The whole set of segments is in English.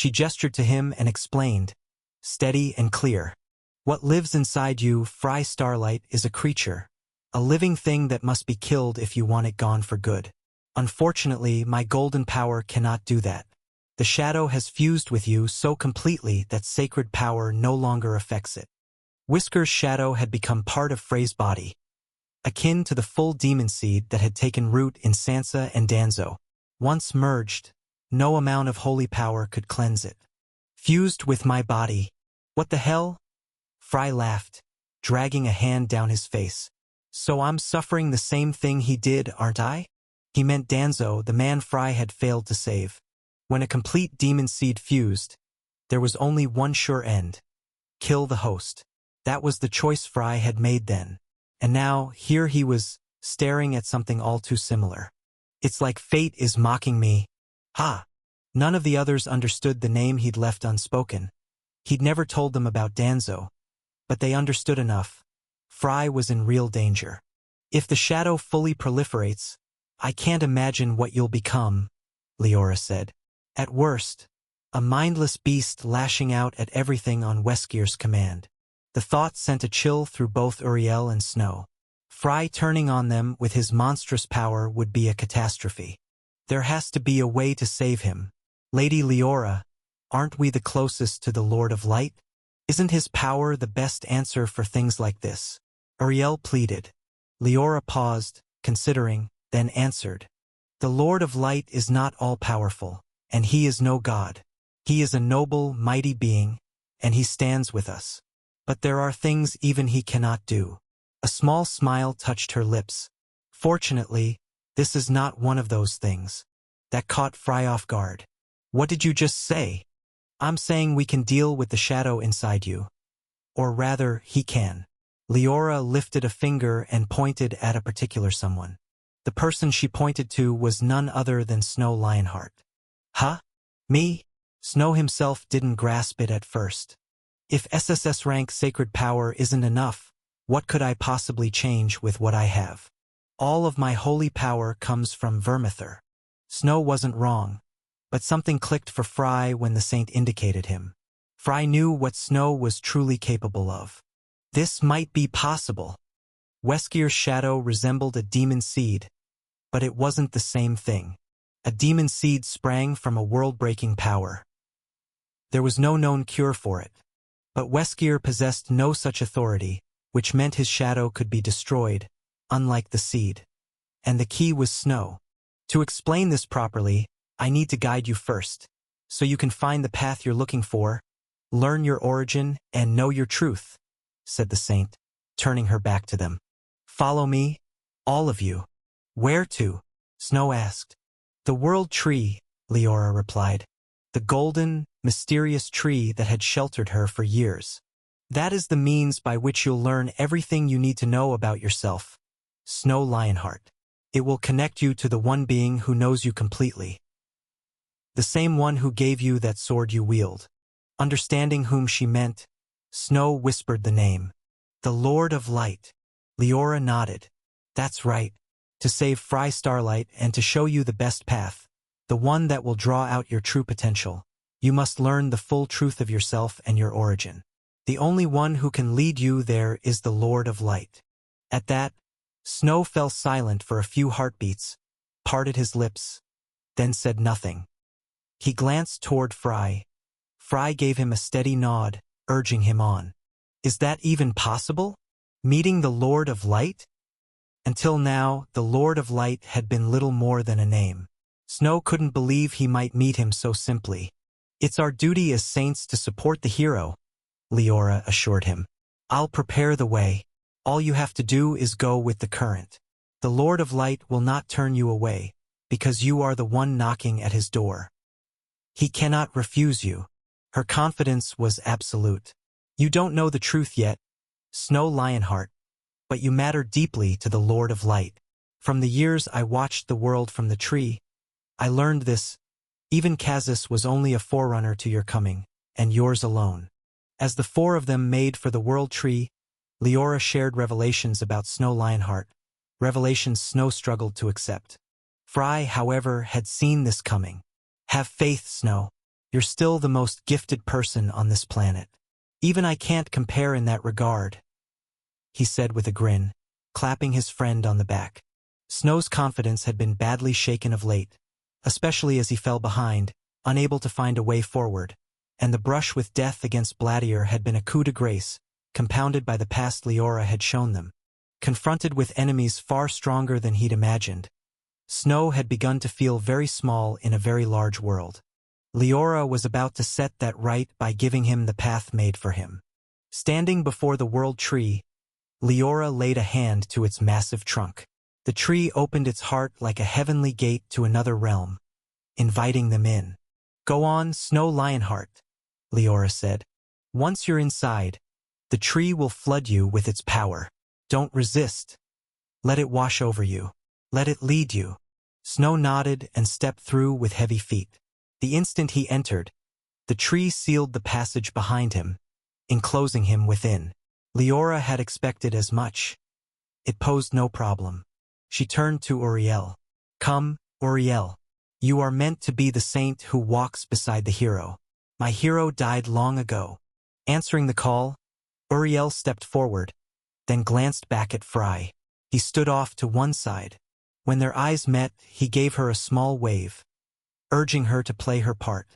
She gestured to him and explained, steady and clear. What lives inside you, Fry Starlight, is a creature. A living thing that must be killed if you want it gone for good. Unfortunately, my golden power cannot do that. The shadow has fused with you so completely that sacred power no longer affects it. Whisker's shadow had become part of Frey's body, akin to the full demon seed that had taken root in Sansa and Danzo. Once merged, no amount of holy power could cleanse it. Fused with my body. What the hell? Fry laughed, dragging a hand down his face. So I'm suffering the same thing he did, aren't I? He meant Danzo, the man Fry had failed to save. When a complete demon seed fused, there was only one sure end. Kill the host. That was the choice Fry had made then. And now, here he was, staring at something all too similar. It's like fate is mocking me. Ha! None of the others understood the name he'd left unspoken. He'd never told them about Danzo. But they understood enough. Fry was in real danger. If the shadow fully proliferates, I can't imagine what you'll become, Leora said. At worst, a mindless beast lashing out at everything on Weskir's command. The thought sent a chill through both Uriel and Snow. Fry turning on them with his monstrous power would be a catastrophe. There has to be a way to save him. Lady Leora, aren't we the closest to the Lord of Light? Isn't his power the best answer for things like this? Uriel pleaded. Leora paused, considering, then answered. The Lord of Light is not all-powerful, and he is no god. He is a noble, mighty being, and he stands with us. But there are things even he cannot do. A small smile touched her lips. Fortunately, this is not one of those things. That caught Fry off guard. What did you just say? I'm saying we can deal with the shadow inside you. Or rather, he can. Leora lifted a finger and pointed at a particular someone. The person she pointed to was none other than Snow Lionheart. Huh? Me? Snow himself didn't grasp it at first. If SSS rank sacred power isn't enough, what could I possibly change with what I have? All of my holy power comes from Vermithor. Snow wasn't wrong, but something clicked for Fry when the saint indicated him. Fry knew what Snow was truly capable of. This might be possible. Weskir's shadow resembled a demon seed, but it wasn't the same thing. A demon seed sprang from a world-breaking power. There was no known cure for it. But Weskir possessed no such authority, which meant his shadow could be destroyed, unlike the seed. And the key was Snow. To explain this properly, I need to guide you first, so you can find the path you're looking for, learn your origin, and know your truth, said the saint, turning her back to them. Follow me, all of you. Where to? Snow asked. The World Tree, Leora replied. The golden, mysterious tree that had sheltered her for years. That is the means by which you'll learn everything you need to know about yourself. Snow Lionheart. It will connect you to the one being who knows you completely. The same one who gave you that sword you wield. Understanding whom she meant, Snow whispered the name. The Lord of Light. Leora nodded. That's right. To save Fry Starlight and to show you the best path. The one that will draw out your true potential. You must learn the full truth of yourself and your origin. The only one who can lead you there is the Lord of Light. At that, Snow fell silent for a few heartbeats, parted his lips, then said nothing. He glanced toward Fry. Fry gave him a steady nod, urging him on. Is that even possible? Meeting the Lord of Light? Until now, the Lord of Light had been little more than a name. Snow couldn't believe he might meet him so simply. It's our duty as saints to support the hero, Leora assured him. I'll prepare the way. All you have to do is go with the current. The Lord of Light will not turn you away, because you are the one knocking at his door. He cannot refuse you. Her confidence was absolute. You don't know the truth yet, Snow Lionheart, but you matter deeply to the Lord of Light. From the years I watched the world from the tree, I learned this. Even Khazis was only a forerunner to your coming, and yours alone. As the four of them made for the World Tree, Leora shared revelations about Snow Lionheart, revelations Snow struggled to accept. Fry, however, had seen this coming. Have faith, Snow. You're still the most gifted person on this planet. Even I can't compare in that regard, he said with a grin, clapping his friend on the back. Snow's confidence had been badly shaken of late, especially as he fell behind, unable to find a way forward, and the brush with death against Bladier had been a coup de grace, compounded by the past Leora had shown them. Confronted with enemies far stronger than he'd imagined, Snow had begun to feel very small in a very large world. Leora was about to set that right by giving him the path made for him. Standing before the world tree, Leora laid a hand to its massive trunk. The tree opened its heart like a heavenly gate to another realm, inviting them in. "Go on, Snow Lionheart," Leora said. "Once you're inside, the tree will flood you with its power. Don't resist. Let it wash over you. Let it lead you." Snow nodded and stepped through with heavy feet. The instant he entered, the tree sealed the passage behind him, enclosing him within. Leora had expected as much. It posed no problem. She turned to Uriel. "Come, Uriel. You are meant to be the saint who walks beside the hero. My hero died long ago." Answering the call, Uriel stepped forward, then glanced back at Fry. He stood off to one side. When their eyes met, he gave her a small wave, urging her to play her part.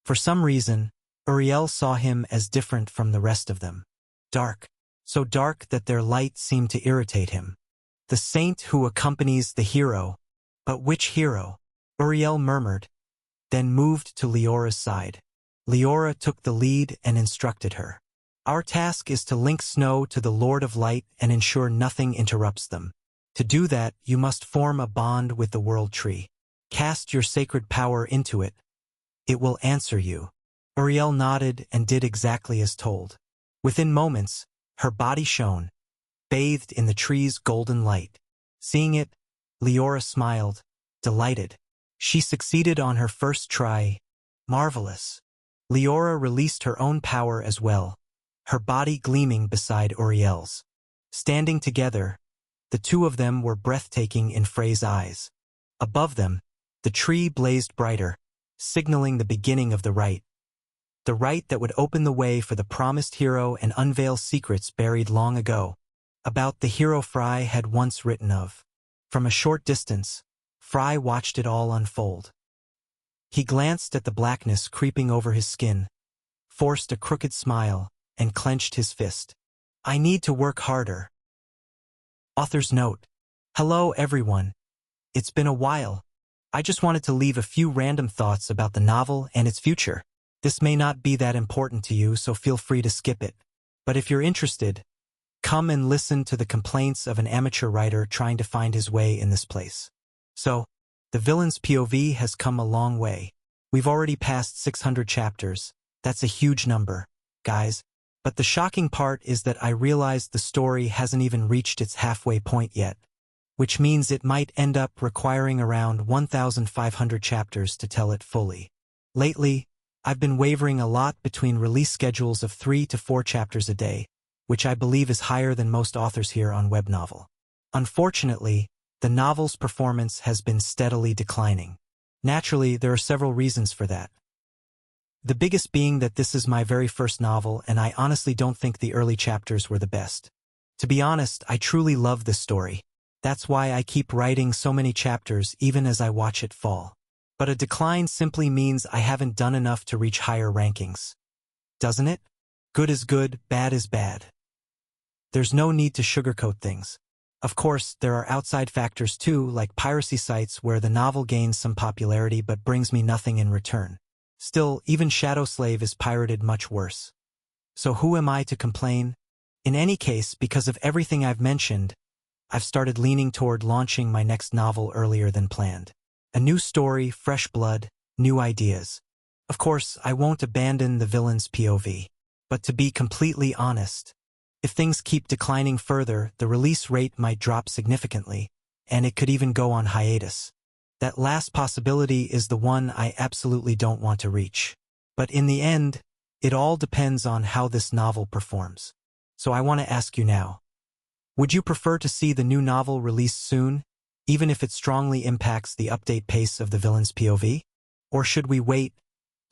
For some reason, Uriel saw him as different from the rest of them. Dark. So dark that their light seemed to irritate him. The saint who accompanies the hero. But which hero? Uriel murmured, then moved to Leora's side. Leora took the lead and instructed her. "Our task is to link Snow to the Lord of Light and ensure nothing interrupts them. To do that, you must form a bond with the World Tree. Cast your sacred power into it. It will answer you." Uriel nodded and did exactly as told. Within moments, her body shone, bathed in the tree's golden light. Seeing it, Leora smiled, delighted. She succeeded on her first try. Marvelous. Leora released her own power as well, her body gleaming beside Uriel's. Standing together, the two of them were breathtaking in Frey's eyes. Above them, the tree blazed brighter, signaling the beginning of the rite. The rite that would open the way for the promised hero and unveil secrets buried long ago, about the hero Fry had once written of. From a short distance, Fry watched it all unfold. He glanced at the blackness creeping over his skin, forced a crooked smile, and clenched his fist. "I need to work harder." Author's note. Hello everyone. It's been a while. I just wanted to leave a few random thoughts about the novel and its future. This may not be that important to you, so feel free to skip it. But if you're interested, come and listen to the complaints of an amateur writer trying to find his way in this place. So, the villain's POV has come a long way. We've already passed 600 chapters. That's a huge number, guys. But the shocking part is that I realized the story hasn't even reached its halfway point yet, which means it might end up requiring around 1,500 chapters to tell it fully. Lately, I've been wavering a lot between release schedules of 3 to 4 chapters a day, which I believe is higher than most authors here on Web Novel. Unfortunately, the novel's performance has been steadily declining. Naturally, there are several reasons for that. The biggest being that this is my very first novel, and I honestly don't think the early chapters were the best. To be honest, I truly love this story. That's why I keep writing so many chapters even as I watch it fall. But a decline simply means I haven't done enough to reach higher rankings. Doesn't it? Good is good, bad is bad. There's no need to sugarcoat things. Of course, there are outside factors too, like piracy sites where the novel gains some popularity but brings me nothing in return. Still, even Shadow Slave is pirated much worse. So who am I to complain? In any case, because of everything I've mentioned, I've started leaning toward launching my next novel earlier than planned. A new story, fresh blood, new ideas. Of course, I won't abandon the villain's POV. But to be completely honest, if things keep declining further, the release rate might drop significantly, and it could even go on hiatus. That last possibility is the one I absolutely don't want to reach. But in the end, it all depends on how this novel performs. So I want to ask you now. Would you prefer to see the new novel released soon, even if it strongly impacts the update pace of the villain's POV? Or should we wait,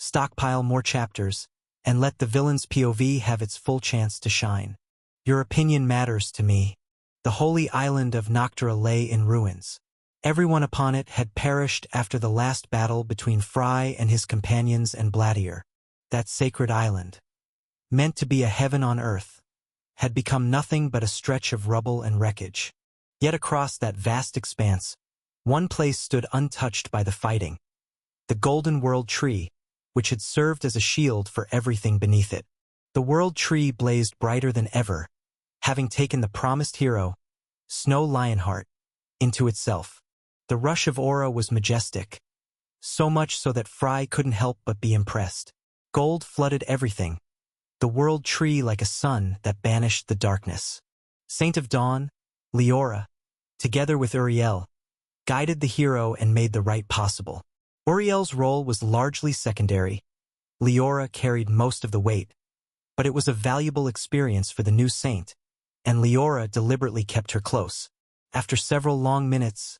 Stockpile more chapters, and let the villain's POV have its full chance to shine. Your opinion matters to me. The holy island of Noctera lay in ruins. Everyone upon it had perished after the last battle between Fry and his companions and Bladier. That sacred island, meant to be a heaven on earth, had become nothing but a stretch of rubble and wreckage. Yet across that vast expanse, one place stood untouched by the fighting. The Golden World Tree, which had served as a shield for everything beneath it. The World Tree blazed brighter than ever, having taken the promised hero, Snow Lionheart, into itself. The rush of aura was majestic, so much so that Fry couldn't help but be impressed. Gold flooded everything, the World Tree like a sun that banished the darkness. Saint of Dawn, Leora, together with Uriel, guided the hero and made the right possible. Uriel's role was largely secondary. Leora carried most of the weight, but it was a valuable experience for the new saint, and Leora deliberately kept her close. After several long minutes,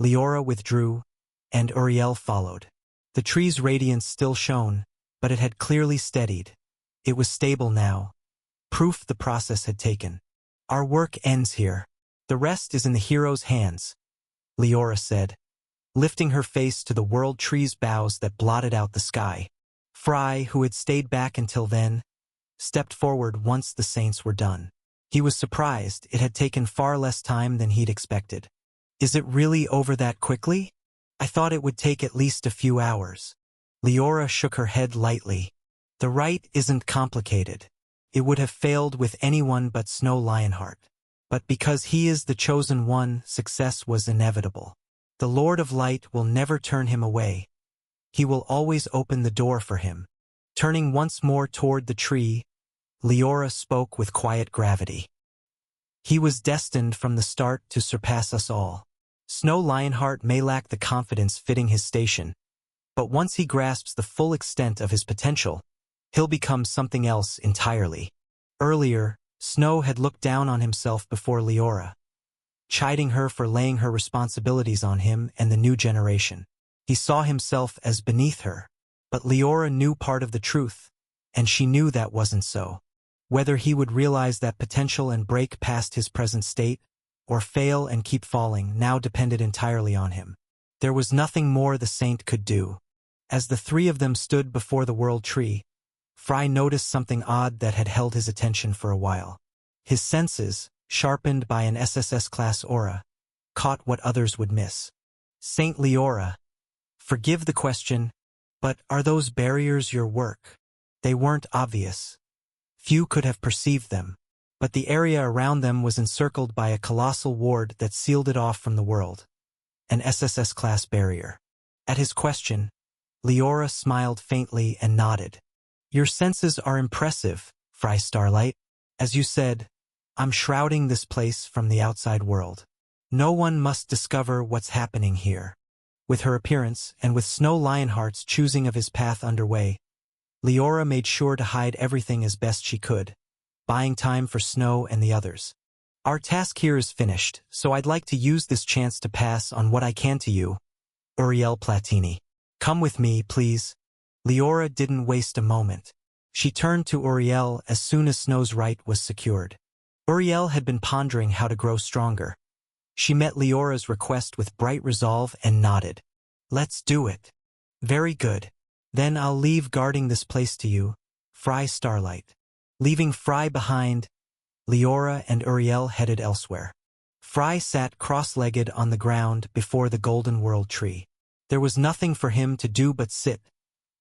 Leora withdrew, and Uriel followed. The tree's radiance still shone, but it had clearly steadied. It was stable now, proof the process had taken. Our work ends here. The rest is in the hero's hands, Leora said, lifting her face to the World Tree's boughs that blotted out the sky. Fry, who had stayed back until then, stepped forward once the saints were done. He was surprised it had taken far less time than he'd expected. Is it really over that quickly? I thought it would take at least a few hours. Leora shook her head lightly. The rite isn't complicated. It would have failed with anyone but Snow Lionheart. But because he is the chosen one, success was inevitable. The Lord of Light will never turn him away. He will always open the door for him. Turning once more toward the tree, Leora spoke with quiet gravity. He was destined from the start to surpass us all. Snow Lionheart may lack the confidence fitting his station, but once he grasps the full extent of his potential, he'll become something else entirely. Earlier, Snow had looked down on himself before Leora, chiding her for laying her responsibilities on him and the new generation. He saw himself as beneath her, but Leora knew part of the truth, and she knew that wasn't so. Whether he would realize that potential and break past his present state, or fail and keep falling, now depended entirely on him. There was nothing more the saint could do. As the three of them stood before the World Tree, Fry noticed something odd that had held his attention for a while. His senses, sharpened by an SSS-class aura, caught what others would miss. Saint Leora, forgive the question, but are those barriers your work? They weren't obvious. Few could have perceived them, but the area around them was encircled by a colossal ward that sealed it off from the world. An SSS-class barrier. At his question, Leora smiled faintly and nodded. Your senses are impressive, Fry Starlight. As you said, I'm shrouding this place from the outside world. No one must discover what's happening here. With her appearance, and with Snow Lionheart's choosing of his path underway, Leora made sure to hide everything as best she could, buying time for Snow and the others. Our task here is finished, so I'd like to use this chance to pass on what I can to you, Uriel Platini. Come with me, please. Leora didn't waste a moment. She turned to Uriel as soon as Snow's right was secured. Uriel had been pondering how to grow stronger. She met Leora's request with bright resolve and nodded. Let's do it. Very good. Then I'll leave guarding this place to you, Fry Starlight. Leaving Fry behind, Leora and Uriel headed elsewhere. Fry sat cross-legged on the ground before the Golden World Tree. There was nothing for him to do but sit,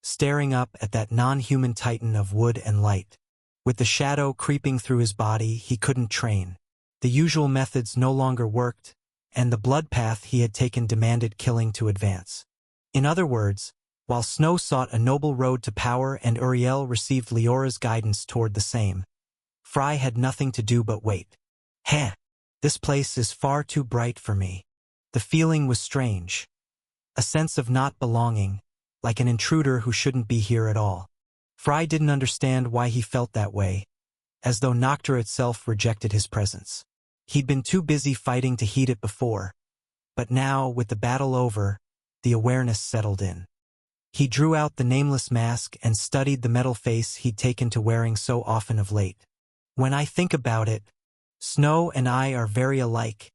staring up at that non-human titan of wood and light. With the shadow creeping through his body, he couldn't train. The usual methods no longer worked, and the blood path he had taken demanded killing to advance. In other words, while Snow sought a noble road to power and Uriel received Leora's guidance toward the same, Fry had nothing to do but wait. Heh! This place is far too bright for me. The feeling was strange. A sense of not belonging, like an intruder who shouldn't be here at all. Fry didn't understand why he felt that way, as though Noctera itself rejected his presence. He'd been too busy fighting to heed it before, but now, with the battle over, the awareness settled in. He drew out the nameless mask and studied the metal face he'd taken to wearing so often of late. When I think about it, Snow and I are very alike,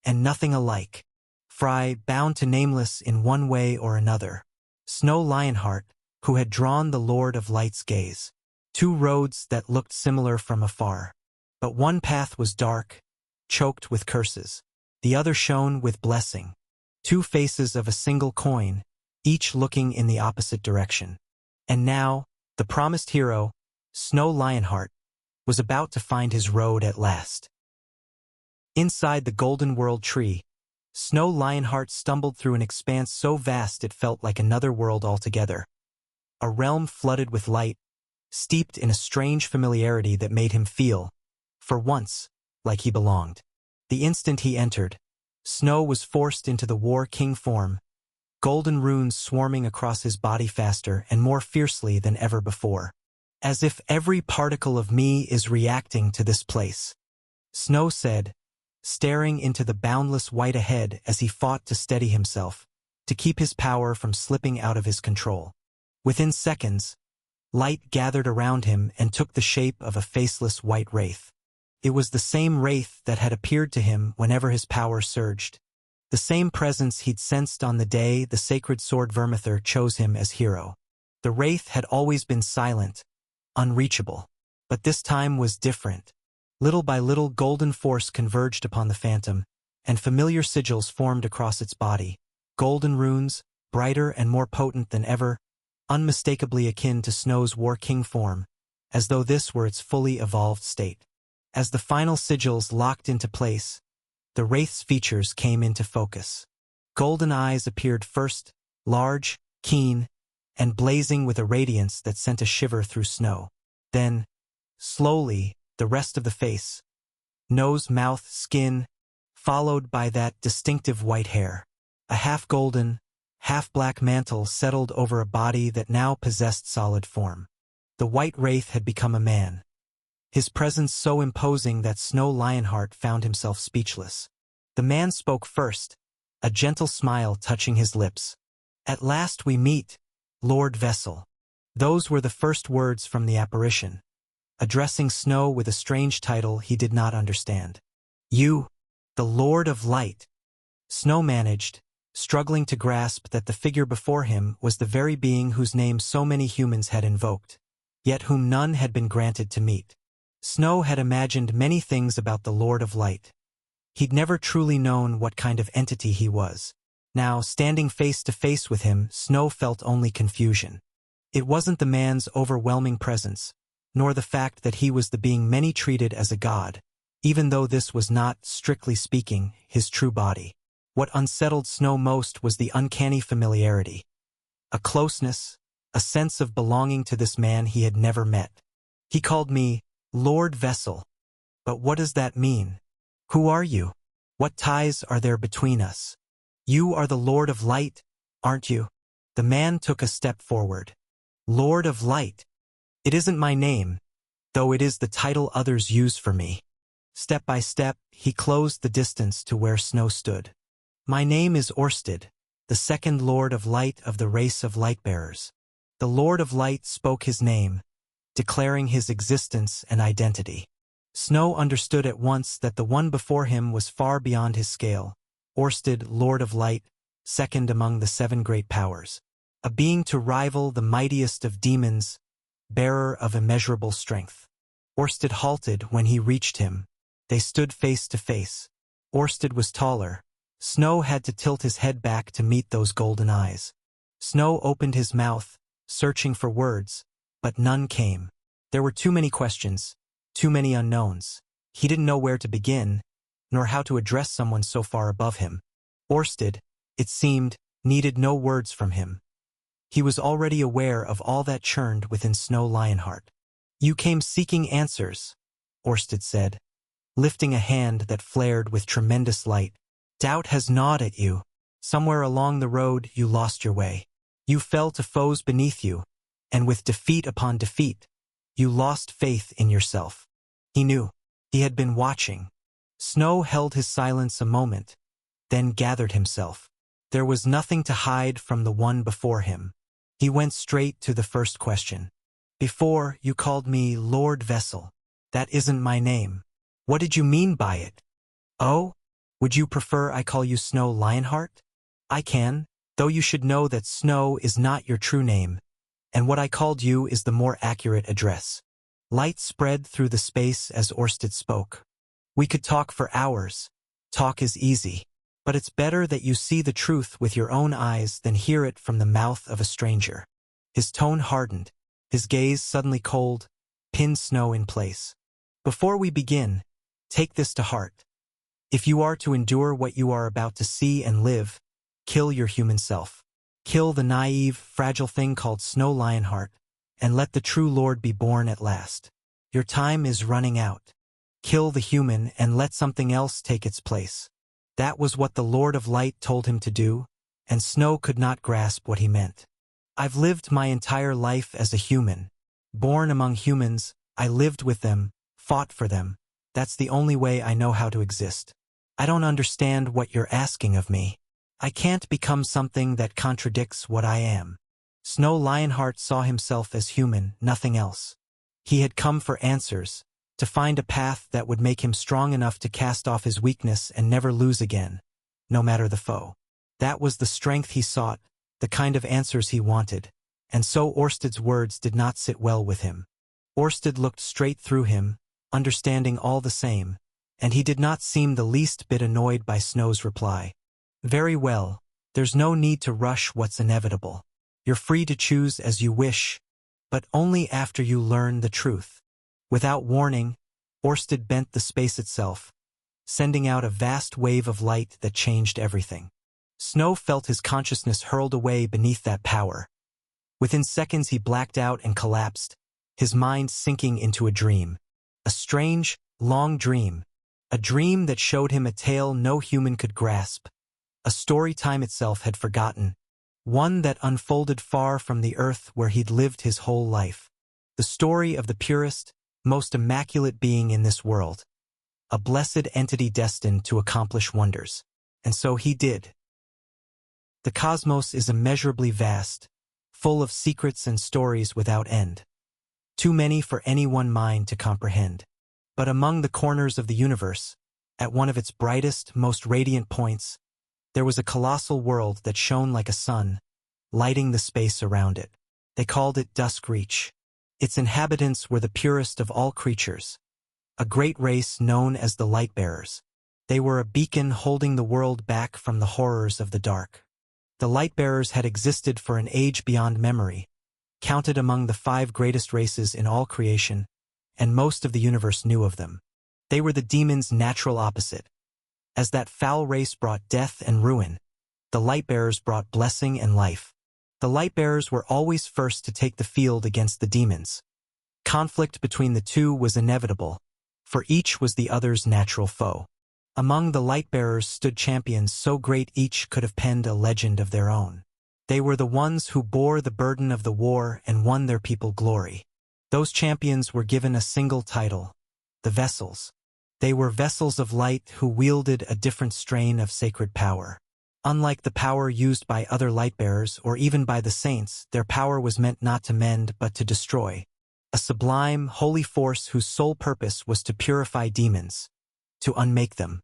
and nothing alike. Fry, bound to Nameless in one way or another. Snow Lionheart, who had drawn the Lord of Light's gaze. Two roads that looked similar from afar. But one path was dark, choked with curses. The other shone with blessing. Two faces of a single coin, each looking in the opposite direction. And now, the promised hero, Snow Lionheart, was about to find his road at last. Inside the Golden World tree, Snow Lionheart stumbled through an expanse so vast it felt like another world altogether. A realm flooded with light, steeped in a strange familiarity that made him feel, for once, like he belonged. The instant he entered, Snow was forced into the War King form, golden runes swarming across his body faster and more fiercely than ever before. As if every particle of me is reacting to this place, Snow said, staring into the boundless white ahead as he fought to steady himself, to keep his power from slipping out of his control. Within seconds, light gathered around him and took the shape of a faceless white wraith. It was the same wraith that had appeared to him whenever his power surged. The same presence he'd sensed on the day the sacred sword Vermithor chose him as hero. The wraith had always been silent, unreachable. But this time was different. Little by little golden force converged upon the phantom, and familiar sigils formed across its body. Golden runes, brighter and more potent than ever, unmistakably akin to Snow's War King form, as though this were its fully evolved state. As the final sigils locked into place, the wraith's features came into focus. Golden eyes appeared first, large, keen, and blazing with a radiance that sent a shiver through Snow. Then, slowly, the rest of the face, nose, mouth, skin, followed by that distinctive white hair. A half-golden, half-black mantle settled over a body that now possessed solid form. The white wraith had become a man. His presence so imposing that Snow Lionheart found himself speechless. The man spoke first, a gentle smile touching his lips. "At last we meet, Lord Vessel." Those were the first words from the apparition, addressing Snow with a strange title he did not understand. "You, the Lord of Light." Snow managed, struggling to grasp that the figure before him was the very being whose name so many humans had invoked, yet whom none had been granted to meet. Snow had imagined many things about the Lord of Light. He'd never truly known what kind of entity he was. Now, standing face to face with him, Snow felt only confusion. It wasn't the man's overwhelming presence, nor the fact that he was the being many treated as a god, even though this was not, strictly speaking, his true body. What unsettled Snow most was the uncanny familiarity. A closeness, a sense of belonging to this man he had never met. "He called me Lord Vessel. But what does that mean? Who are you? What ties are there between us? You are the Lord of Light, aren't you?" The man took a step forward. "Lord of Light. It isn't my name, though it is the title others use for me." Step by step, he closed the distance to where Snow stood. "My name is Orsted, the second Lord of Light of the race of Lightbearers." The Lord of Light spoke his name, declaring his existence and identity. Snow understood at once that the one before him was far beyond his scale. Orsted, Lord of Light, second among the 7 great powers. A being to rival the mightiest of demons, bearer of immeasurable strength. Orsted halted when he reached him. They stood face to face. Orsted was taller. Snow had to tilt his head back to meet those golden eyes. Snow opened his mouth, searching for words, but none came. There were too many questions, too many unknowns. He didn't know where to begin, nor how to address someone so far above him. Orsted, it seemed, needed no words from him. He was already aware of all that churned within Snow Lionheart. "You came seeking answers," Orsted said, lifting a hand that flared with tremendous light. "Doubt has gnawed at you. Somewhere along the road you lost your way. You fell to foes beneath you, and with defeat upon defeat, you lost faith in yourself." He knew. He had been watching. Snow held his silence a moment, then gathered himself. There was nothing to hide from the one before him. He went straight to the first question. Before, you called me Lord Vessel. That isn't my name. What did you mean by it? Oh? Would you prefer I call you Snow Lionheart? I can, though you should know that Snow is not your true name, and what I called you is the more accurate address. Light spread through the space as Orsted spoke. We could talk for hours. Talk is easy. But it's better that you see the truth with your own eyes than hear it from the mouth of a stranger. His tone hardened. His gaze suddenly cold, pinned Snow in place. Before we begin, take this to heart. If you are to endure what you are about to see and live, kill your human self. Kill the naive, fragile thing called Snow Lionheart, and let the true Lord be born at last. Your time is running out. Kill the human and let something else take its place. That was what the Lord of Light told him to do, and Snow could not grasp what he meant. I've lived my entire life as a human. Born among humans, I lived with them, fought for them. That's the only way I know how to exist. I don't understand what you're asking of me. I can't become something that contradicts what I am. Snow Lionheart saw himself as human, nothing else. He had come for answers, to find a path that would make him strong enough to cast off his weakness and never lose again, no matter the foe. That was the strength he sought, the kind of answers he wanted, and so Orsted's words did not sit well with him. Orsted looked straight through him, understanding all the same, and he did not seem the least bit annoyed by Snow's reply. Very well, there's no need to rush what's inevitable. You're free to choose as you wish, but only after you learn the truth. Without warning, Orsted bent the space itself, sending out a vast wave of light that changed everything. Snow felt his consciousness hurled away beneath that power. Within seconds he blacked out and collapsed, his mind sinking into a dream. A strange, long dream. A dream that showed him a tale no human could grasp. A story time itself had forgotten. One that unfolded far from the earth where he'd lived his whole life. The story of the purest, most immaculate being in this world. A blessed entity destined to accomplish wonders. And so he did. The cosmos is immeasurably vast, full of secrets and stories without end. Too many for any one mind to comprehend. But among the corners of the universe, at one of its brightest, most radiant points, there was a colossal world that shone like a sun, lighting the space around it. They called it Dusk Reach. Its inhabitants were the purest of all creatures, a great race known as the Lightbearers. They were a beacon holding the world back from the horrors of the dark. The Lightbearers had existed for an age beyond memory, counted among the 5 greatest races in all creation, and most of the universe knew of them. They were the demons' natural opposite. As that foul race brought death and ruin, the Lightbearers brought blessing and life. The Lightbearers were always first to take the field against the demons. Conflict between the two was inevitable, for each was the other's natural foe. Among the Lightbearers stood champions so great each could have penned a legend of their own. They were the ones who bore the burden of the war and won their people glory. Those champions were given a single title, the Vessels. They were vessels of light who wielded a different strain of sacred power. Unlike the power used by other Lightbearers or even by the saints, their power was meant not to mend but to destroy. A sublime, holy force whose sole purpose was to purify demons, to unmake them.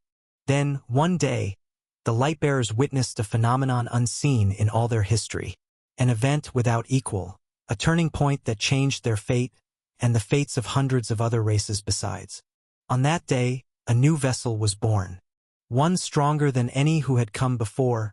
Then, one day, the Lightbearers witnessed a phenomenon unseen in all their history. An event without equal, a turning point that changed their fate and the fates of hundreds of other races besides. On that day, a new vessel was born. One stronger than any who had come before,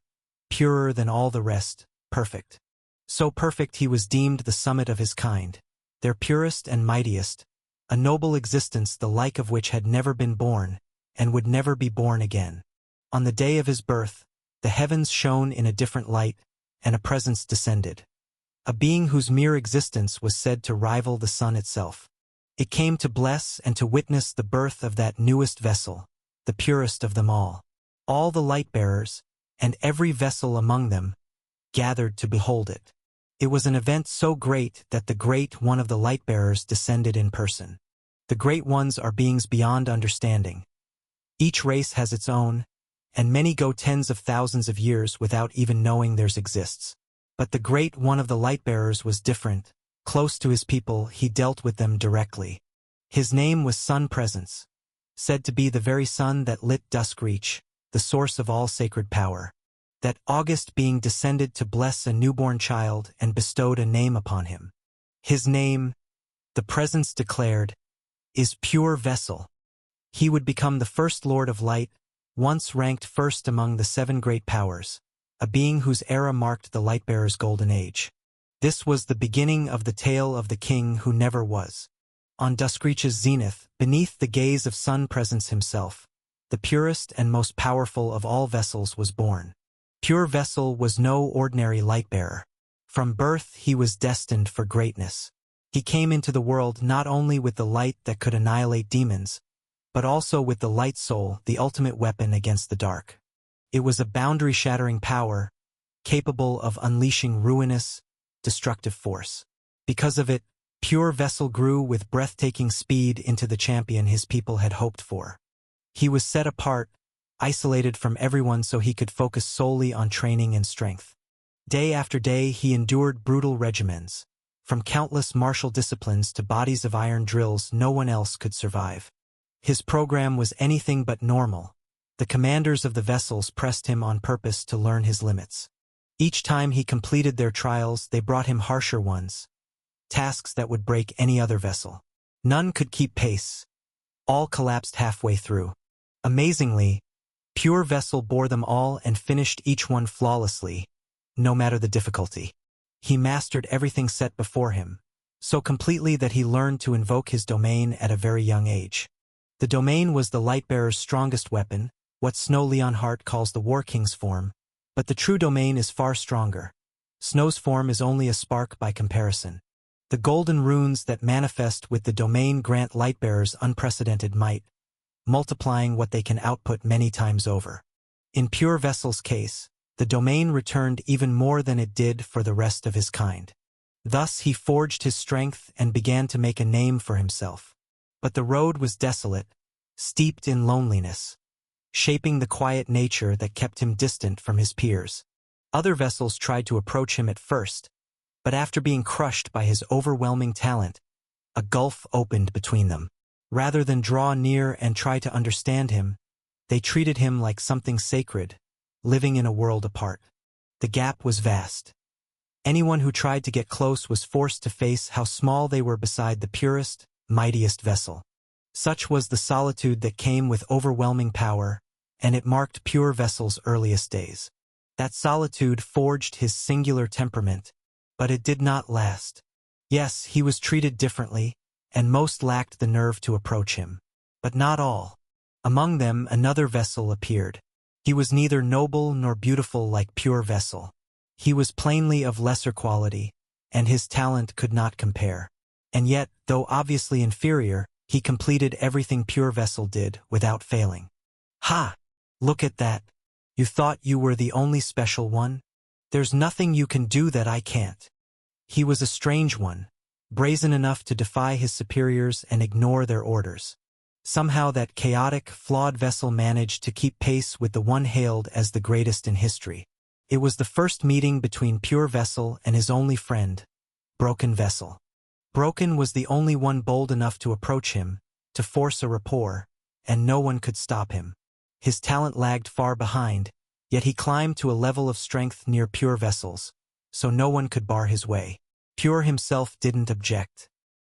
purer than all the rest, perfect. So perfect he was deemed the summit of his kind, their purest and mightiest, a noble existence the like of which had never been born, and would never be born again. On the day of his birth, the heavens shone in a different light, and a presence descended. A being whose mere existence was said to rival the sun itself. It came to bless and to witness the birth of that newest vessel, the purest of them all. All the Lightbearers, and every vessel among them, gathered to behold it. It was an event so great that the Great One of the Lightbearers descended in person. The Great Ones are beings beyond understanding. Each race has its own, and many go tens of thousands of years without even knowing theirs exists. But the great one of the light-bearers was different. Close to his people, he dealt with them directly. His name was Sun Presence, said to be the very sun that lit dusk reach, the source of all sacred power. That August being descended to bless a newborn child and bestowed a name upon him. His name, the Presence declared, is Pure Vessel. He would become the first Lord of Light, once ranked first among the 7 great powers, a being whose era marked the Lightbearer's golden age. This was the beginning of the tale of the king who never was. On Duskreach's zenith, beneath the gaze of Sun Presence himself, the purest and most powerful of all vessels was born. Pure Vessel was no ordinary light-bearer. From birth he was destined for greatness. He came into the world not only with the light that could annihilate demons, but also with the light soul, the ultimate weapon against the dark. It was a boundary-shattering power, capable of unleashing ruinous, destructive force. Because of it, Pure Vessel grew with breathtaking speed into the champion his people had hoped for. He was set apart, isolated from everyone so he could focus solely on training and strength. Day after day he endured brutal regimens. From countless martial disciplines to bodies of iron drills no one else could survive. His program was anything but normal. The commanders of the vessels pressed him on purpose to learn his limits. Each time he completed their trials, they brought him harsher ones, tasks that would break any other vessel. None could keep pace. All collapsed halfway through. Amazingly, Pure Vessel bore them all and finished each one flawlessly, no matter the difficulty. He mastered everything set before him, so completely that he learned to invoke his domain at a very young age. The domain was the Lightbearer's strongest weapon, what Snow Leonheart calls the War King's form, but the true domain is far stronger. Snow's form is only a spark by comparison. The golden runes that manifest with the domain grant Lightbearers unprecedented might, multiplying what they can output many times over. In Pure Vessel's case, the domain returned even more than it did for the rest of his kind. Thus he forged his strength and began to make a name for himself. But the road was desolate, steeped in loneliness, shaping the quiet nature that kept him distant from his peers. Other vessels tried to approach him at first, but after being crushed by his overwhelming talent, a gulf opened between them. Rather than draw near and try to understand him, they treated him like something sacred, living in a world apart. The gap was vast. Anyone who tried to get close was forced to face how small they were beside the purest, mightiest vessel. Such was the solitude that came with overwhelming power, and it marked Pure Vessel's earliest days. That solitude forged his singular temperament, but it did not last. Yes, he was treated differently, and most lacked the nerve to approach him. But not all. Among them another vessel appeared. He was neither noble nor beautiful like Pure Vessel. He was plainly of lesser quality, and his talent could not compare. And yet, though obviously inferior, he completed everything Pure Vessel did without failing. Ha! Look at that. You thought you were the only special one? There's nothing you can do that I can't. He was a strange one, brazen enough to defy his superiors and ignore their orders. Somehow that chaotic, flawed vessel managed to keep pace with the one hailed as the greatest in history. It was the first meeting between Pure Vessel and his only friend, Broken Vessel. Broken was the only one bold enough to approach him, to force a rapport, and no one could stop him. His talent lagged far behind, yet he climbed to a level of strength near Pure Vessel's, so no one could bar his way. Pure himself didn't object.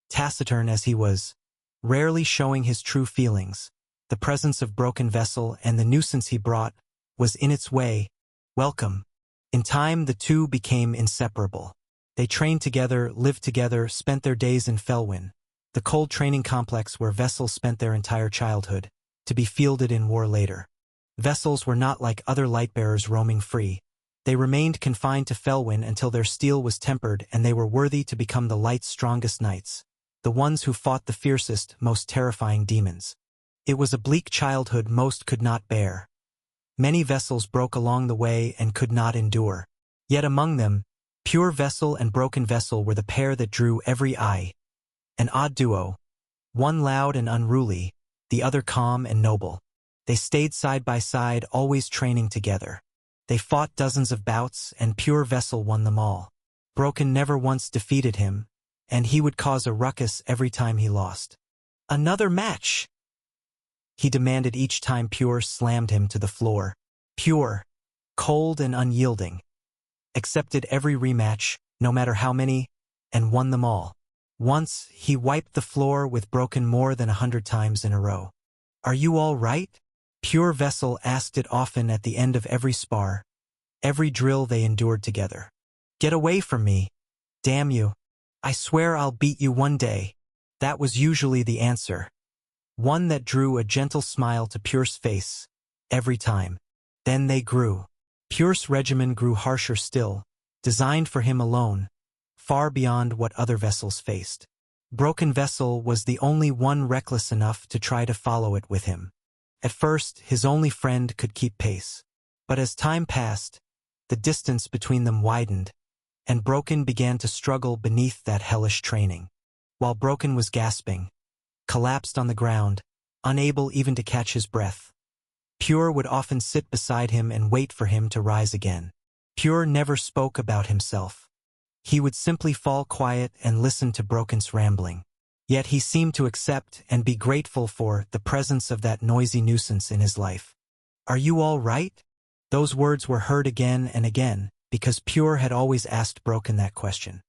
Taciturn as he was, rarely showing his true feelings, the presence of Broken Vessel and the nuisance he brought was in its way welcome. In time the two became inseparable. They trained together, lived together, spent their days in Felwyn, the cold training complex where vessels spent their entire childhood, to be fielded in war later. Vessels were not like other lightbearers roaming free. They remained confined to Felwyn until their steel was tempered and they were worthy to become the light's strongest knights, the ones who fought the fiercest, most terrifying demons. It was a bleak childhood most could not bear. Many vessels broke along the way and could not endure. Yet among them, Pure Vessel and Broken Vessel were the pair that drew every eye. An odd duo, one loud and unruly, the other calm and noble. They stayed side by side, always training together. They fought dozens of bouts, and Pure Vessel won them all. Broken never once defeated him, and he would cause a ruckus every time he lost. "Another match!" he demanded each time Pure slammed him to the floor. Pure, cold and unyielding, accepted every rematch, no matter how many, and won them all. Once, he wiped the floor with Broken more than 100 times in a row. "Are you all right?" Pure Vessel asked it often at the end of every spar, every drill they endured together. "Get away from me. Damn you. I swear I'll beat you one day." That was usually the answer. One that drew a gentle smile to Pure's face, every time. Then they grew. Pure's regimen grew harsher still, designed for him alone, far beyond what other vessels faced. Broken Vessel was the only one reckless enough to try to follow it with him. At first, his only friend could keep pace. But as time passed, the distance between them widened, and Broken began to struggle beneath that hellish training. While Broken was gasping, collapsed on the ground, unable even to catch his breath, Pure would often sit beside him and wait for him to rise again. Pure never spoke about himself. He would simply fall quiet and listen to Broken's rambling. Yet he seemed to accept and be grateful for the presence of that noisy nuisance in his life. "Are you all right?" Those words were heard again and again, because Pure had always asked Broken that question.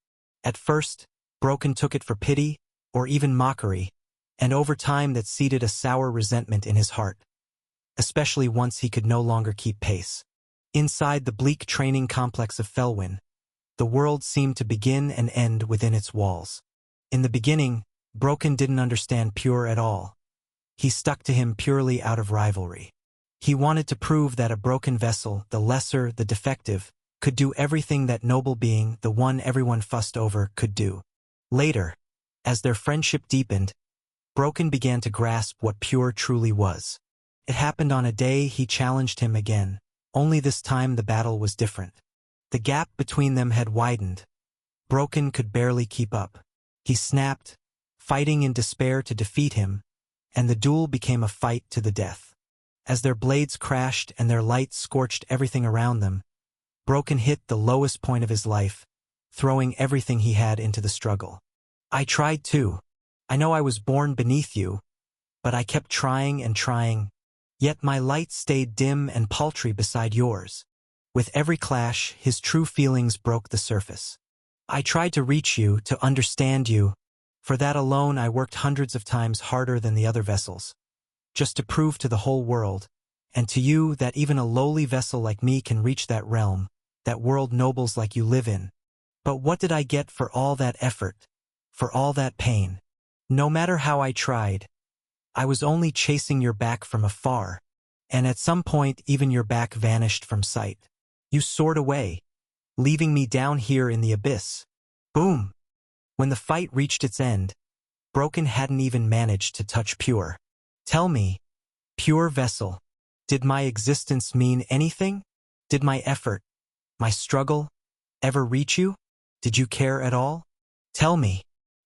At first, Broken took it for pity, or even mockery, and over time that seeded a sour resentment in his heart, especially once he could no longer keep pace. Inside the bleak training complex of Felwyn, the world seemed to begin and end within its walls. In the beginning, Broken didn't understand Pure at all. He stuck to him purely out of rivalry. He wanted to prove that a broken vessel, the lesser, the defective, could do everything that noble being, the one everyone fussed over, could do. Later, as their friendship deepened, Broken began to grasp what Pure truly was. It happened on a day he challenged him again, only this time the battle was different. The gap between them had widened. Broken could barely keep up. He snapped, fighting in despair to defeat him, and the duel became a fight to the death. As their blades crashed and their light scorched everything around them, Broken hit the lowest point of his life, throwing everything he had into the struggle. "I tried too. I know I was born beneath you, but I kept trying and trying, yet my light stayed dim and paltry beside yours." With every clash, his true feelings broke the surface. "I tried to reach you, to understand you. For that alone I worked hundreds of times harder than the other vessels, just to prove to the whole world, and to you, that even a lowly vessel like me can reach that realm, that world nobles like you live in. But what did I get for all that effort, for all that pain? No matter how I tried, I was only chasing your back from afar, and at some point even your back vanished from sight. You soared away, leaving me down here in the abyss." Boom! When the fight reached its end, Broken hadn't even managed to touch Pure. "Tell me, Pure Vessel, did my existence mean anything? Did my effort, my struggle, ever reach you? Did you care at all? Tell me.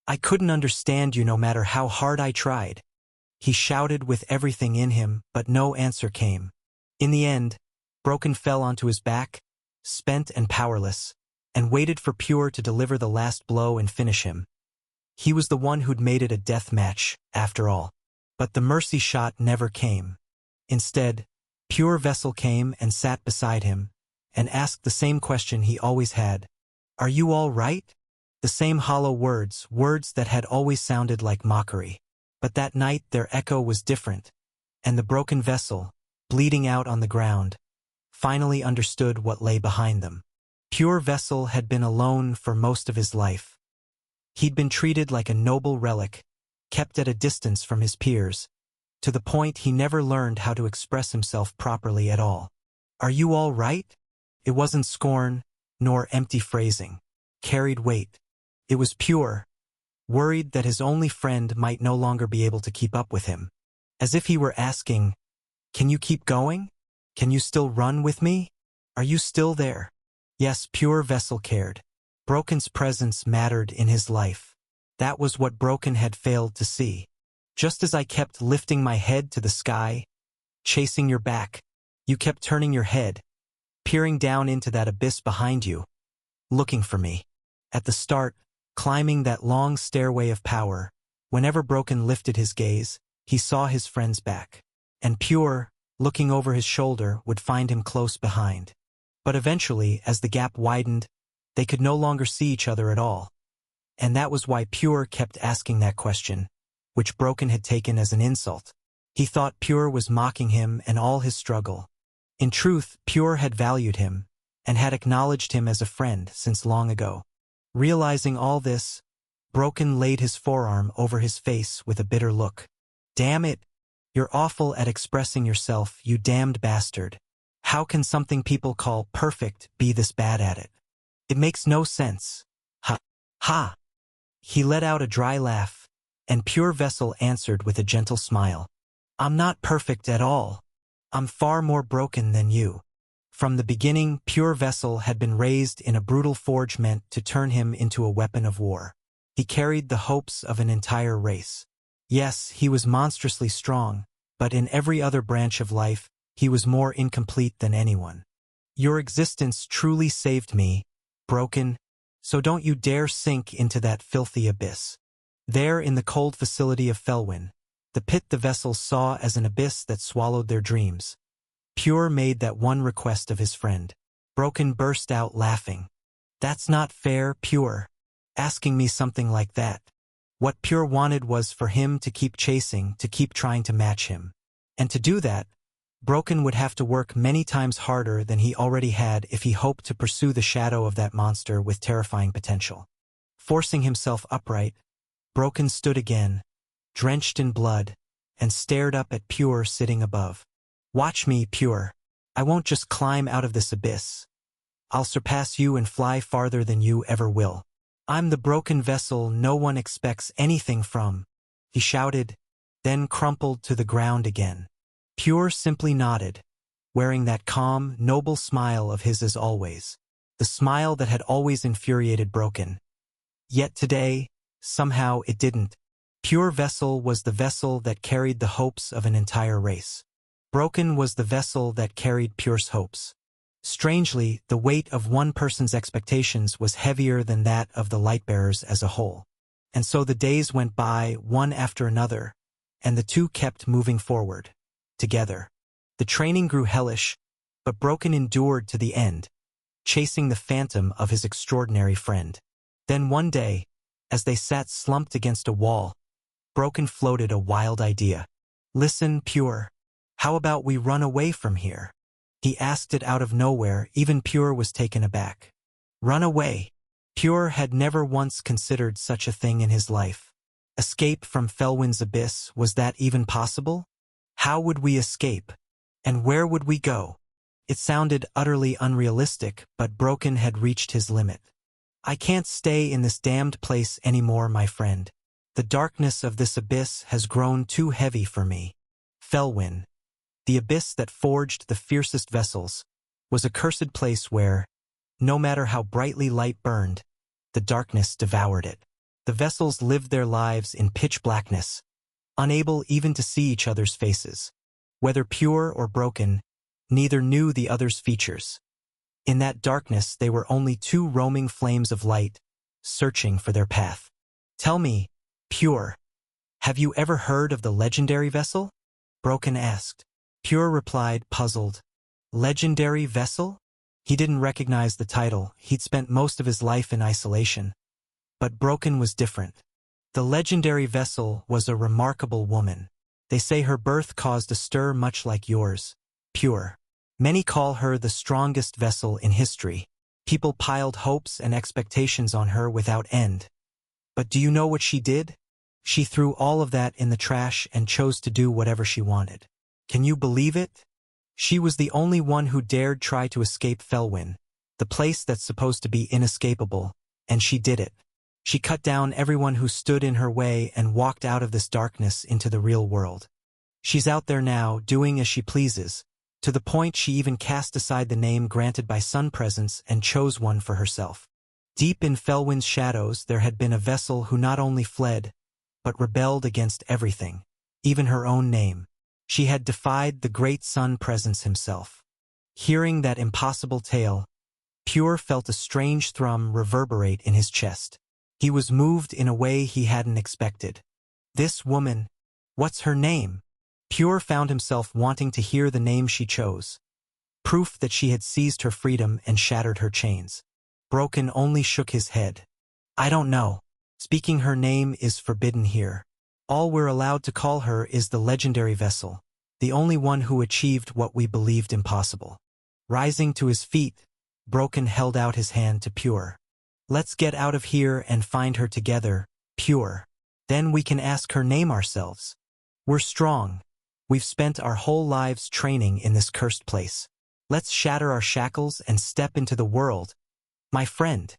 I couldn't understand you no matter how hard I tried." He shouted with everything in him, but no answer came. In the end, Broken fell onto his back, spent and powerless, and waited for Pure to deliver the last blow and finish him. He was the one who'd made it a death match, after all. But the mercy shot never came. Instead, Pure Vessel came and sat beside him, and asked the same question he always had. "Are you all right?" The same hollow words, words that had always sounded like mockery. But that night their echo was different, and the broken vessel, bleeding out on the ground, finally understood what lay behind them. Pure Vessel had been alone for most of his life. He'd been treated like a noble relic, kept at a distance from his peers, to the point he never learned how to express himself properly at all. "Are you all right?" It wasn't scorn, nor empty phrasing. Carried weight. It was Pure, worried that his only friend might no longer be able to keep up with him. As if he were asking, "Can you keep going? Can you still run with me? Are you still there?" Yes, Pure Vessel cared. Broken's presence mattered in his life. That was what Broken had failed to see. "Just as I kept lifting my head to the sky, chasing your back, you kept turning your head, peering down into that abyss behind you, looking for me. At the start, climbing that long stairway of power, whenever Broken lifted his gaze, he saw his friend's back. And Pure, looking over his shoulder, would find him close behind. But eventually, as the gap widened, they could no longer see each other at all. And that was why Pure kept asking that question, which Broken had taken as an insult. He thought Pure was mocking him and all his struggle. In truth, Pure had valued him, and had acknowledged him as a friend since long ago. Realizing all this, Broken laid his forearm over his face with a bitter look. Damn it! You're awful at expressing yourself, you damned bastard. How can something people call perfect be this bad at it? It makes no sense. Ha! Ha! He let out a dry laugh, and Pure Vessel answered with a gentle smile. I'm not perfect at all. I'm far more broken than you. From the beginning, Pure Vessel had been raised in a brutal forge meant to turn him into a weapon of war. He carried the hopes of an entire race. Yes, he was monstrously strong, but in every other branch of life, he was more incomplete than anyone. Your existence truly saved me, Broken, so don't you dare sink into that filthy abyss. There in the cold facility of Felwyn, the pit the vessels saw as an abyss that swallowed their dreams, Pure made that one request of his friend. Broken burst out laughing. That's not fair, Pure. Asking me something like that. What Pure wanted was for him to keep chasing, to keep trying to match him. And to do that, Broken would have to work many times harder than he already had if he hoped to pursue the shadow of that monster with terrifying potential. Forcing himself upright, Broken stood again, drenched in blood, and stared up at Pure sitting above. Watch me, Pure. I won't just climb out of this abyss. I'll surpass you and fly farther than you ever will. I'm the broken vessel no one expects anything from, he shouted, then crumpled to the ground again. Pure simply nodded, wearing that calm, noble smile of his as always, the smile that had always infuriated Broken. Yet today, somehow it didn't. Pure Vessel was the vessel that carried the hopes of an entire race. Broken was the vessel that carried Pure's hopes. Strangely, the weight of one person's expectations was heavier than that of the Lightbearers as a whole. And so the days went by, one after another, and the two kept moving forward, together. The training grew hellish, but Broken endured to the end, chasing the phantom of his extraordinary friend. Then one day, as they sat slumped against a wall, Broken floated a wild idea. Listen, Pure, how about we run away from here? He asked it out of nowhere. Even Pure was taken aback. Run away. Pure had never once considered such a thing in his life. Escape from Felwyn's abyss, was that even possible? How would we escape? And where would we go? It sounded utterly unrealistic, but Broken had reached his limit. I can't stay in this damned place anymore, my friend. The darkness of this abyss has grown too heavy for me. Felwyn, the abyss that forged the fiercest vessels, was a cursed place where, no matter how brightly light burned, the darkness devoured it. The vessels lived their lives in pitch blackness, unable even to see each other's faces. Whether Pure or Broken, neither knew the other's features. In that darkness they were only two roaming flames of light, searching for their path. Tell me, Pure, have you ever heard of the legendary vessel? Broken asked. Pure replied, puzzled. Legendary vessel? He didn't recognize the title. He'd spent most of his life in isolation. But Broken was different. The legendary vessel was a remarkable woman. They say her birth caused a stir much like yours, Pure. Many call her the strongest vessel in history. People piled hopes and expectations on her without end. But do you know what she did? She threw all of that in the trash and chose to do whatever she wanted. Can you believe it? She was the only one who dared try to escape Felwyn, the place that's supposed to be inescapable, and she did it. She cut down everyone who stood in her way and walked out of this darkness into the real world. She's out there now, doing as she pleases, to the point she even cast aside the name granted by Sun Presence and chose one for herself. Deep in Felwyn's shadows there had been a vessel who not only fled, but rebelled against everything, even her own name. She had defied the great Sun Presence himself. Hearing that impossible tale, Pure felt a strange thrum reverberate in his chest. He was moved in a way he hadn't expected. This woman, what's her name? Pure found himself wanting to hear the name she chose. Proof that she had seized her freedom and shattered her chains. Broken only shook his head. I don't know. Speaking her name is forbidden here. All we're allowed to call her is the legendary vessel, the only one who achieved what we believed impossible. Rising to his feet, Broken held out his hand to Pure. Let's get out of here and find her together, Pure. Then we can ask her name ourselves. We're strong. We've spent our whole lives training in this cursed place. Let's shatter our shackles and step into the world. My friend.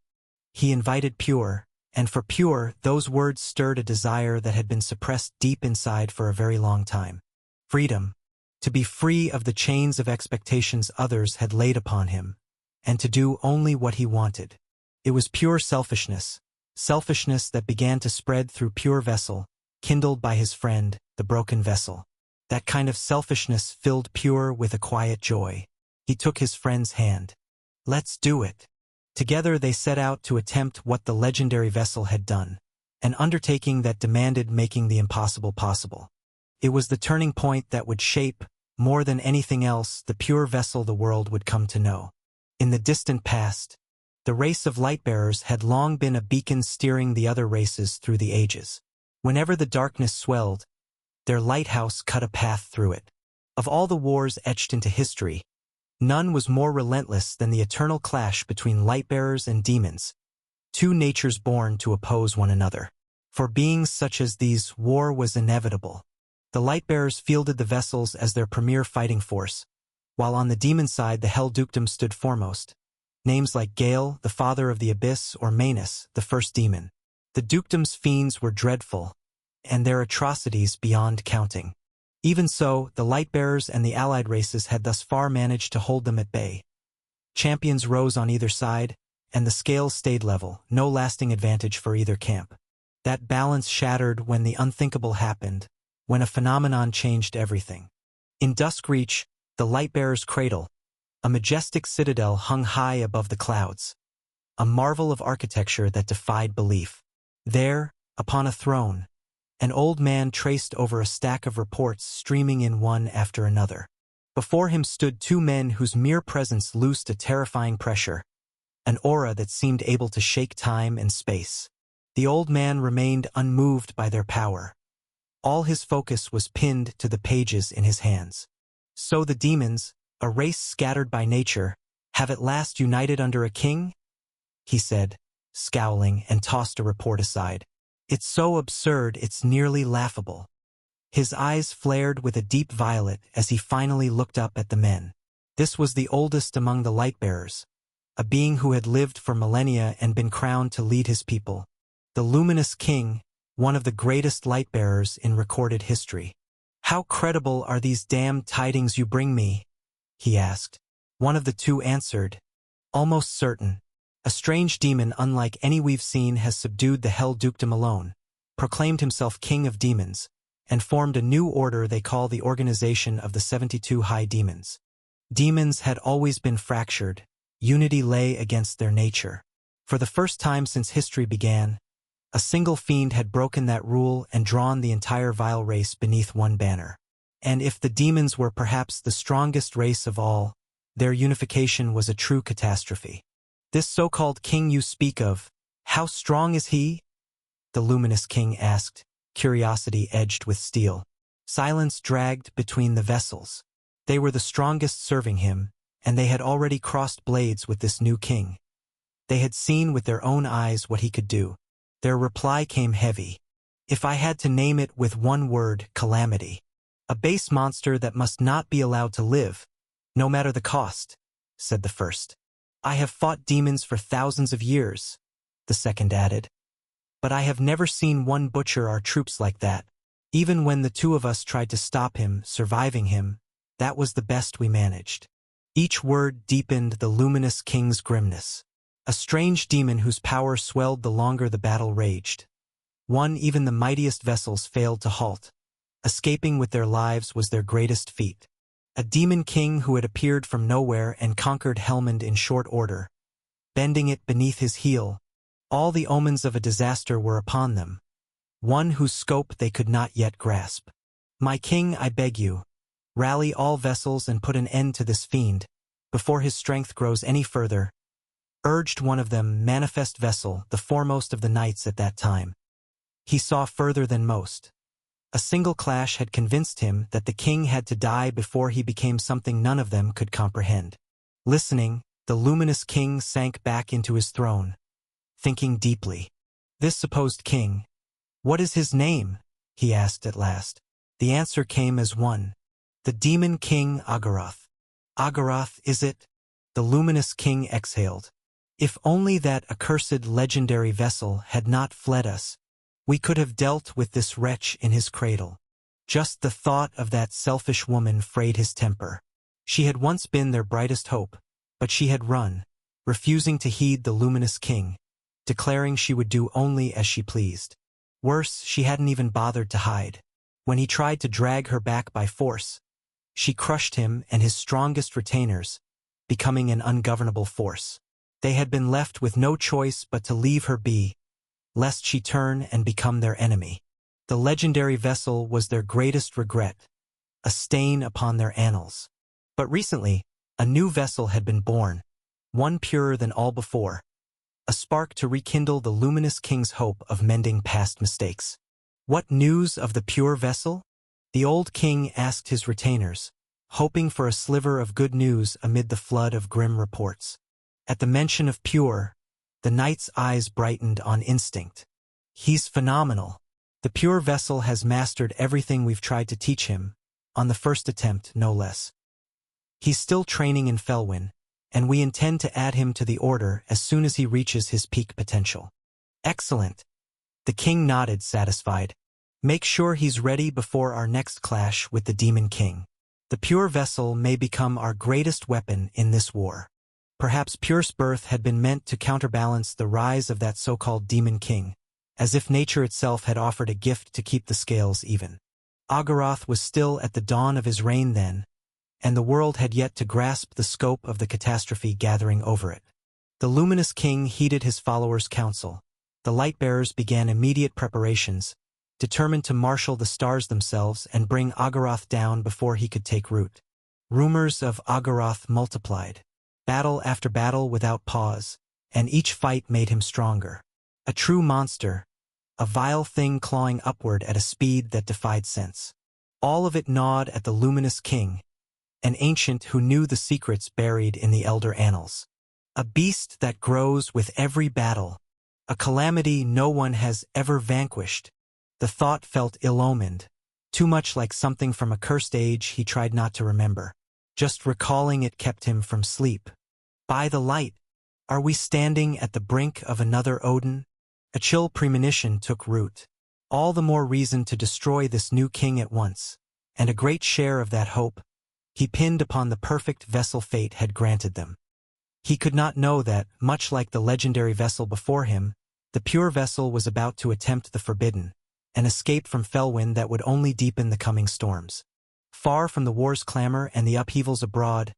He invited Pure, and for Pure, those words stirred a desire that had been suppressed deep inside for a very long time. Freedom. To be free of the chains of expectations others had laid upon him, and to do only what he wanted. It was pure selfishness that began to spread through Pure Vessel, kindled by his friend, the broken vessel. That kind of selfishness filled Pure with a quiet joy. He took his friend's hand. Let's do it. Together they set out to attempt what the legendary vessel had done, an undertaking that demanded making the impossible possible. It was the turning point that would shape, more than anything else, the pure vessel the world would come to know. In the distant past, the race of Lightbearers had long been a beacon steering the other races through the ages. Whenever the darkness swelled, their lighthouse cut a path through it. Of all the wars etched into history, none was more relentless than the eternal clash between Lightbearers and demons, two natures born to oppose one another. For beings such as these, war was inevitable. The Lightbearers fielded the vessels as their premier fighting force, while on the demon side the Hell Dukedom stood foremost. Names like Gale, the father of the Abyss, or Villainous, the first demon. The Dukedom's fiends were dreadful, and their atrocities beyond counting. Even so, the Lightbearers and the allied races had thus far managed to hold them at bay. Champions rose on either side, and the scales stayed level, no lasting advantage for either camp. That balance shattered when the unthinkable happened, when a phenomenon changed everything. In Duskreach, the Lightbearer's cradle, a majestic citadel hung high above the clouds, a marvel of architecture that defied belief. There, upon a throne, an old man traced over a stack of reports streaming in one after another. Before him stood two men whose mere presence loosed a terrifying pressure, an aura that seemed able to shake time and space. The old man remained unmoved by their power. All his focus was pinned to the pages in his hands. So the demons, a race scattered by nature, have at last united under a king? He said, scowling, and tossed a report aside. It's so absurd it's nearly laughable. His eyes flared with a deep violet as he finally looked up at the men. This was the oldest among the Lightbearers, a being who had lived for millennia and been crowned to lead his people. The Luminous King, one of the greatest Lightbearers in recorded history. How credible are these damned tidings you bring me? He asked. One of the two answered, almost certain. A strange demon unlike any we've seen has subdued the Hell Dukedom alone, proclaimed himself King of Demons, and formed a new order they call the Organization of the 72 High Demons. Demons had always been fractured. Unity lay against their nature. For the first time since history began, a single fiend had broken that rule and drawn the entire vile race beneath one banner. And if the demons were perhaps the strongest race of all, their unification was a true catastrophe. This so-called king you speak of, how strong is he? The Luminous King asked, curiosity edged with steel. Silence dragged between the vessels. They were the strongest serving him, and they had already crossed blades with this new king. They had seen with their own eyes what he could do. Their reply came heavy. If I had to name it with one word, calamity. A base monster that must not be allowed to live, no matter the cost, said the first. I have fought demons for thousands of years, the second added. But I have never seen one butcher our troops like that. Even when the two of us tried to stop him, surviving him, that was the best we managed. Each word deepened the Luminous King's grimness. A strange demon whose power swelled the longer the battle raged. One even the mightiest vessels failed to halt. Escaping with their lives was their greatest feat. a demon king who had appeared from nowhere and conquered Helmand in short order. Bending it beneath his heel, all the omens of a disaster were upon them, one whose scope they could not yet grasp. My king, I beg you, rally all vessels and put an end to this fiend, before his strength grows any further, urged one of them, Manifest Vessel, the foremost of the knights at that time. He saw further than most. A single clash had convinced him that the king had to die before he became something none of them could comprehend. Listening, the luminous king sank back into his throne, thinking deeply. This supposed king, what is his name? He asked at last. The answer came as one. The demon king Agaroth. Agaroth, is it? The luminous king exhaled. If only that accursed legendary vessel had not fled us, we could have dealt with this wretch in his cradle. Just the thought of that selfish woman frayed his temper. She had once been their brightest hope, but she had run, refusing to heed the luminous king, declaring she would do only as she pleased. Worse, she hadn't even bothered to hide. When he tried to drag her back by force, she crushed him and his strongest retainers, becoming an ungovernable force. They had been left with no choice but to leave her be, lest she turn and become their enemy. The legendary vessel was their greatest regret, a stain upon their annals. But recently, a new vessel had been born, one purer than all before, a spark to rekindle the luminous king's hope of mending past mistakes. What news of the pure vessel? The old king asked his retainers, hoping for a sliver of good news amid the flood of grim reports. At the mention of pure, the knight's eyes brightened on instinct. He's phenomenal. The pure vessel has mastered everything we've tried to teach him, on the first attempt, no less. He's still training in Felwyn, and we intend to add him to the order as soon as he reaches his peak potential. Excellent. The king nodded, satisfied. Make sure he's ready before our next clash with the Demon King. The pure vessel may become our greatest weapon in this war. Perhaps Pure's birth had been meant to counterbalance the rise of that so-called Demon King, as if nature itself had offered a gift to keep the scales even. Agaroth was still at the dawn of his reign then, and the world had yet to grasp the scope of the catastrophe gathering over it. The luminous king heeded his followers' counsel. The light-bearers began immediate preparations, determined to marshal the stars themselves and bring Agaroth down before he could take root. Rumors of Agaroth multiplied. Battle after battle without pause, and each fight made him stronger. A true monster, a vile thing clawing upward at a speed that defied sense. All of it gnawed at the luminous king, an ancient who knew the secrets buried in the elder annals. A beast that grows with every battle, a calamity no one has ever vanquished. The thought felt ill-omened, too much like something from a cursed age he tried not to remember. Just recalling it kept him from sleep. By the light, are we standing at the brink of another Odin? A chill premonition took root. All the more reason to destroy this new king at once, and a great share of that hope he pinned upon the perfect vessel fate had granted them. He could not know that, much like the legendary vessel before him, the pure vessel was about to attempt the forbidden, an escape from Felwyn that would only deepen the coming storms. Far from the war's clamor and the upheavals abroad,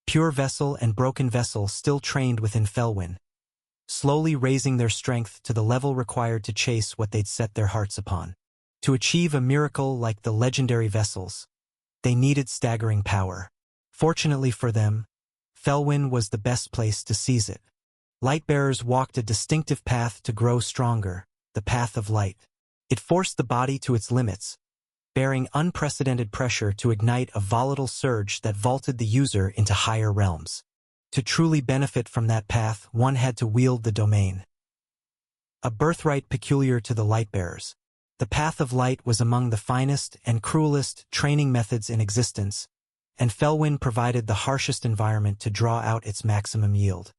pure vessel and broken vessel still trained within Felwyn, slowly raising their strength to the level required to chase what they'd set their hearts upon. To achieve a miracle like the legendary vessels, they needed staggering power. Fortunately for them, Felwyn was the best place to seize it. Lightbearers walked a distinctive path to grow stronger, the path of light. It forced the body to its limits, bearing unprecedented pressure to ignite a volatile surge that vaulted the user into higher realms. To truly benefit from that path, one had to wield the domain. A birthright peculiar to the Lightbearers. The path of light was among the finest and cruelest training methods in existence, and Felwyn provided the harshest environment to draw out its maximum yield.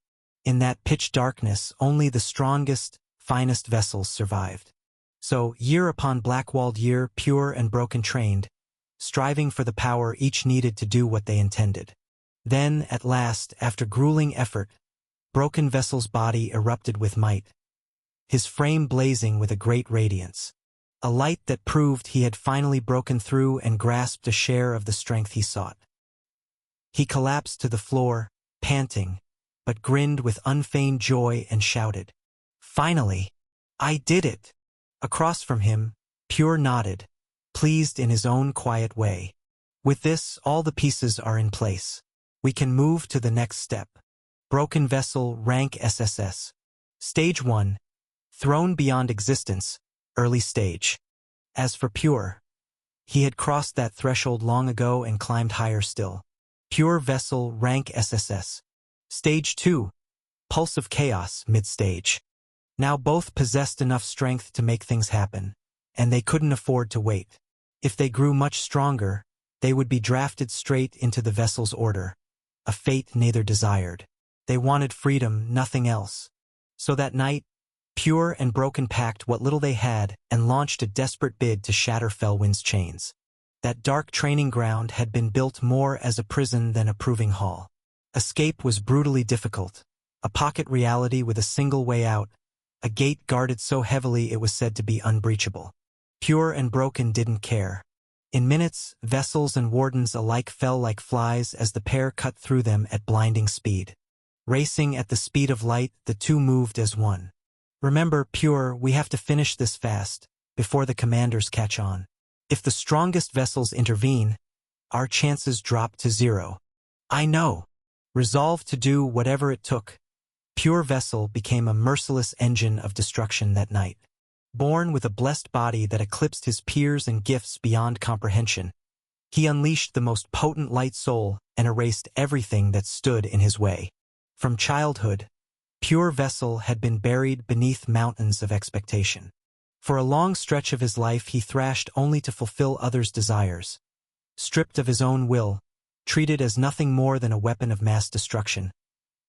In that pitch darkness, only the strongest, finest vessels survived. So, year upon black-walled year, pure and broken trained, striving for the power each needed to do what they intended. Then, at last, after grueling effort, Broken Vessel's body erupted with might, his frame blazing with a great radiance. A light that proved he had finally broken through and grasped a share of the strength he sought. He collapsed to the floor, panting, but grinned with unfeigned joy and shouted, "Finally! I did it!" Across from him, Pure nodded, pleased in his own quiet way. "With this, all the pieces are in place. We can move to the next step. Broken vessel, rank SSS. Stage 1. Thrown beyond existence, early stage." As for Pure, he had crossed that threshold long ago and climbed higher still. Pure vessel, rank SSS. Stage 2. Pulse of chaos, mid-stage. Now both possessed enough strength to make things happen, and they couldn't afford to wait. If they grew much stronger, they would be drafted straight into the vessel's order, a fate neither desired. They wanted freedom, nothing else. So that night, Pure and Broken packed what little they had and launched a desperate bid to shatter Felwin's chains. That dark training ground had been built more as a prison than a proving hall. Escape was brutally difficult, a pocket reality with a single way out, a gate guarded so heavily it was said to be unbreachable. Pure and Broken didn't care. In minutes, vessels and wardens alike fell like flies as the pair cut through them at blinding speed. Racing at the speed of light, the two moved as one. "Remember, Pure, we have to finish this fast, before the commanders catch on. If the strongest vessels intervene, our chances drop to 0. "I know." Resolved to do whatever it took, Pure vessel became a merciless engine of destruction that night. Born with a blessed body that eclipsed his peers and gifts beyond comprehension, he unleashed the most potent light soul and erased everything that stood in his way. From childhood, Pure vessel had been buried beneath mountains of expectation. For a long stretch of his life he thrashed only to fulfill others' desires. Stripped of his own will, treated as nothing more than a weapon of mass destruction,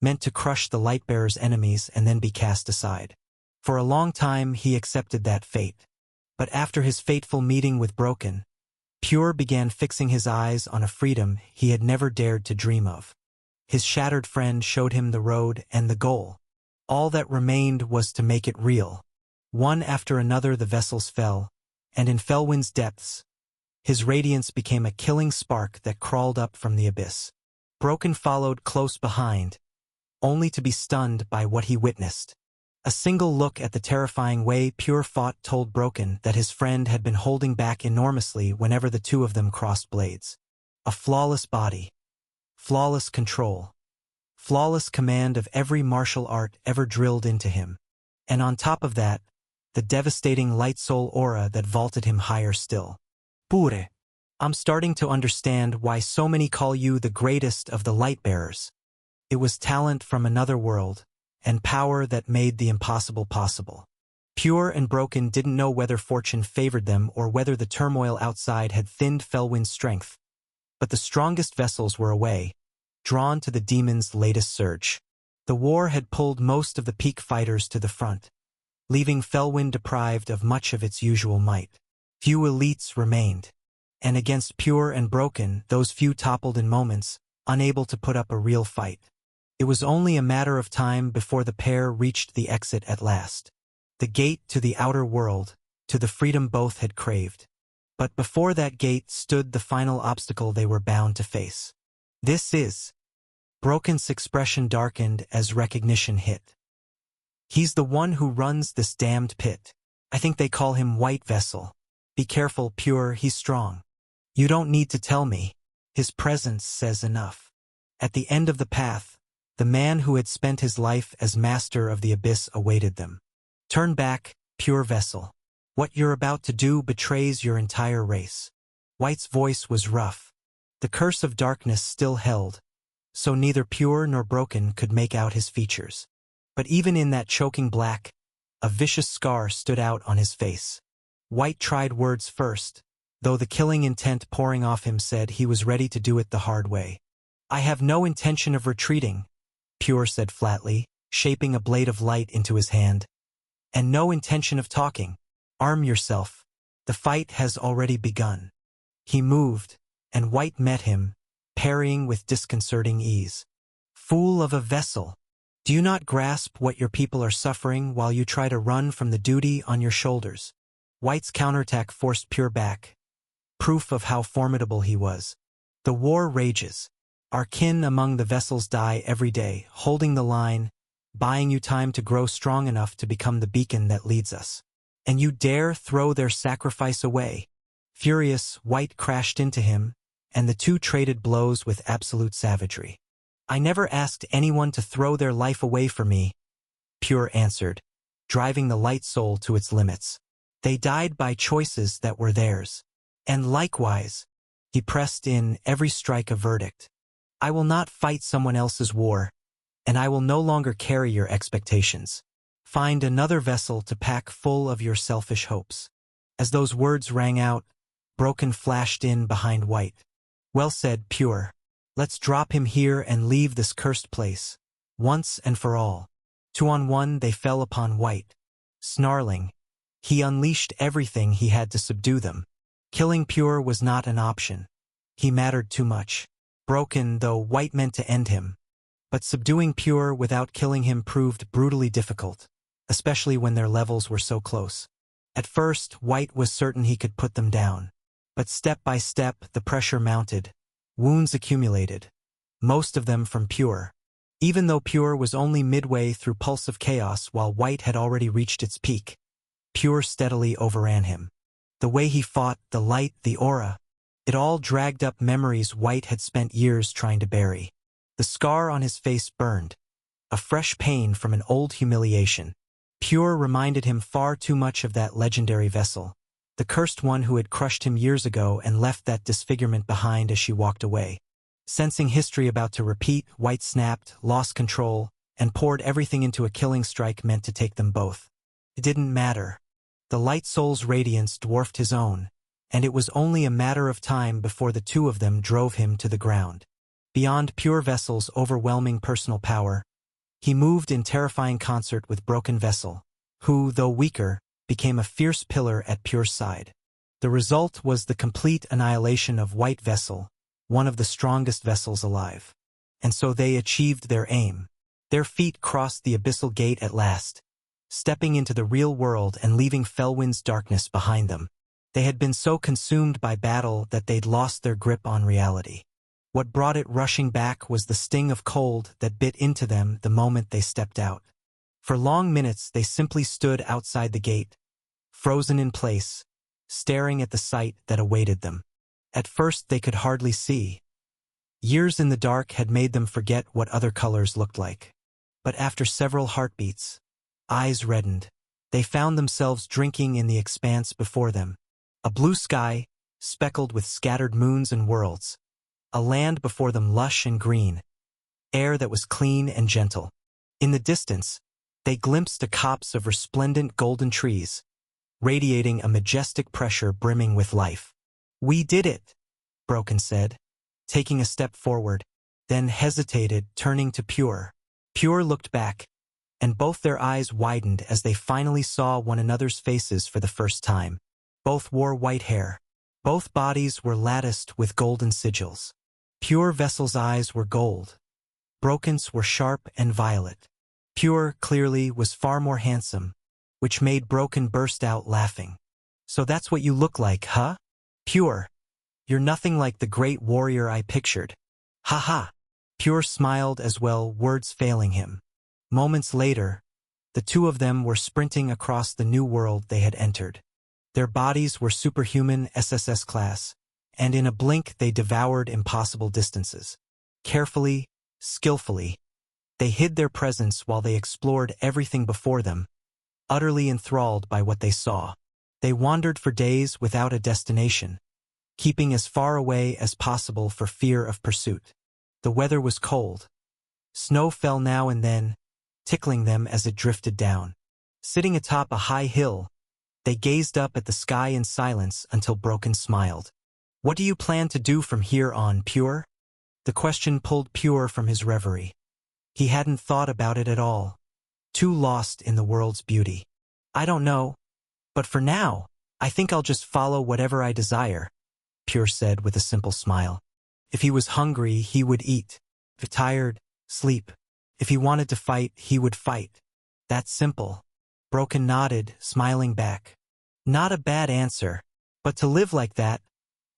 meant to crush the Lightbearer's enemies and then be cast aside. For a long time he accepted that fate. But after his fateful meeting with Broken, Pure began fixing his eyes on a freedom he had never dared to dream of. His shattered friend showed him the road and the goal. All that remained was to make it real. One after another the vessels fell, and in Felwin's depths, his radiance became a killing spark that crawled up from the abyss. Broken followed close behind, only to be stunned by what he witnessed. A single look at the terrifying way Pure fought told Broken that his friend had been holding back enormously whenever the two of them crossed blades. A flawless body, flawless control, flawless command of every martial art ever drilled into him. And on top of that, the devastating light soul aura that vaulted him higher still. Pure. I'm starting to understand why so many call you the greatest of the Lightbearers. It was talent from another world, and power that made the impossible possible. Pure and Broken didn't know whether fortune favored them or whether the turmoil outside had thinned Felwin's strength. But the strongest vessels were away, drawn to the demon's latest surge. The war had pulled most of the peak fighters to the front, leaving Felwin deprived of much of its usual might. Few elites remained, and against Pure and Broken, those few toppled in moments, unable to put up a real fight. It was only a matter of time before the pair reached the exit at last. The gate to the outer world, to the freedom both had craved. But before that gate stood the final obstacle they were bound to face. "This is..." Broken's expression darkened as recognition hit. "He's the one who runs this damned pit. I think they call him White Vessel. Be careful, Pure, he's strong. You don't need to tell me. His presence says enough." At the end of the path, the man who had spent his life as master of the abyss awaited them. "Turn back, Pure Vessel. What you're about to do betrays your entire race." White's voice was rough. The curse of darkness still held, so neither Pure nor Broken could make out his features. But even in that choking black, a vicious scar stood out on his face. White tried words first, though the killing intent pouring off him said he was ready to do it the hard way. "I have no intention of retreating," Pure said flatly, shaping a blade of light into his hand. "And no intention of talking. Arm yourself. The fight has already begun." He moved, and White met him, parrying with disconcerting ease. "Fool of a vessel! Do you not grasp what your people are suffering while you try to run from the duty on your shoulders?" White's counterattack forced Pure back, proof of how formidable he was. "The war rages. Our kin among the vessels die every day, holding the line, buying you time to grow strong enough to become the beacon that leads us. And you dare throw their sacrifice away. Furious, White crashed into him, and the two traded blows with absolute savagery. I never asked anyone to throw their life away for me, Pure answered, driving the light soul to its limits. They died by choices that were theirs. And likewise, he pressed in, every strike a verdict. I will not fight someone else's war, and I will no longer carry your expectations. Find another vessel to pack full of your selfish hopes. As those words rang out, Broken flashed in behind White. Well said, Pure. Let's drop him here and leave this cursed place, once and for all. 2-on-1 they fell upon White. Snarling, he unleashed everything he had to subdue them. Killing Pure was not an option. He mattered too much. Broken, though White meant to end him. But subduing Pure without killing him proved brutally difficult, especially when their levels were so close. At first, White was certain he could put them down. But step by step, the pressure mounted. Wounds accumulated. Most of them from Pure. Even though Pure was only midway through Pulse of Chaos while White had already reached its peak, Pure steadily overran him. The way he fought, the light, the aura, it all dragged up memories White had spent years trying to bury. The scar on his face burned, a fresh pain from an old humiliation. Pure reminded him far too much of that legendary vessel, the cursed one who had crushed him years ago and left that disfigurement behind as she walked away. Sensing history about to repeat, White snapped, lost control, and poured everything into a killing strike meant to take them both. It didn't matter. The light soul's radiance dwarfed his own, and it was only a matter of time before the two of them drove him to the ground. Beyond Pure Vessel's overwhelming personal power, he moved in terrifying concert with Broken Vessel, who, though weaker, became a fierce pillar at Pure's side. The result was the complete annihilation of White Vessel, one of the strongest vessels alive. And so they achieved their aim. Their feet crossed the abyssal gate at last, stepping into the real world and leaving Felwyn's darkness behind them. They had been so consumed by battle that they'd lost their grip on reality. What brought it rushing back was the sting of cold that bit into them the moment they stepped out. For long minutes they simply stood outside the gate, frozen in place, staring at the sight that awaited them. At first they could hardly see. Years in the dark had made them forget what other colors looked like. But after several heartbeats, eyes reddened, they found themselves drinking in the expanse before them. A blue sky, speckled with scattered moons and worlds. A land before them lush and green. Air that was clean and gentle. In the distance, they glimpsed a copse of resplendent golden trees, radiating a majestic pressure brimming with life. We did it, Broken said, taking a step forward, then hesitated, turning to Pure. Pure looked back, and both their eyes widened as they finally saw one another's faces for the first time. Both wore white hair. Both bodies were latticed with golden sigils. Pure Vessel's eyes were gold. Broken's were sharp and violet. Pure, clearly, was far more handsome, which made Broken burst out laughing. So that's what you look like, huh? Pure, you're nothing like the great warrior I pictured. Ha ha. Pure smiled as well, words failing him. Moments later, the two of them were sprinting across the new world they had entered. Their bodies were superhuman SSS class, and in a blink they devoured impossible distances. Carefully, skillfully, they hid their presence while they explored everything before them, utterly enthralled by what they saw. They wandered for days without a destination, keeping as far away as possible for fear of pursuit. The weather was cold. Snow fell now and then, tickling them as it drifted down. Sitting atop a high hill, they gazed up at the sky in silence until Broken smiled. What do you plan to do from here on, Pure? The question pulled Pure from his reverie. He hadn't thought about it at all, too lost in the world's beauty. I don't know, but for now, I think I'll just follow whatever I desire, Pure said with a simple smile. If he was hungry, he would eat. If tired, sleep. If he wanted to fight, he would fight. That's simple. Broken nodded, smiling back. Not a bad answer, but to live like that,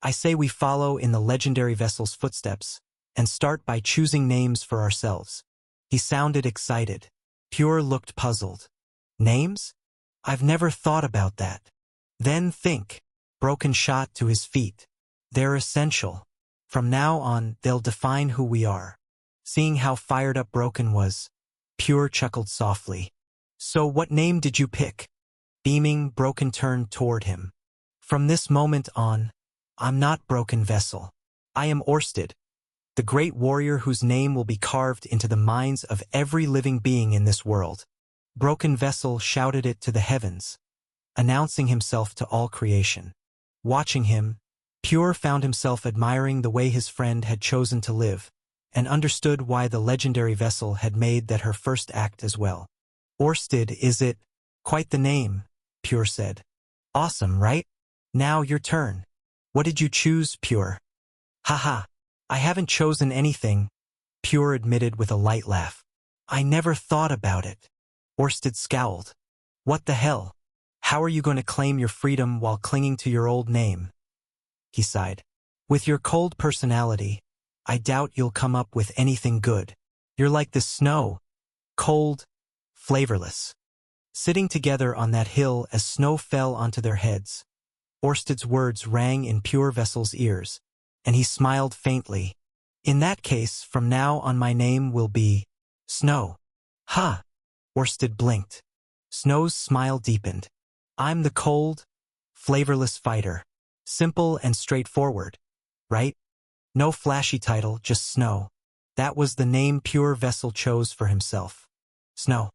I say we follow in the legendary vessel's footsteps. and start by choosing names for ourselves. He sounded excited. Pure looked puzzled. Names? I've never thought about that. Then think. Broken shot to his feet. They're essential. From now on, they'll define who we are. Seeing how fired up Broken was, Pure chuckled softly. So what name did you pick? Beaming, Broken turned toward him. From this moment on, I'm not Broken Vessel. I am Orsted, the great warrior whose name will be carved into the minds of every living being in this world. Broken Vessel shouted it to the heavens, announcing himself to all creation. Watching him, Pure found himself admiring the way his friend had chosen to live, and understood why the legendary vessel had made that her first act as well. Orsted, is it? Quite the name, Pure said. Awesome, right? Now your turn. What did you choose, Pure? Haha, I haven't chosen anything, Pure admitted with a light laugh. I never thought about it. Orsted scowled. What the hell? How are you going to claim your freedom while clinging to your old name? He sighed. With your cold personality, I doubt you'll come up with anything good. You're like the snow. Cold, flavorless. Sitting together on that hill as snow fell onto their heads, Orsted's words rang in Pure Vessel's ears, and he smiled faintly. In that case, from now on my name will be Snow. Ha! Orsted blinked. Snow's smile deepened. I'm the cold, flavorless fighter. Simple and straightforward, right? No flashy title, just Snow. That was the name Pure Vessel chose for himself. Snow.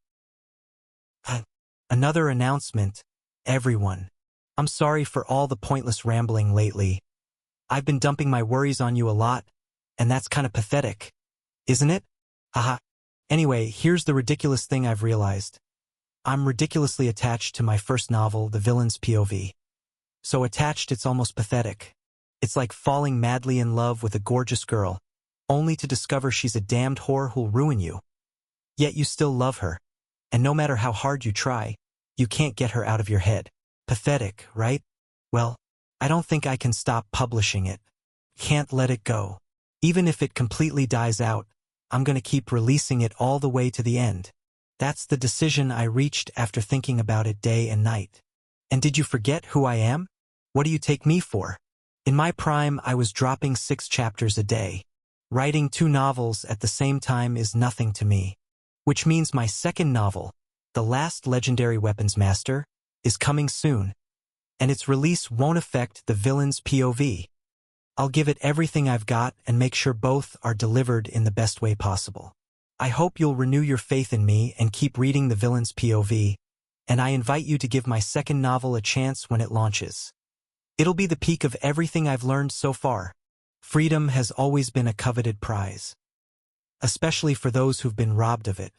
Another announcement. Everyone. I'm sorry for all the pointless rambling lately. I've been dumping my worries on you a lot, and that's kind of pathetic, isn't it? Haha. Anyway, here's the ridiculous thing I've realized. I'm ridiculously attached to my first novel, The Villain's POV. So attached it's almost pathetic. It's like falling madly in love with a gorgeous girl, only to discover she's a damned whore who'll ruin you. Yet you still love her, and no matter how hard you try, you can't get her out of your head. Pathetic, right? Well, I don't think I can stop publishing it. Can't let it go. Even if it completely dies out, I'm gonna keep releasing it all the way to the end. That's the decision I reached after thinking about it day and night. And did you forget who I am? What do you take me for? In my prime, I was dropping 6 chapters a day. Writing 2 novels at the same time is nothing to me. Which means my second novel, The Last Legendary Weapons Master, is coming soon. And its release won't affect The Villain's POV. I'll give it everything I've got and make sure both are delivered in the best way possible. I hope you'll renew your faith in me and keep reading The Villain's POV, and I invite you to give my second novel a chance when it launches. It'll be the peak of everything I've learned so far. Freedom has always been a coveted prize, especially for those who've been robbed of it.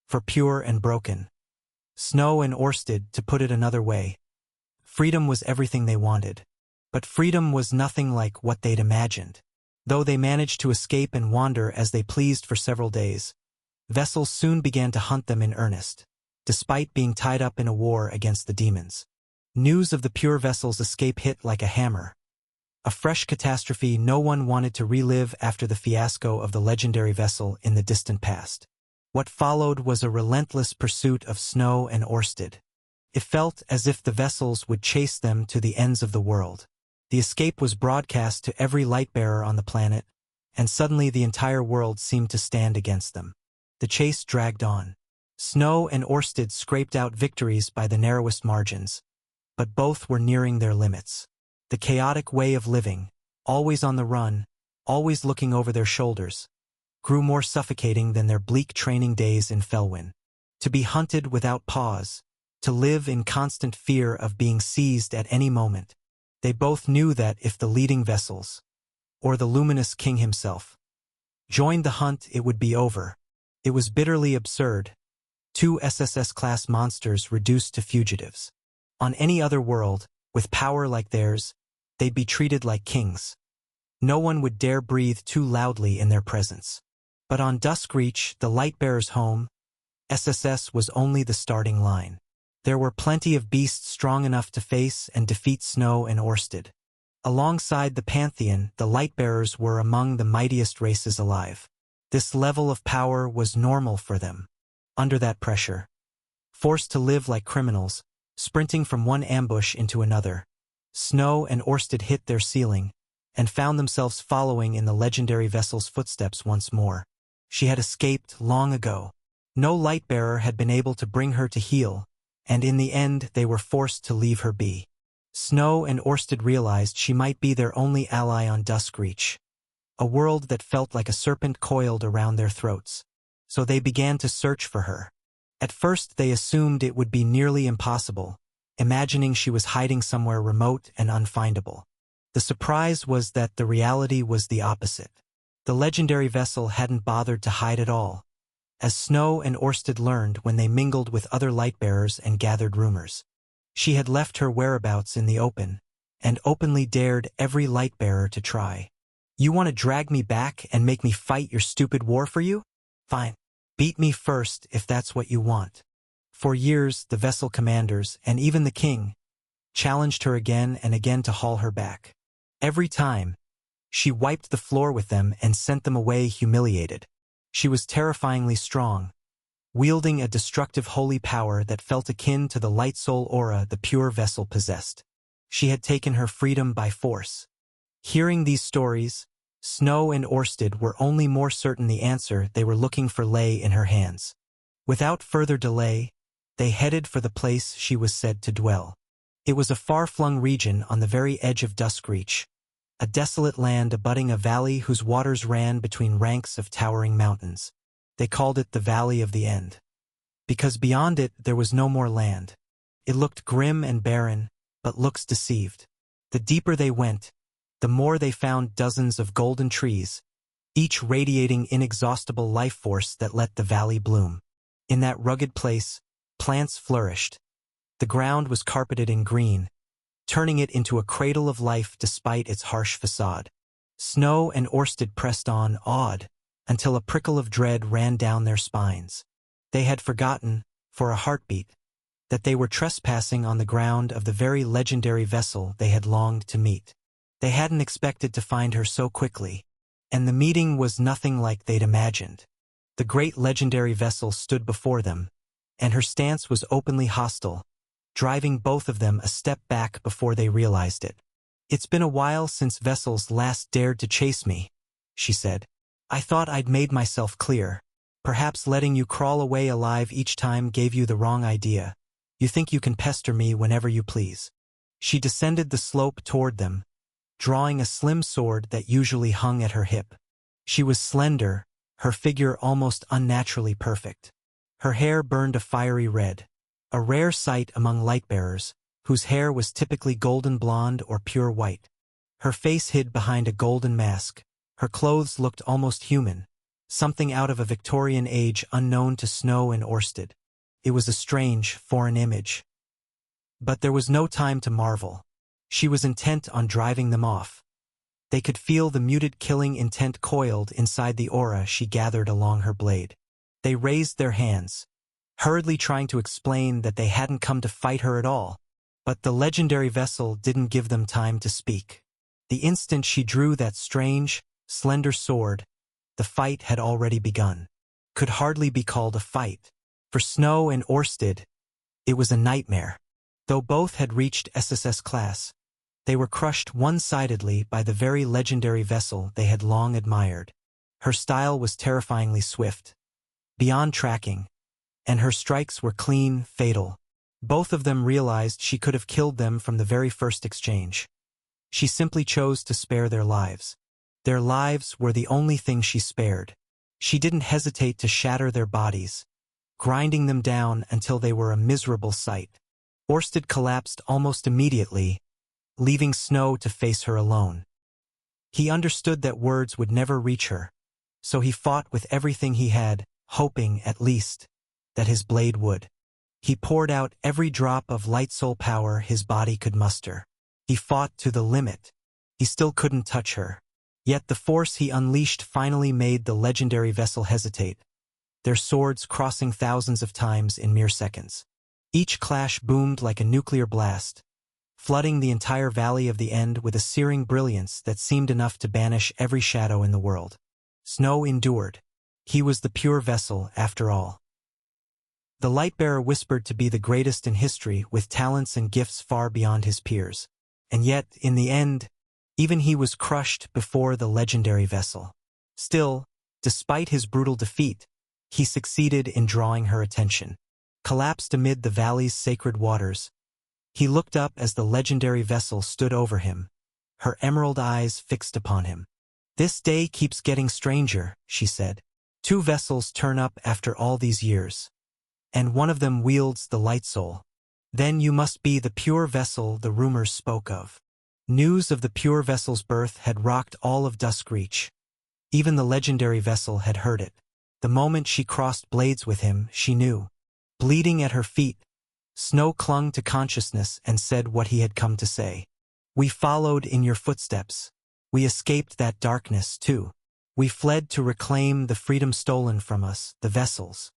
For Pure and Broken, Snow and Orsted, to put it another way. Freedom was everything they wanted. But freedom was nothing like what they'd imagined. Though they managed to escape and wander as they pleased for several days, vessels soon began to hunt them in earnest, despite being tied up in a war against the demons. News of the Pure Vessel's escape hit like a hammer. A fresh catastrophe no one wanted to relive after the fiasco of the legendary vessel in the distant past. What followed was a relentless pursuit of Snow and Orsted. It felt as if the vessels would chase them to the ends of the world. The escape was broadcast to every light-bearer on the planet, and suddenly the entire world seemed to stand against them. The chase dragged on. Snow and Orsted scraped out victories by the narrowest margins, but both were nearing their limits. The chaotic way of living, always on the run, always looking over their shoulders, grew more suffocating than their bleak training days in Felwyn. To be hunted without pause, to live in constant fear of being seized at any moment. They both knew that if the leading vessels, or the luminous king himself, joined the hunt, it would be over. It was bitterly absurd. 2 SSS-class monsters reduced to fugitives. On any other world, with power like theirs, they'd be treated like kings. No one would dare breathe too loudly in their presence. But on Duskreach, the Lightbearer's home, SSS was only the starting line. There were plenty of beasts strong enough to face and defeat Snow and Orsted. Alongside the Pantheon, the Lightbearers were among the mightiest races alive. This level of power was normal for them. Under that pressure, forced to live like criminals, sprinting from one ambush into another, Snow and Orsted hit their ceiling and found themselves following in the legendary vessel's footsteps once more. She had escaped long ago. No Lightbearer had been able to bring her to heel, and in the end they were forced to leave her be. Snow and Orsted realized she might be their only ally on Duskreach, a world that felt like a serpent coiled around their throats. So they began to search for her. At first they assumed it would be nearly impossible, imagining she was hiding somewhere remote and unfindable. The surprise was that the reality was the opposite. The legendary vessel hadn't bothered to hide at all, as Snow and Orsted learned when they mingled with other Lightbearers and gathered rumors. She had left her whereabouts in the open, and openly dared every Lightbearer to try. You want to drag me back and make me fight your stupid war for you? Fine. Beat me first if that's what you want. For years, the vessel commanders, and even the king, challenged her again and again to haul her back. Every time, she wiped the floor with them and sent them away humiliated. She was terrifyingly strong, wielding a destructive holy power that felt akin to the light soul aura the pure vessel possessed. She had taken her freedom by force. Hearing these stories, Snow and Orsted were only more certain the answer they were looking for lay in her hands. Without further delay, they headed for the place she was said to dwell. It was a far-flung region on the very edge of Duskreach, a desolate land abutting a valley whose waters ran between ranks of towering mountains. They called it the Valley of the End, because beyond it there was no more land. It looked grim and barren, but looks deceived. The deeper they went, the more they found dozens of golden trees, each radiating inexhaustible life force that let the valley bloom. In that rugged place, plants flourished. The ground was carpeted in green, turning it into a cradle of life despite its harsh facade. Snow and Orsted pressed on, awed, until a prickle of dread ran down their spines. They had forgotten, for a heartbeat, that they were trespassing on the ground of the very legendary vessel they had longed to meet. They hadn't expected to find her so quickly, and the meeting was nothing like they'd imagined. The great legendary vessel stood before them, and her stance was openly hostile, driving both of them a step back before they realized it. "It's been a while since vessels last dared to chase me," she said. "I thought I'd made myself clear. Perhaps letting you crawl away alive each time gave you the wrong idea. You think you can pester me whenever you please." She descended the slope toward them, drawing a slim sword that usually hung at her hip. She was slender, her figure almost unnaturally perfect. Her hair burned a fiery red, a rare sight among Lightbearers, whose hair was typically golden blonde or pure white. Her face hid behind a golden mask. Her clothes looked almost human, something out of a Victorian age unknown to Snow and Orsted. It was a strange, foreign image. But there was no time to marvel. She was intent on driving them off. They could feel the muted killing intent coiled inside the aura she gathered along her blade. They raised their hands, hurriedly trying to explain that they hadn't come to fight her at all. But the legendary vessel didn't give them time to speak. The instant she drew that strange, slender sword, the fight had already begun. Could hardly be called a fight. For Snow and Orsted, it was a nightmare. Though both had reached SSS class, they were crushed one-sidedly by the very legendary vessel they had long admired. Her style was terrifyingly swift, beyond tracking, and her strikes were clean, fatal. Both of them realized she could have killed them from the very first exchange. She simply chose to spare their lives. Their lives were the only thing she spared. She didn't hesitate to shatter their bodies, grinding them down until they were a miserable sight. Orsted collapsed almost immediately, leaving Snow to face her alone. He understood that words would never reach her, so he fought with everything he had, hoping, at least, that his blade would. He poured out every drop of light soul power his body could muster. He fought to the limit. He still couldn't touch her. Yet the force he unleashed finally made the legendary vessel hesitate, their swords crossing thousands of times in mere seconds. Each clash boomed like a nuclear blast, flooding the entire Valley of the End with a searing brilliance that seemed enough to banish every shadow in the world. Snow endured. He was the pure vessel, after all. The Lightbearer whispered to be the greatest in history, with talents and gifts far beyond his peers. And yet, in the end, even he was crushed before the legendary vessel. Still, despite his brutal defeat, he succeeded in drawing her attention. Collapsed amid the valley's sacred waters, he looked up as the legendary vessel stood over him, her emerald eyes fixed upon him. "This day keeps getting stranger," she said. "Two vessels turn up after all these years. And one of them wields the light soul. Then you must be the pure vessel the rumors spoke of." News of the pure vessel's birth had rocked all of Duskreach. Even the legendary vessel had heard it. The moment she crossed blades with him, she knew. Bleeding at her feet, Snow clung to consciousness and said what he had come to say. "We followed in your footsteps. We escaped that darkness, too. We fled to reclaim the freedom stolen from us, the vessels."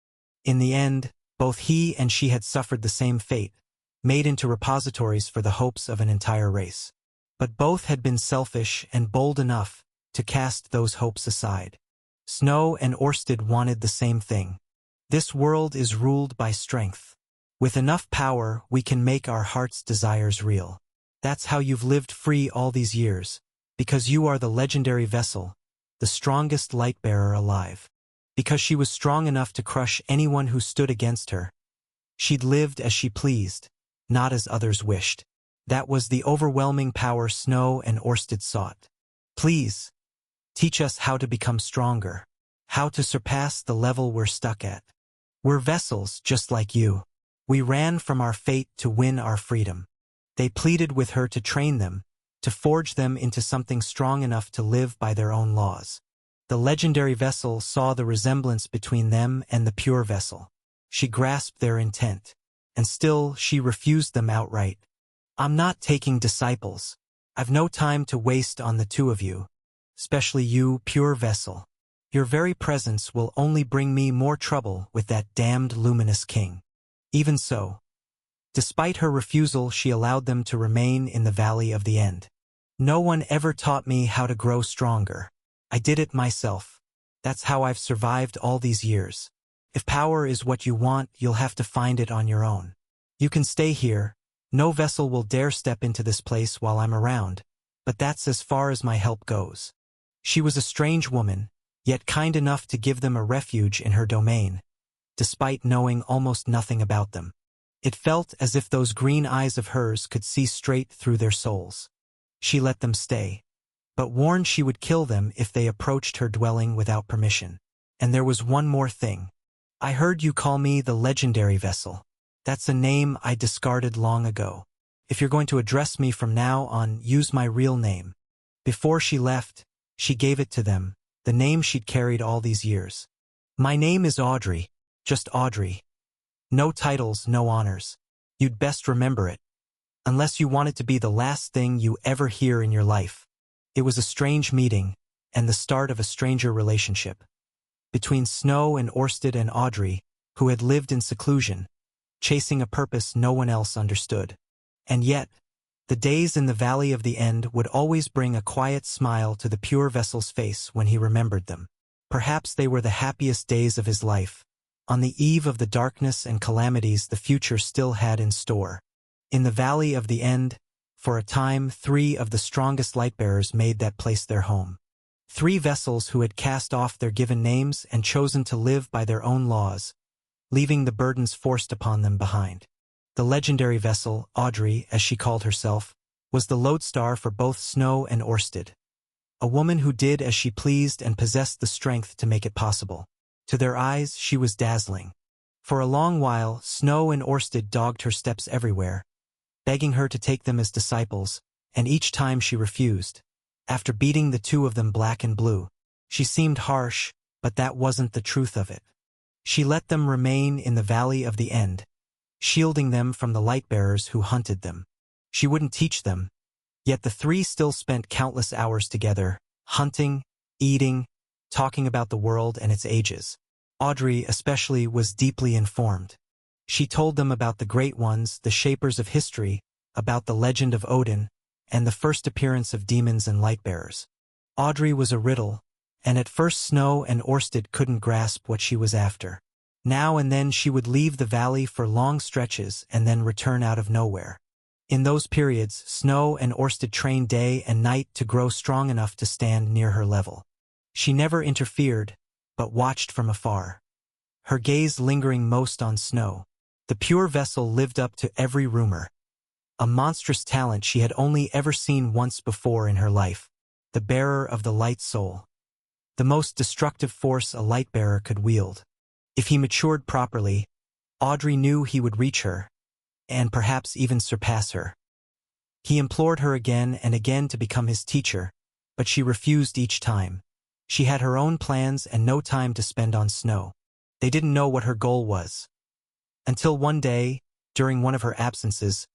In the end, both he and she had suffered the same fate, made into repositories for the hopes of an entire race. But both had been selfish and bold enough to cast those hopes aside. Snow and Orsted wanted the same thing. This world is ruled by strength. With enough power, we can make our heart's desires real. That's how you've lived free all these years, because you are the legendary vessel, the strongest light-bearer alive. Because she was strong enough to crush anyone who stood against her. She'd lived as she pleased, not as others wished. That was the overwhelming power Snow and Orsted sought. "Please, teach us how to become stronger, how to surpass the level we're stuck at. We're vessels just like you. We ran from our fate to win our freedom." They pleaded with her to train them, to forge them into something strong enough to live by their own laws. The legendary vessel saw the resemblance between them and the pure vessel. She grasped their intent, and still she refused them outright. "I'm not taking disciples. I've no time to waste on the two of you, especially you, pure vessel. Your very presence will only bring me more trouble with that damned luminous king." Even so, despite her refusal, she allowed them to remain in the Valley of the End. "No one ever taught me how to grow stronger. I did it myself. That's how I've survived all these years. If power is what you want, you'll have to find it on your own. You can stay here. No vessel will dare step into this place while I'm around, but that's as far as my help goes." She was a strange woman, yet kind enough to give them a refuge in her domain, despite knowing almost nothing about them. It felt as if those green eyes of hers could see straight through their souls. She let them stay, but warned she would kill them if they approached her dwelling without permission. And there was one more thing. "I heard you call me the legendary vessel. That's a name I discarded long ago. If you're going to address me from now on, use my real name." Before she left, she gave it to them, the name she'd carried all these years. "My name is Audrey, just Audrey. No titles, no honors. You'd best remember it, unless you want it to be the last thing you ever hear in your life." It was a strange meeting, and the start of a stranger relationship. Between Snow and Orsted and Audrey, who had lived in seclusion, chasing a purpose no one else understood. And yet, the days in the Valley of the End would always bring a quiet smile to the pure vessel's face when he remembered them. Perhaps they were the happiest days of his life, on the eve of the darkness and calamities the future still had in store. In the Valley of the End, for a time, 3 of the strongest lightbearers made that place their home. 3 vessels who had cast off their given names and chosen to live by their own laws, leaving the burdens forced upon them behind. The legendary vessel, Audrey, as she called herself, was the lodestar for both Snow and Orsted. A woman who did as she pleased and possessed the strength to make it possible. To their eyes, she was dazzling. For a long while, Snow and Orsted dogged her steps everywhere, begging her to take them as disciples, and each time she refused. After beating the 2 of them black and blue, she seemed harsh, but that wasn't the truth of it. She let them remain in the Valley of the End, shielding them from the lightbearers who hunted them. She wouldn't teach them, yet the 3 still spent countless hours together, hunting, eating, talking about the world and its ages. Audrey, especially, was deeply informed. She told them about the great ones, the shapers of history, about the legend of Odin, and the first appearance of demons and lightbearers. Audrey was a riddle, and at first Snow and Orsted couldn't grasp what she was after. Now and then she would leave the valley for long stretches and then return out of nowhere. In those periods, Snow and Orsted trained day and night to grow strong enough to stand near her level. She never interfered, but watched from afar, her gaze lingering most on Snow. The pure vessel lived up to every rumor. A monstrous talent she had only ever seen once before in her life, the bearer of the light soul. The most destructive force a light-bearer could wield. If he matured properly, Audrey knew he would reach her, and perhaps even surpass her. He implored her again and again to become his teacher, but she refused each time. She had her own plans and no time to spend on Snow. They didn't know what her goal was. Until one day, during one of her absences,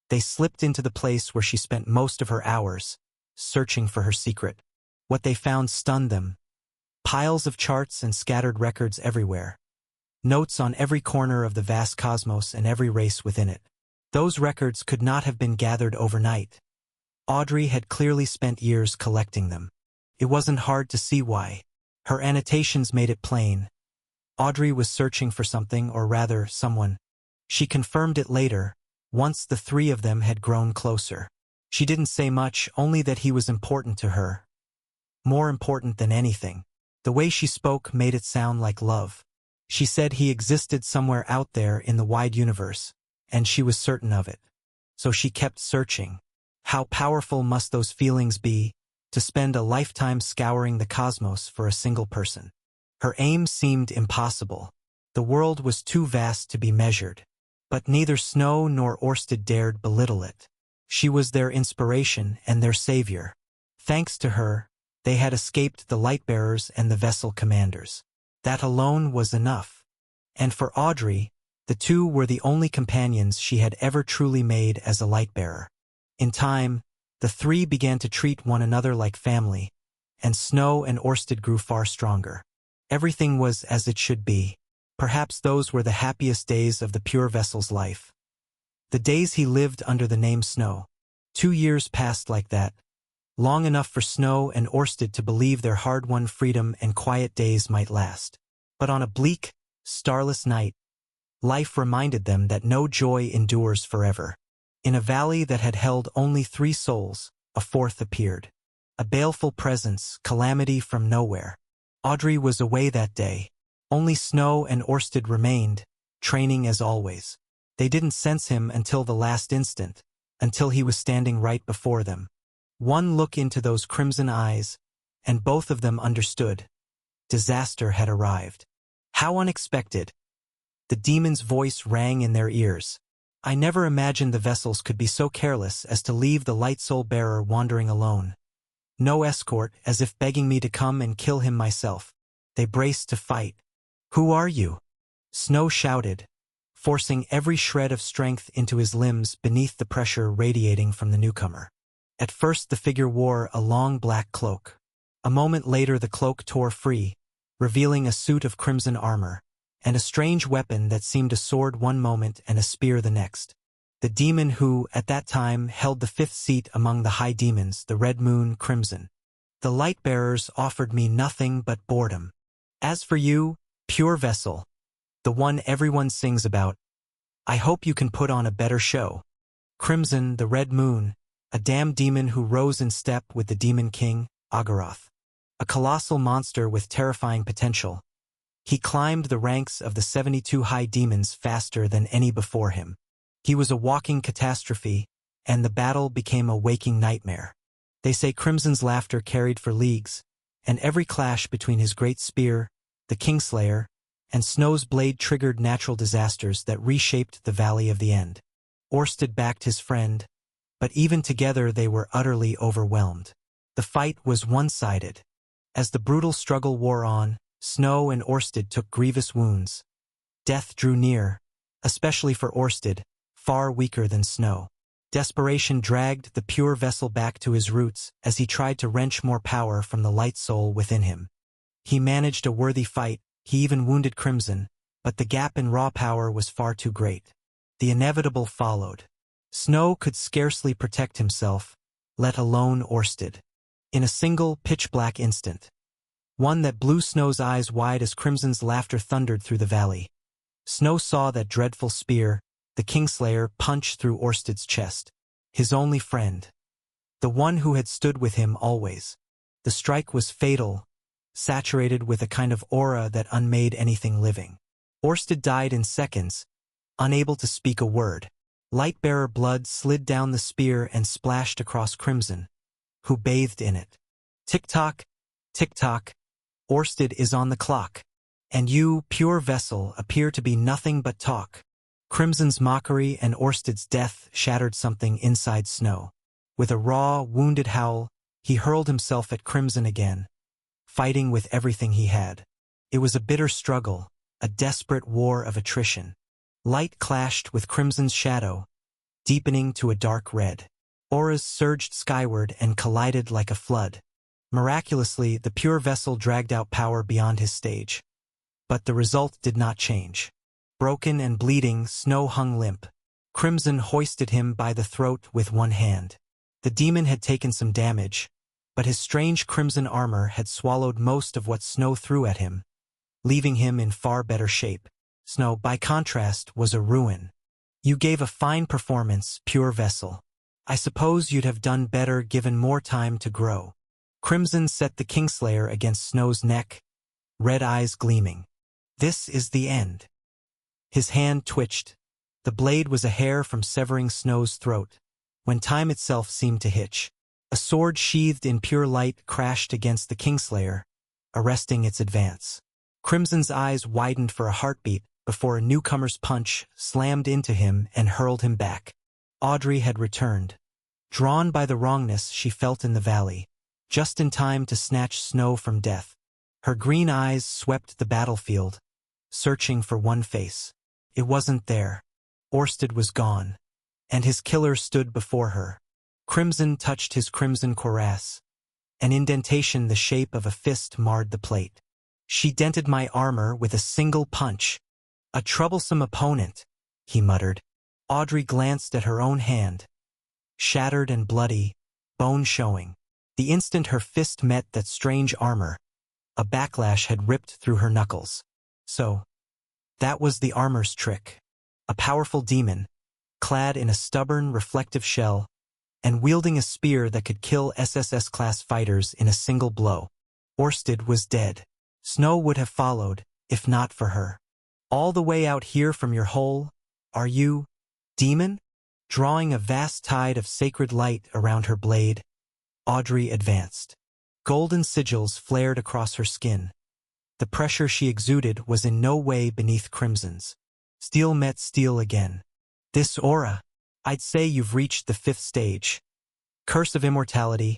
they slipped into the place where she spent most of her hours, searching for her secret. What they found stunned them. Piles of charts and scattered records everywhere. Notes on every corner of the vast cosmos and every race within it. Those records could not have been gathered overnight. Audrey had clearly spent years collecting them. It wasn't hard to see why. Her annotations made it plain. Audrey was searching for something, or rather, someone. She confirmed it later, once the three of them had grown closer. She didn't say much, only that he was important to her. More important than anything. The way she spoke made it sound like love. She said he existed somewhere out there in the wide universe, and she was certain of it. So she kept searching. How powerful must those feelings be, to spend a lifetime scouring the cosmos for a single person? Her aim seemed impossible. The world was too vast to be measured. But neither Snow nor Orsted dared belittle it. She was their inspiration and their savior. Thanks to her, they had escaped the Lightbearers and the vessel commanders. That alone was enough. And for Audrey, the two were the only companions she had ever truly made as a Lightbearer. In time, the three began to treat one another like family, and Snow and Orsted grew far stronger. Everything was as it should be. Perhaps those were the happiest days of the pure vessel's life. The days he lived under the name Snow. 2 years passed like that, long enough for Snow and Orsted to believe their hard-won freedom and quiet days might last. But on a bleak, starless night, life reminded them that no joy endures forever. In a valley that had held only 3 souls, a fourth appeared. A baleful presence, calamity from nowhere. Audrey was away that day. Only Snow and Orsted remained, training as always. They didn't sense him until the last instant, until he was standing right before them. One look into those crimson eyes, and both of them understood. Disaster had arrived. How unexpected! The demon's voice rang in their ears. I never imagined the vessels could be so careless as to leave the light soul bearer wandering alone. No escort, as if begging me to come and kill him myself. They braced to fight. Who are you? Snow shouted, forcing every shred of strength into his limbs beneath the pressure radiating from the newcomer. At first the figure wore a long black cloak. A moment later the cloak tore free, revealing a suit of crimson armor, and a strange weapon that seemed a sword one moment and a spear the next. The demon who, at that time, held the 5th seat among the high demons, the Red Moon Crimson. The Lightbearers offered me nothing but boredom. As for you, pure vessel, the one everyone sings about, I hope you can put on a better show. Crimson, the Red Moon, a damned demon who rose in step with the Demon King, Agaroth. A colossal monster with terrifying potential. He climbed the ranks of the 72 high demons faster than any before him. He was a walking catastrophe, and the battle became a waking nightmare. They say Crimson's laughter carried for leagues, and every clash between his great spear, the Kingslayer, and Snow's blade triggered natural disasters that reshaped the Valley of the End. Orsted backed his friend, but even together they were utterly overwhelmed. The fight was one-sided. As the brutal struggle wore on, Snow and Orsted took grievous wounds. Death drew near, especially for Orsted, far weaker than Snow. Desperation dragged the pure vessel back to his roots as he tried to wrench more power from the light soul within him. He managed a worthy fight, he even wounded Crimson, but the gap in raw power was far too great. The inevitable followed. Snow could scarcely protect himself, let alone Orsted. In a single pitch-black instant. One that blew Snow's eyes wide as Crimson's laughter thundered through the valley. Snow saw that dreadful spear, the Kingslayer, punch through Orsted's chest. His only friend. The one who had stood with him always. The strike was fatal, saturated with a kind of aura that unmade anything living. Orsted died in seconds, unable to speak a word. Lightbearer blood slid down the spear and splashed across Crimson, who bathed in it. Tick-tock, tick-tock, Orsted is on the clock. And you, pure vessel, appear to be nothing but talk. Crimson's mockery and Orsted's death shattered something inside Snow. With a raw, wounded howl, he hurled himself at Crimson again, fighting with everything he had. It was a bitter struggle, a desperate war of attrition. Light clashed with Crimson's shadow, deepening to a dark red. Auras surged skyward and collided like a flood. Miraculously, the pure vessel dragged out power beyond his stage. But the result did not change. Broken and bleeding, Snow hung limp. Crimson hoisted him by the throat with one hand. The demon had taken some damage, but his strange crimson armor had swallowed most of what Snow threw at him, leaving him in far better shape. Snow, by contrast, was a ruin. You gave a fine performance, pure vessel. I suppose you'd have done better given more time to grow. Crimson set the Kingslayer against Snow's neck, red eyes gleaming. This is the end. His hand twitched. The blade was a hair from severing Snow's throat, when time itself seemed to hitch. A sword sheathed in pure light crashed against the Kingslayer, arresting its advance. Crimson's eyes widened for a heartbeat before a newcomer's punch slammed into him and hurled him back. Audrey had returned. Drawn by the wrongness she felt in the valley, just in time to snatch Snow from death. Her green eyes swept the battlefield, searching for one face. It wasn't there. Orsted was gone, and his killer stood before her. Crimson touched his crimson cuirass. An indentation the shape of a fist marred the plate. She dented my armor with a single punch. A troublesome opponent, he muttered. Audrey glanced at her own hand. Shattered and bloody, bone showing. The instant her fist met that strange armor, a backlash had ripped through her knuckles. So, that was the armor's trick. A powerful demon, clad in a stubborn, reflective shell, and wielding a spear that could kill SSS-class fighters in a single blow. Orsted was dead. Snow would have followed, if not for her. All the way out here from your hole, are you, demon? Drawing a vast tide of sacred light around her blade, Audrey advanced. Golden sigils flared across her skin. The pressure she exuded was in no way beneath Crimson's. Steel met steel again. This aura, I'd say you've reached the 5th stage. Curse of immortality.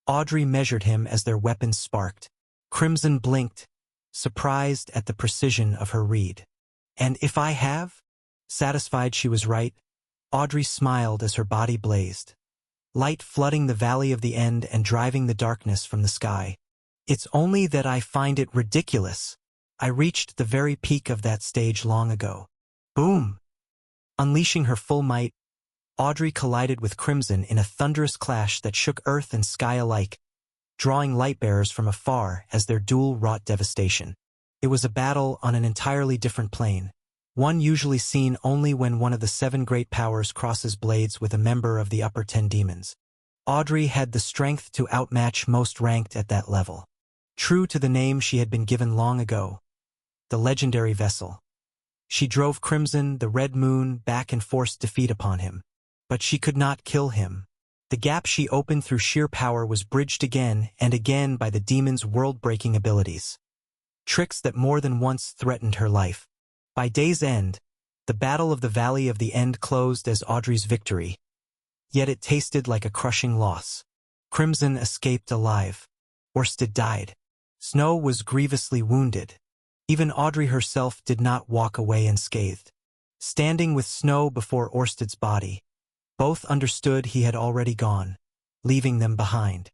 Audrey measured him as their weapons sparked. Crimson blinked, surprised at the precision of her read. And if I have? Satisfied she was right, Audrey smiled as her body blazed. Light flooding the valley of the end and driving the darkness from the sky. It's only that I find it ridiculous. I reached the very peak of that stage long ago. Boom! Unleashing her full might, Audrey collided with Crimson in a thunderous clash that shook earth and sky alike, drawing lightbearers from afar as their duel wrought devastation. It was a battle on an entirely different plane, one usually seen only when one of the 7 great powers crosses blades with a member of the upper 10 demons. Audrey had the strength to outmatch most ranked at that level. True to the name she had been given long ago, the legendary vessel. She drove Crimson, the Red Moon, back and forced defeat upon him. But she could not kill him. The gap she opened through sheer power was bridged again and again by the demon's world-breaking abilities. Tricks that more than once threatened her life. By day's end, the Battle of the Valley of the End closed as Audrey's victory. Yet it tasted like a crushing loss. Crimson escaped alive. Orsted died. Snow was grievously wounded. Even Audrey herself did not walk away unscathed. Standing with Snow before Orsted's body, both understood he had already gone, leaving them behind.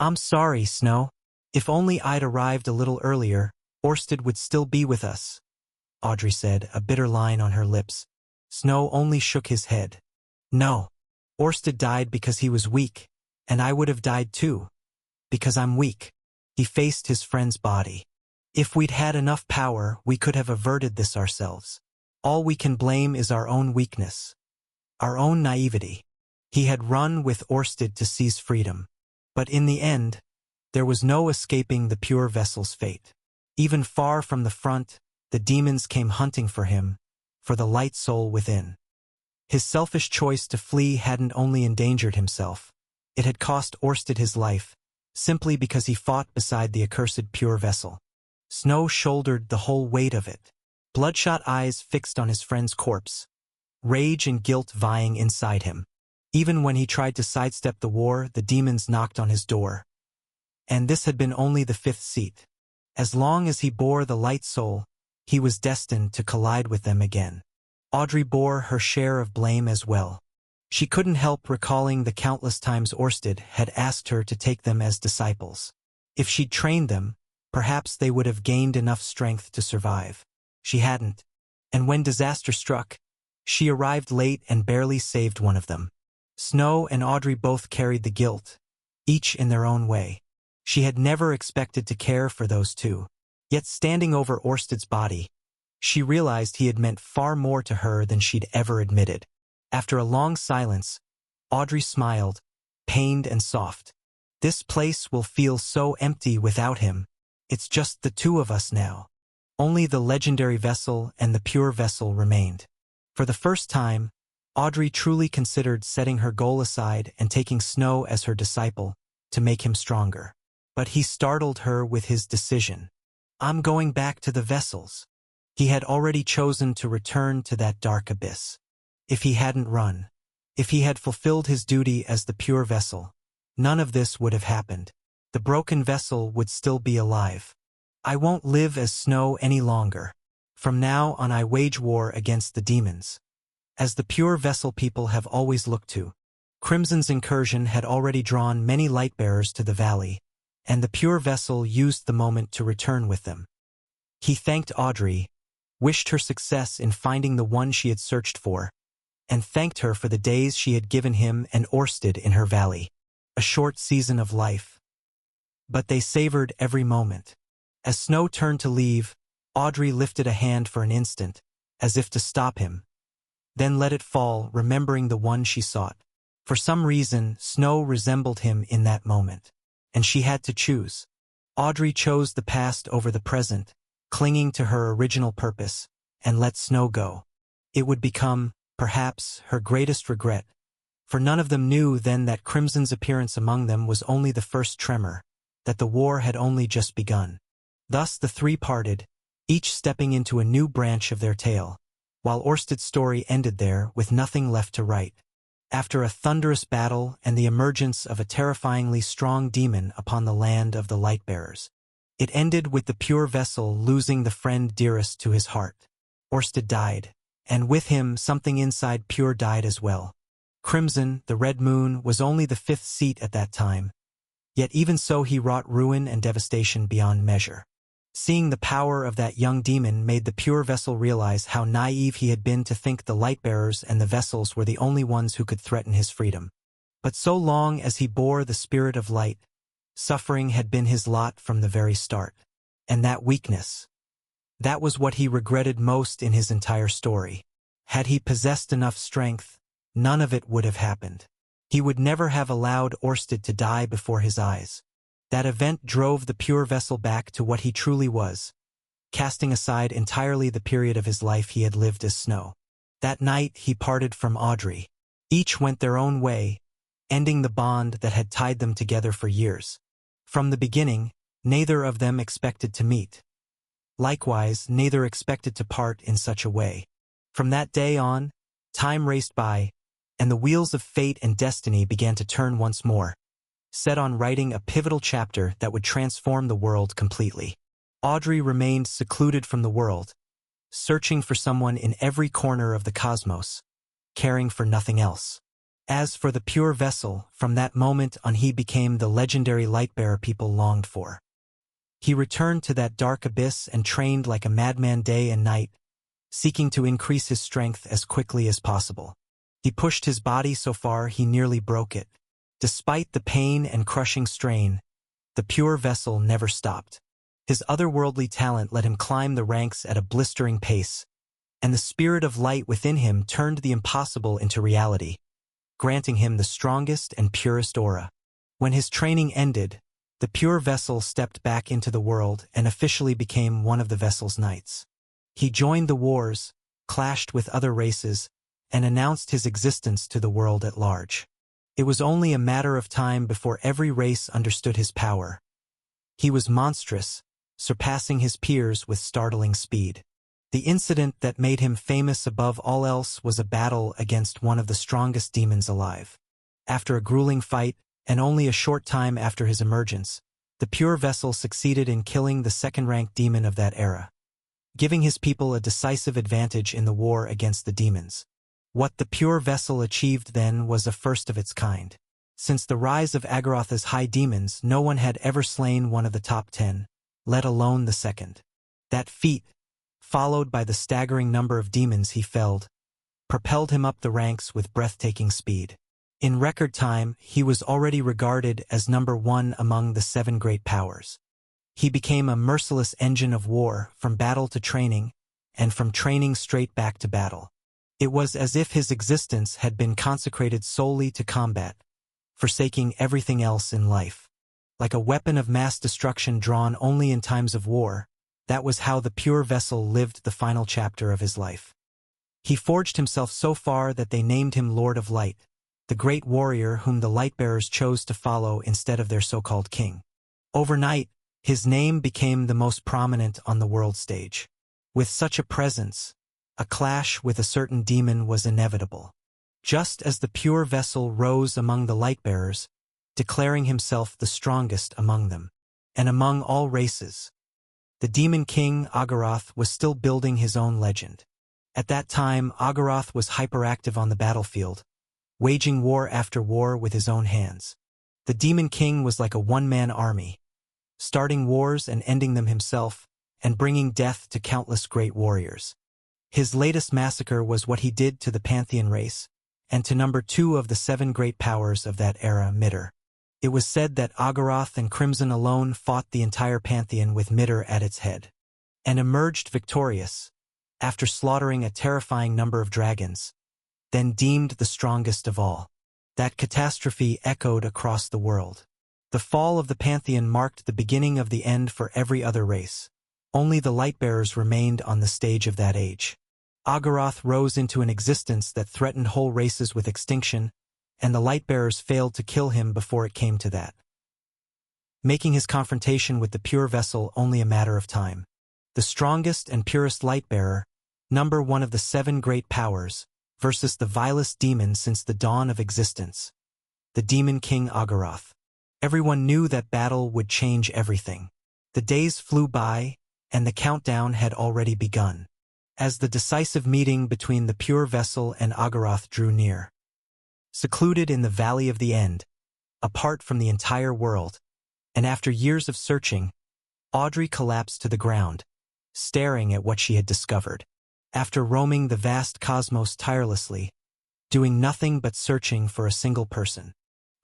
I'm sorry, Snow. If only I'd arrived a little earlier, Orsted would still be with us, Audrey said, a bitter line on her lips. Snow only shook his head. No. Orsted died because he was weak, and I would have died too. Because I'm weak. He faced his friend's body. If we'd had enough power, we could have averted this ourselves. All we can blame is our own weakness. Our own naivety. He had run with Orsted to seize freedom. But in the end, there was no escaping the pure vessel's fate. Even far from the front, the demons came hunting for him, for the light soul within. His selfish choice to flee hadn't only endangered himself, it had cost Orsted his life, simply because he fought beside the accursed pure vessel. Snow shouldered the whole weight of it, bloodshot eyes fixed on his friend's corpse, rage and guilt vying inside him. Even when he tried to sidestep the war, the demons knocked on his door. And this had been only the fifth seat. As long as he bore the light soul, he was destined to collide with them again. Audrey bore her share of blame as well. She couldn't help recalling the countless times Orsted had asked her to take them as disciples. If she'd trained them, perhaps they would have gained enough strength to survive. She hadn't. And when disaster struck, she arrived late and barely saved one of them. Snow and Audrey both carried the guilt, each in their own way. She had never expected to care for those two. Yet standing over Orsted's body, she realized he had meant far more to her than she'd ever admitted. After a long silence, Audrey smiled, pained and soft. This place will feel so empty without him. It's just the two of us now. Only the legendary vessel and the pure vessel remained. For the first time, Audrey truly considered setting her goal aside and taking Snow as her disciple to make him stronger. But he startled her with his decision. I'm going back to the vessels. He had already chosen to return to that dark abyss. If he hadn't run, if he had fulfilled his duty as the pure vessel, none of this would have happened. The broken vessel would still be alive. I won't live as Snow any longer. From now on I wage war against the demons. As the pure vessel people have always looked to. Crimson's incursion had already drawn many lightbearers to the valley, and the pure vessel used the moment to return with them. He thanked Audrey, wished her success in finding the one she had searched for, and thanked her for the days she had given him and Orsted in her valley. A short season of life. But they savored every moment. As Snow turned to leave, Audrey lifted a hand for an instant, as if to stop him, then let it fall, remembering the one she sought. For some reason, Snow resembled him in that moment, and she had to choose. Audrey chose the past over the present, clinging to her original purpose, and let Snow go. It would become, perhaps, her greatest regret, for none of them knew then that Crimson's appearance among them was only the first tremor, that the war had only just begun. Thus the three parted, each stepping into a new branch of their tale, while Orsted's story ended there with nothing left to write. After a thunderous battle and the emergence of a terrifyingly strong demon upon the land of the Lightbearers, it ended with the pure vessel losing the friend dearest to his heart. Orsted died, and with him something inside Pure died as well. Crimson, the Red Moon, was only the fifth seat at that time, yet even so he wrought ruin and devastation beyond measure. Seeing the power of that young demon made the pure vessel realize how naive he had been to think the Lightbearers and the vessels were the only ones who could threaten his freedom. But so long as he bore the spirit of light, suffering had been his lot from the very start. And that weakness, that was what he regretted most in his entire story. Had he possessed enough strength, none of it would have happened. He would never have allowed Orsted to die before his eyes. That event drove the pure vessel back to what he truly was, casting aside entirely the period of his life he had lived as Snow. That night he parted from Audrey. Each went their own way, ending the bond that had tied them together for years. From the beginning, neither of them expected to meet. Likewise, neither expected to part in such a way. From that day on, time raced by, and the wheels of fate and destiny began to turn once more, set on writing a pivotal chapter that would transform the world completely. Audrey remained secluded from the world, searching for someone in every corner of the cosmos, caring for nothing else. As for the pure vessel, from that moment on he became the legendary lightbearer people longed for. He returned to that dark abyss and trained like a madman day and night, seeking to increase his strength as quickly as possible. He pushed his body so far he nearly broke it. Despite the pain and crushing strain, the pure vessel never stopped. His otherworldly talent let him climb the ranks at a blistering pace, and the spirit of light within him turned the impossible into reality, granting him the strongest and purest aura. When his training ended, the pure vessel stepped back into the world and officially became one of the vessel's knights. He joined the wars, clashed with other races, and announced his existence to the world at large. It was only a matter of time before every race understood his power. He was monstrous, surpassing his peers with startling speed. The incident that made him famous above all else was a battle against one of the strongest demons alive. After a grueling fight, and only a short time after his emergence, the pure vessel succeeded in killing the second-ranked demon of that era, giving his people a decisive advantage in the war against the demons. What the pure vessel achieved then was a first of its kind. Since the rise of Agarotha's high demons, no one had ever slain one of the top 10, let alone the second. That feat, followed by the staggering number of demons he felled, propelled him up the ranks with breathtaking speed. In record time, he was already regarded as number 1 among the 7 great powers. He became a merciless engine of war, from battle to training, and from training straight back to battle. It was as if his existence had been consecrated solely to combat, forsaking everything else in life. Like a weapon of mass destruction drawn only in times of war, that was how the pure vessel lived the final chapter of his life. He forged himself so far that they named him Lord of Light, the great warrior whom the Lightbearers chose to follow instead of their so-called king. Overnight, his name became the most prominent on the world stage. With such a presence, a clash with a certain demon was inevitable. Just as the pure vessel rose among the Lightbearers, declaring himself the strongest among them, and among all races, the demon king Agaroth was still building his own legend. At that time, Agaroth was hyperactive on the battlefield, waging war after war with his own hands. The demon king was like a one-man army, starting wars and ending them himself, and bringing death to countless great warriors. His latest massacre was what he did to the Pantheon race, and to number 2 of the 7 great powers of that era, Midir. It was said that Agaroth and Crimson alone fought the entire Pantheon with Midir at its head, and emerged victorious, after slaughtering a terrifying number of dragons, then deemed the strongest of all. That catastrophe echoed across the world. The fall of the Pantheon marked the beginning of the end for every other race. Only the Lightbearers remained on the stage of that age. Agaroth rose into an existence that threatened whole races with extinction, and the Lightbearers failed to kill him before it came to that, making his confrontation with the pure vessel only a matter of time. The strongest and purest Lightbearer, number 1 of the 7 great powers, versus the vilest demon since the dawn of existence, the demon king Agaroth. Everyone knew that battle would change everything. The days flew by, and the countdown had already begun. As the decisive meeting between the pure vessel and Agaroth drew near, secluded in the Valley of the End, apart from the entire world, and after years of searching, Audrey collapsed to the ground, staring at what she had discovered. After roaming the vast cosmos tirelessly, doing nothing but searching for a single person,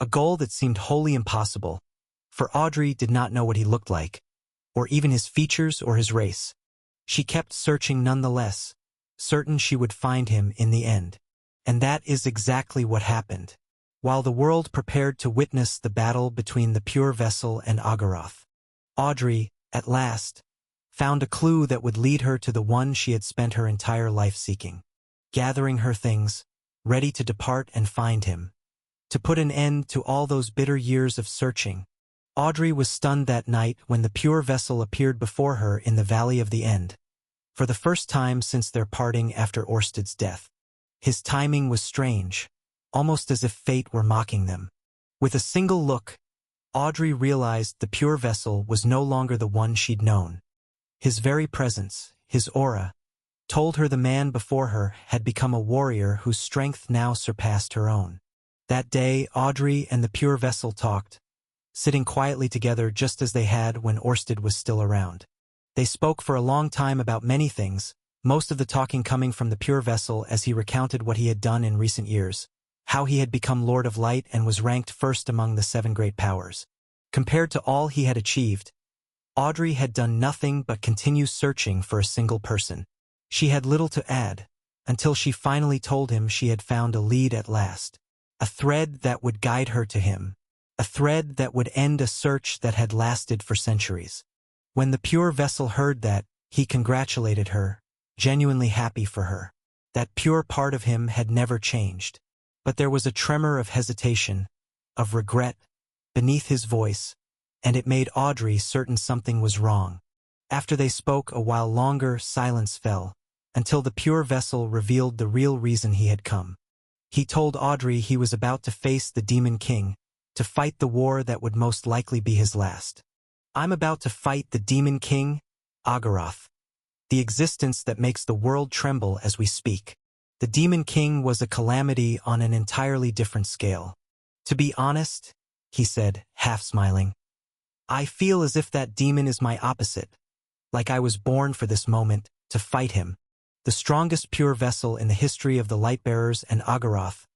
a goal that seemed wholly impossible, for Audrey did not know what he looked like, or even his features or his race. She kept searching nonetheless, certain she would find him in the end. And that is exactly what happened. While the world prepared to witness the battle between the pure vessel and Agaroth, Audrey, at last, found a clue that would lead her to the one she had spent her entire life seeking. Gathering her things, ready to depart and find him, to put an end to all those bitter years of searching, Audrey was stunned that night when the pure vessel appeared before her in the Valley of the End, for the first time since their parting after Orsted's death. His timing was strange, almost as if fate were mocking them. With a single look, Audrey realized the pure vessel was no longer the one she'd known. His very presence, his aura, told her the man before her had become a warrior whose strength now surpassed her own. That day, Audrey and the pure vessel talked, sitting quietly together just as they had when Orsted was still around. They spoke for a long time about many things, most of the talking coming from the pure vessel as he recounted what he had done in recent years, how he had become Lord of Light and was ranked first among the 7 great powers. Compared to all he had achieved, Audrey had done nothing but continue searching for a single person. She had little to add, until she finally told him she had found a lead at last. A thread that would guide her to him. A thread that would end a search that had lasted for centuries. When the pure vessel heard that, he congratulated her, genuinely happy for her. That pure part of him had never changed. But there was a tremor of hesitation, of regret, beneath his voice, and it made Audrey certain something was wrong. After they spoke a while longer, silence fell, until the pure vessel revealed the real reason he had come. He told Audrey he was about to face the Demon King, to fight the war that would most likely be his last. I'm about to fight the Demon King, Agaroth. The existence that makes the world tremble as we speak. The Demon King was a calamity on an entirely different scale. To be honest, he said, half smiling, I feel as if that demon is my opposite, like I was born for this moment, to fight him. The strongest pure vessel in the history of the Lightbearers and Agaroth,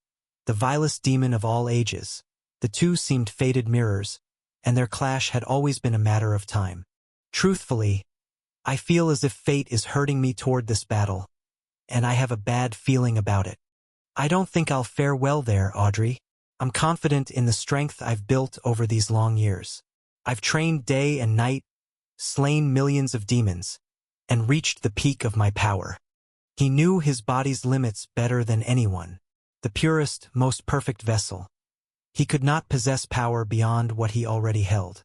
the vilest demon of all ages. The two seemed fated mirrors, and their clash had always been a matter of time. Truthfully, I feel as if fate is hurting me toward this battle, and I have a bad feeling about it. I don't think I'll fare well there, Audrey. I'm confident in the strength I've built over these long years. I've trained day and night, slain millions of demons, and reached the peak of my power. He knew his body's limits better than anyone, the purest, most perfect vessel. He could not possess power beyond what he already held.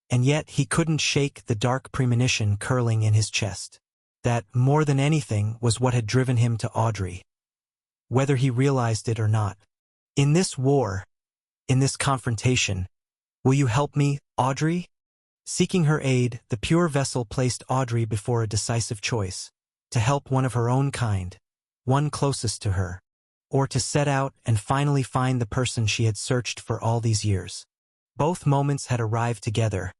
And yet he couldn't shake the dark premonition curling in his chest. That, more than anything, was what had driven him to Audrey, whether he realized it or not. In this war, in this confrontation, will you help me, Audrey? Seeking her aid, the pure vessel placed Audrey before a decisive choice. To help one of her own kind, one closest to her, or to set out and finally find the person she had searched for all these years. Both moments had arrived together,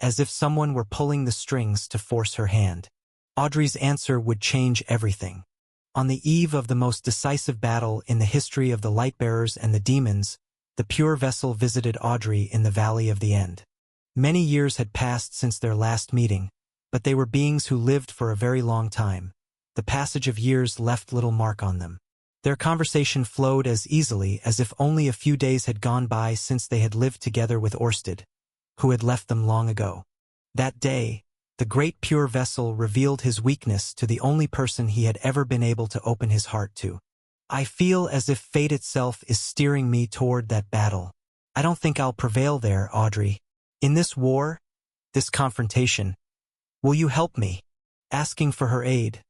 as if someone were pulling the strings to force her hand. Audrey's answer would change everything. On the eve of the most decisive battle in the history of the Lightbearers and the demons, the pure vessel visited Audrey in the Valley of the End. Many years had passed since their last meeting, but they were beings who lived for a very long time. The passage of years left little mark on them. Their conversation flowed as easily as if only a few days had gone by since they had lived together with Orsted, who had left them long ago. That day, the great pure vessel revealed his weakness to the only person he had ever been able to open his heart to. I feel as if fate itself is steering me toward that battle. I don't think I'll prevail there, Audrey. In this war, this confrontation, will you help me? Asking for her aid,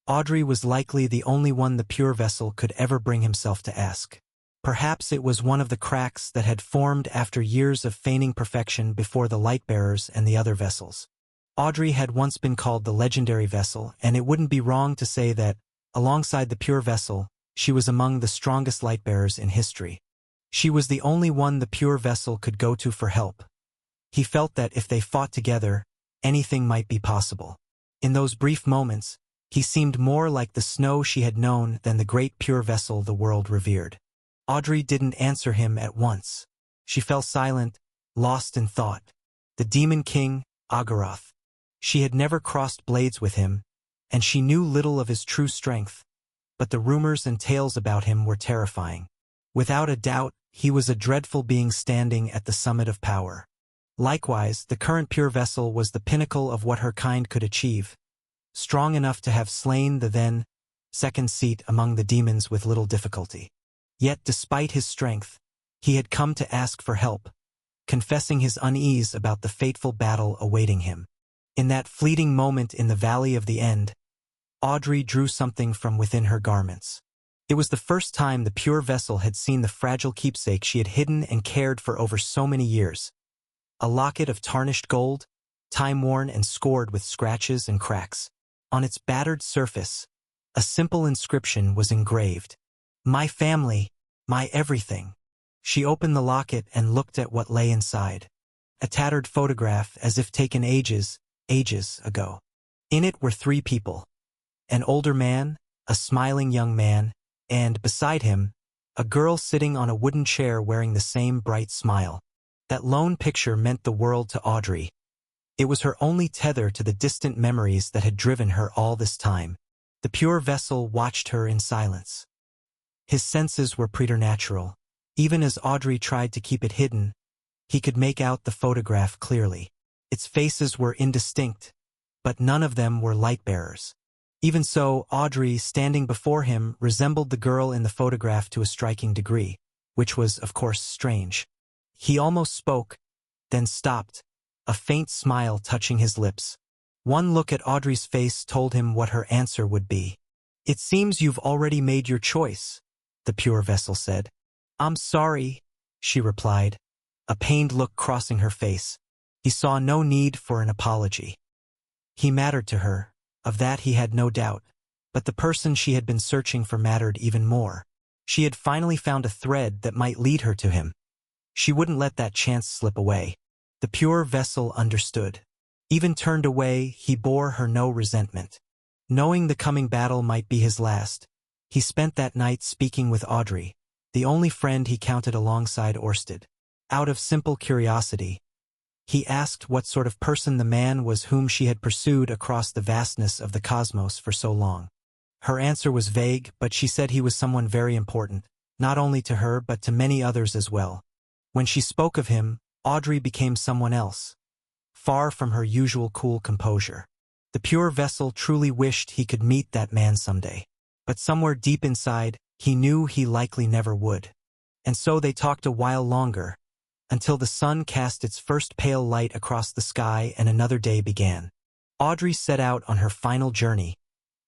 Audrey was likely the only one the pure vessel could ever bring himself to ask. Perhaps it was one of the cracks that had formed after years of feigning perfection before the Lightbearers and the other vessels. Audrey had once been called the legendary vessel, and it wouldn't be wrong to say that, alongside the pure vessel, she was among the strongest Lightbearers in history. She was the only one the pure vessel could go to for help. He felt that if they fought together, anything might be possible. In those brief moments, he seemed more like the snow she had known than the great pure vessel the world revered. Audrey didn't answer him at once. She fell silent, lost in thought. The Demon King, Agaroth. She had never crossed blades with him, and she knew little of his true strength, but the rumors and tales about him were terrifying. Without a doubt, he was a dreadful being standing at the summit of power. Likewise, the current pure vessel was the pinnacle of what her kind could achieve, strong enough to have slain the then second seat among the demons with little difficulty. Yet despite his strength, he had come to ask for help, confessing his unease about the fateful battle awaiting him. In that fleeting moment in the Valley of the End, Audrey drew something from within her garments. It was the first time the pure vessel had seen the fragile keepsake she had hidden and cared for over so many years. A locket of tarnished gold, time-worn and scored with scratches and cracks. On its battered surface, a simple inscription was engraved. "My family, my everything." She opened the locket and looked at what lay inside. A tattered photograph as if taken ages ago. In it were 3 people. An older man, a smiling young man, and, beside him, a girl sitting on a wooden chair wearing the same bright smile. That lone picture meant the world to Audrey. It was her only tether to the distant memories that had driven her all this time. The pure vessel watched her in silence. His senses were preternatural. Even as Audrey tried to keep it hidden, he could make out the photograph clearly. Its faces were indistinct, but none of them were light-bearers. Even so, Audrey, standing before him, resembled the girl in the photograph to a striking degree, which was, of course, strange. He almost spoke, then stopped, a faint smile touching his lips. One look at Audrey's face told him what her answer would be. "It seems you've already made your choice," the pure vessel said. "I'm sorry," she replied, a pained look crossing her face. He saw no need for an apology. He mattered to her, of that he had no doubt, but the person she had been searching for mattered even more. She had finally found a thread that might lead her to him. She wouldn't let that chance slip away. The pure vessel understood. Even turned away, he bore her no resentment. Knowing the coming battle might be his last, he spent that night speaking with Audrey, the only friend he counted alongside Orsted. Out of simple curiosity, he asked what sort of person the man was whom she had pursued across the vastness of the cosmos for so long. Her answer was vague, but she said he was someone very important, not only to her but to many others as well. When she spoke of him, Audrey became someone else, far from her usual cool composure. The pure vessel truly wished he could meet that man someday. But somewhere deep inside, he knew he likely never would. And so they talked a while longer, until the sun cast its first pale light across the sky and another day began. Audrey set out on her final journey,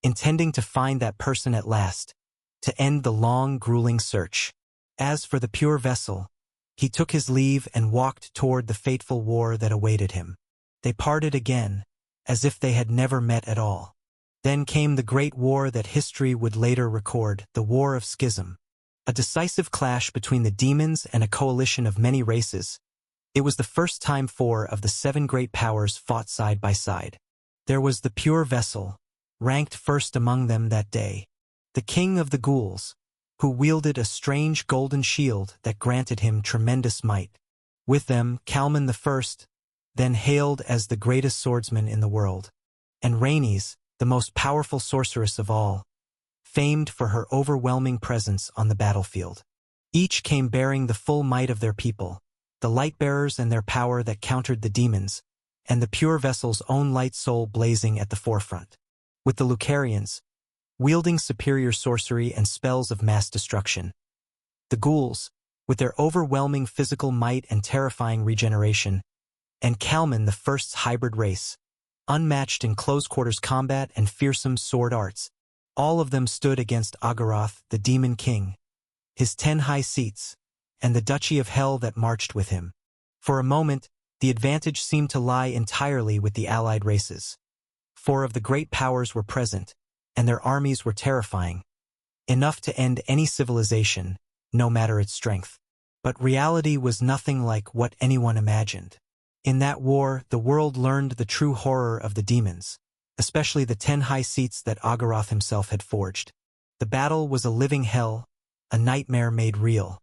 intending to find that person at last, to end the long, grueling search. As for the pure vessel, he took his leave and walked toward the fateful war that awaited him. They parted again, as if they had never met at all. Then came the great war that history would later record, the War of Schism. A decisive clash between the demons and a coalition of many races. It was the first time 4 of the 7 great powers fought side by side. There was the pure vessel, ranked first among them that day, the king of the ghouls, who wielded a strange golden shield that granted him tremendous might. With them, Calman I, then hailed as the greatest swordsman in the world, and Rhaenys, the most powerful sorceress of all, famed for her overwhelming presence on the battlefield. Each came bearing the full might of their people, the light-bearers and their power that countered the demons, and the pure vessel's own light soul blazing at the forefront. With the Lucarians, wielding superior sorcery and spells of mass destruction. The ghouls, with their overwhelming physical might and terrifying regeneration, and Calman I's hybrid race, unmatched in close-quarters combat and fearsome sword arts. All of them stood against Agaroth, the demon king, his 10 high seats, and the Duchy of Hell that marched with him. For a moment, the advantage seemed to lie entirely with the allied races. 4 of the great powers were present, and their armies were terrifying, enough to end any civilization, no matter its strength. But reality was nothing like what anyone imagined. In that war, the world learned the true horror of the demons, especially the 10 high seats that Agaroth himself had forged. The battle was a living hell, a nightmare made real.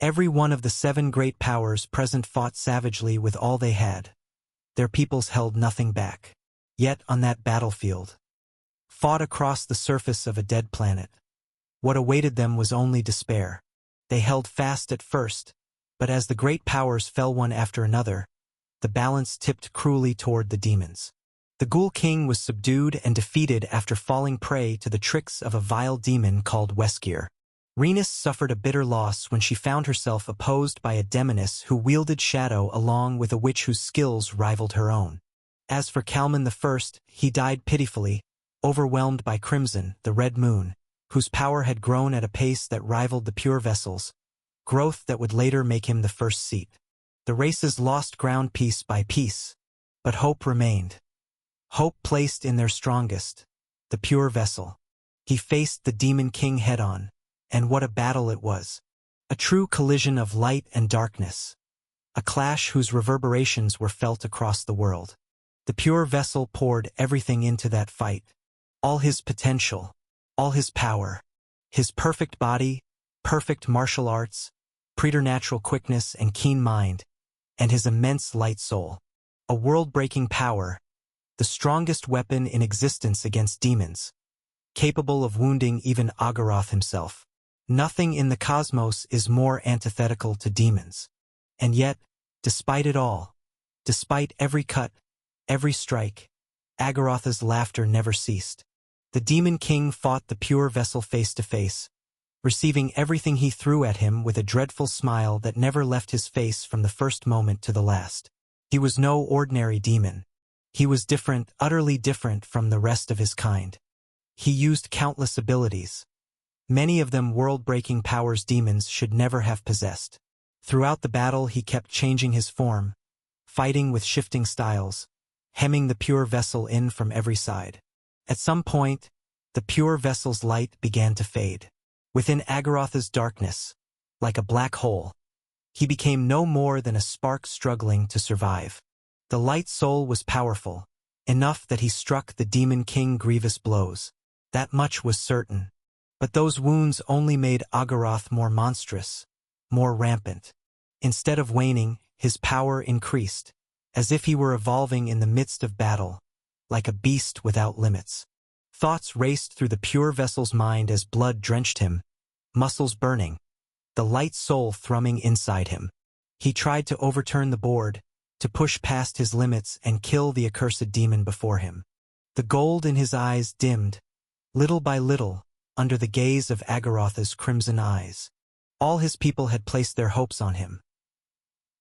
Every one of the 7 great powers present fought savagely with all they had. Their peoples held nothing back. Yet on that battlefield, fought across the surface of a dead planet, what awaited them was only despair. They held fast at first, but as the great powers fell one after another, the balance tipped cruelly toward the demons. The Ghoul King was subdued and defeated after falling prey to the tricks of a vile demon called Weskir. Rhaenys suffered a bitter loss when she found herself opposed by a demoness who wielded shadow along with a witch whose skills rivaled her own. As for Calman I, he died pitifully, overwhelmed by Crimson, the Red Moon, whose power had grown at a pace that rivaled the pure vessel's, growth that would later make him the first seat. The races lost ground piece by piece, but hope remained. Hope placed in their strongest, the pure vessel. He faced the demon king head-on, and what a battle it was. A true collision of light and darkness. A clash whose reverberations were felt across the world. The pure vessel poured everything into that fight. all his potential, all his power, his perfect body, perfect martial arts, preternatural quickness and keen mind, and his immense light soul. A world-breaking power, the strongest weapon in existence against demons, capable of wounding even Agaroth himself. Nothing in the cosmos is more antithetical to demons. And yet, despite it all, despite every cut, every strike, Agaroth's laughter never ceased. The Demon King fought the pure vessel face to face, receiving everything he threw at him with a dreadful smile that never left his face from the first moment to the last. He was no ordinary demon. He was different, utterly different from the rest of his kind. He used countless abilities, many of them world-breaking powers demons should never have possessed. Throughout the battle he kept changing his form, fighting with shifting styles, hemming the pure vessel in from every side. At some point, the pure vessel's light began to fade. Within Agaroth's darkness, like a black hole, he became no more than a spark struggling to survive. The light soul was powerful, enough that he struck the Demon King grievous blows. That much was certain. But those wounds only made Agaroth more monstrous, more rampant. Instead of waning, his power increased, as if he were evolving in the midst of battle, like a beast without limits. Thoughts raced through the pure vessel's mind as blood drenched him, muscles burning, the light soul thrumming inside him. He tried to overturn the board, to push past his limits and kill the accursed demon before him. The gold in his eyes dimmed, little by little, under the gaze of Agaroth's crimson eyes. All his people had placed their hopes on him.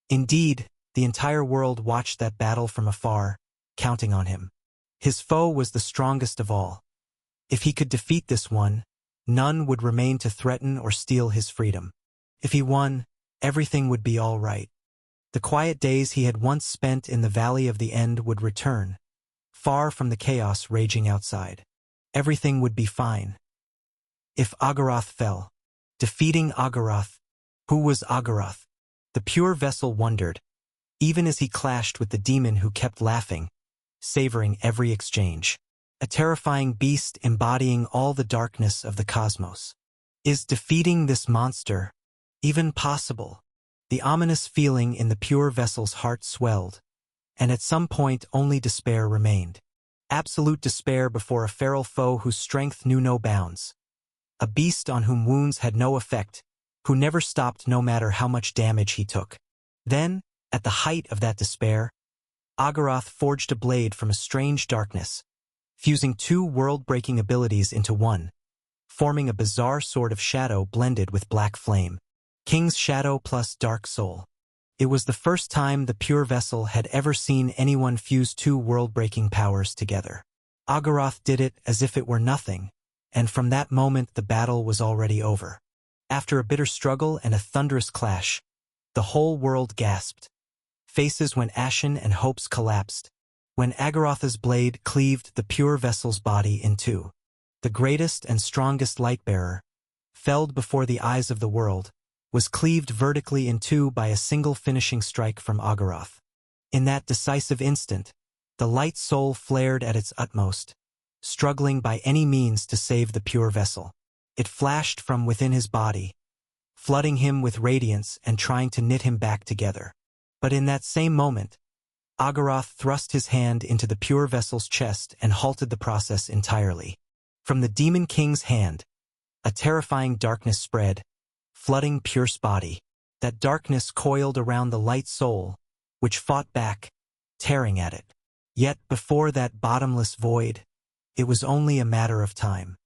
Indeed, the entire world watched that battle from afar, counting on him. His foe was the strongest of all. If he could defeat this one, none would remain to threaten or steal his freedom. If he won, everything would be all right. The quiet days he had once spent in the Valley of the End would return, far from the chaos raging outside. Everything would be fine. If Agaroth fell, defeating Agaroth, who was Agaroth? The pure vessel wondered, even as he clashed with the demon who kept laughing, savoring every exchange. A terrifying beast embodying all the darkness of the cosmos. Is defeating this monster even possible? The ominous feeling in the pure vessel's heart swelled, and at some point only despair remained. Absolute despair before a feral foe whose strength knew no bounds. A beast on whom wounds had no effect, who never stopped no matter how much damage he took. Then, at the height of that despair, Agaroth forged a blade from a strange darkness, fusing two world-breaking abilities into one, forming a bizarre sword of shadow blended with black flame. King's Shadow plus Dark Soul. It was the first time the pure vessel had ever seen anyone fuse two world-breaking powers together. Agaroth did it as if it were nothing, and from that moment the battle was already over. After a bitter struggle and a thunderous clash, the whole world gasped. Faces went ashen and hopes collapsed, when Agaroth's blade cleaved the pure vessel's body in two. The greatest and strongest light-bearer, felled before the eyes of the world, was cleaved vertically in two by a single finishing strike from Agaroth. In that decisive instant, the light soul flared at its utmost, struggling by any means to save the pure vessel. It flashed from within his body, flooding him with radiance and trying to knit him back together. But in that same moment, Agaroth thrust his hand into the pure vessel's chest and halted the process entirely. From the Demon King's hand, a terrifying darkness spread, flooding Pure's body. That darkness coiled around the light soul, which fought back, tearing at it. Yet before that bottomless void, it was only a matter of time.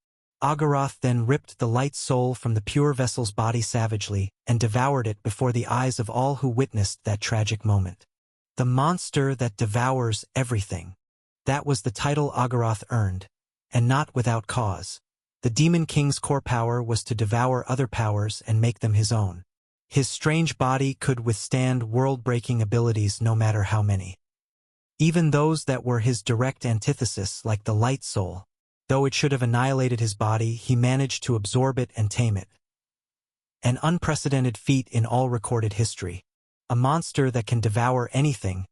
Agaroth then ripped the light soul from the pure vessel's body savagely and devoured it before the eyes of all who witnessed that tragic moment. The monster that devours everything. That was the title Agaroth earned, and not without cause. The Demon King's core power was to devour other powers and make them his own. His strange body could withstand world-breaking abilities no matter how many. Even those that were his direct antithesis, like the light soul. Though it should have annihilated his body, he managed to absorb it and tame it. An unprecedented feat in all recorded history. A monster that can devour anything,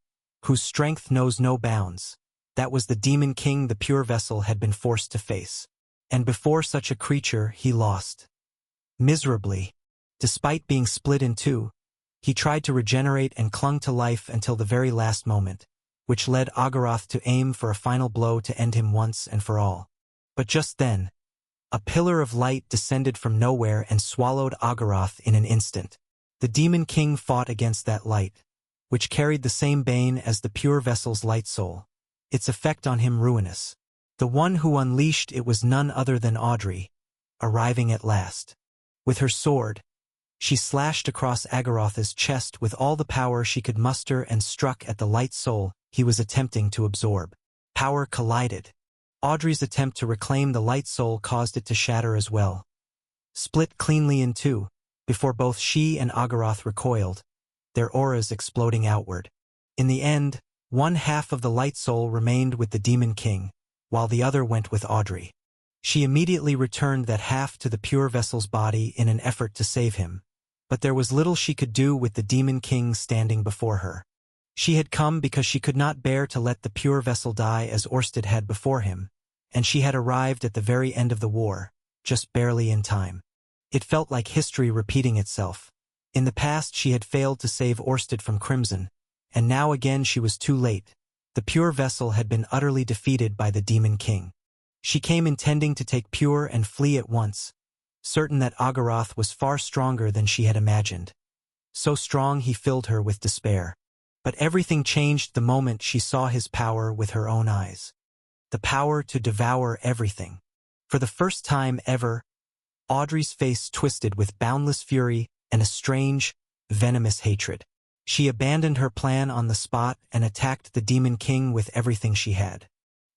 whose strength knows no bounds. That was the demon king the pure vessel had been forced to face. And before such a creature, he lost. Miserably. Despite being split in two, he tried to regenerate and clung to life until the very last moment, which led Agaroth to aim for a final blow to end him once and for all. But just then, a pillar of light descended from nowhere and swallowed Agaroth in an instant. The demon king fought against that light, which carried the same bane as the pure vessel's light soul, its effect on him ruinous. The one who unleashed it was none other than Audrey, arriving at last. With her sword, she slashed across Agaroth's chest with all the power she could muster and struck at the light soul he was attempting to absorb. Power collided. Audrey's attempt to reclaim the light soul caused it to shatter as well. Split cleanly in two, before both she and Agaroth recoiled, their auras exploding outward. In the end, one half of the light soul remained with the demon king, while the other went with Audrey. She immediately returned that half to the pure vessel's body in an effort to save him, but there was little she could do with the demon king standing before her. She had come because she could not bear to let the pure vessel die as Orsted had before him, and she had arrived at the very end of the war, just barely in time. It felt like history repeating itself. In the past she had failed to save Orsted from Crimson, and now again she was too late. The pure vessel had been utterly defeated by the demon king. She came intending to take Pure and flee at once, certain that Agaroth was far stronger than she had imagined. So strong he filled her with despair. But everything changed the moment she saw his power with her own eyes. The power to devour everything. For the first time ever, Audrey's face twisted with boundless fury and a strange, venomous hatred. She abandoned her plan on the spot and attacked the demon king with everything she had.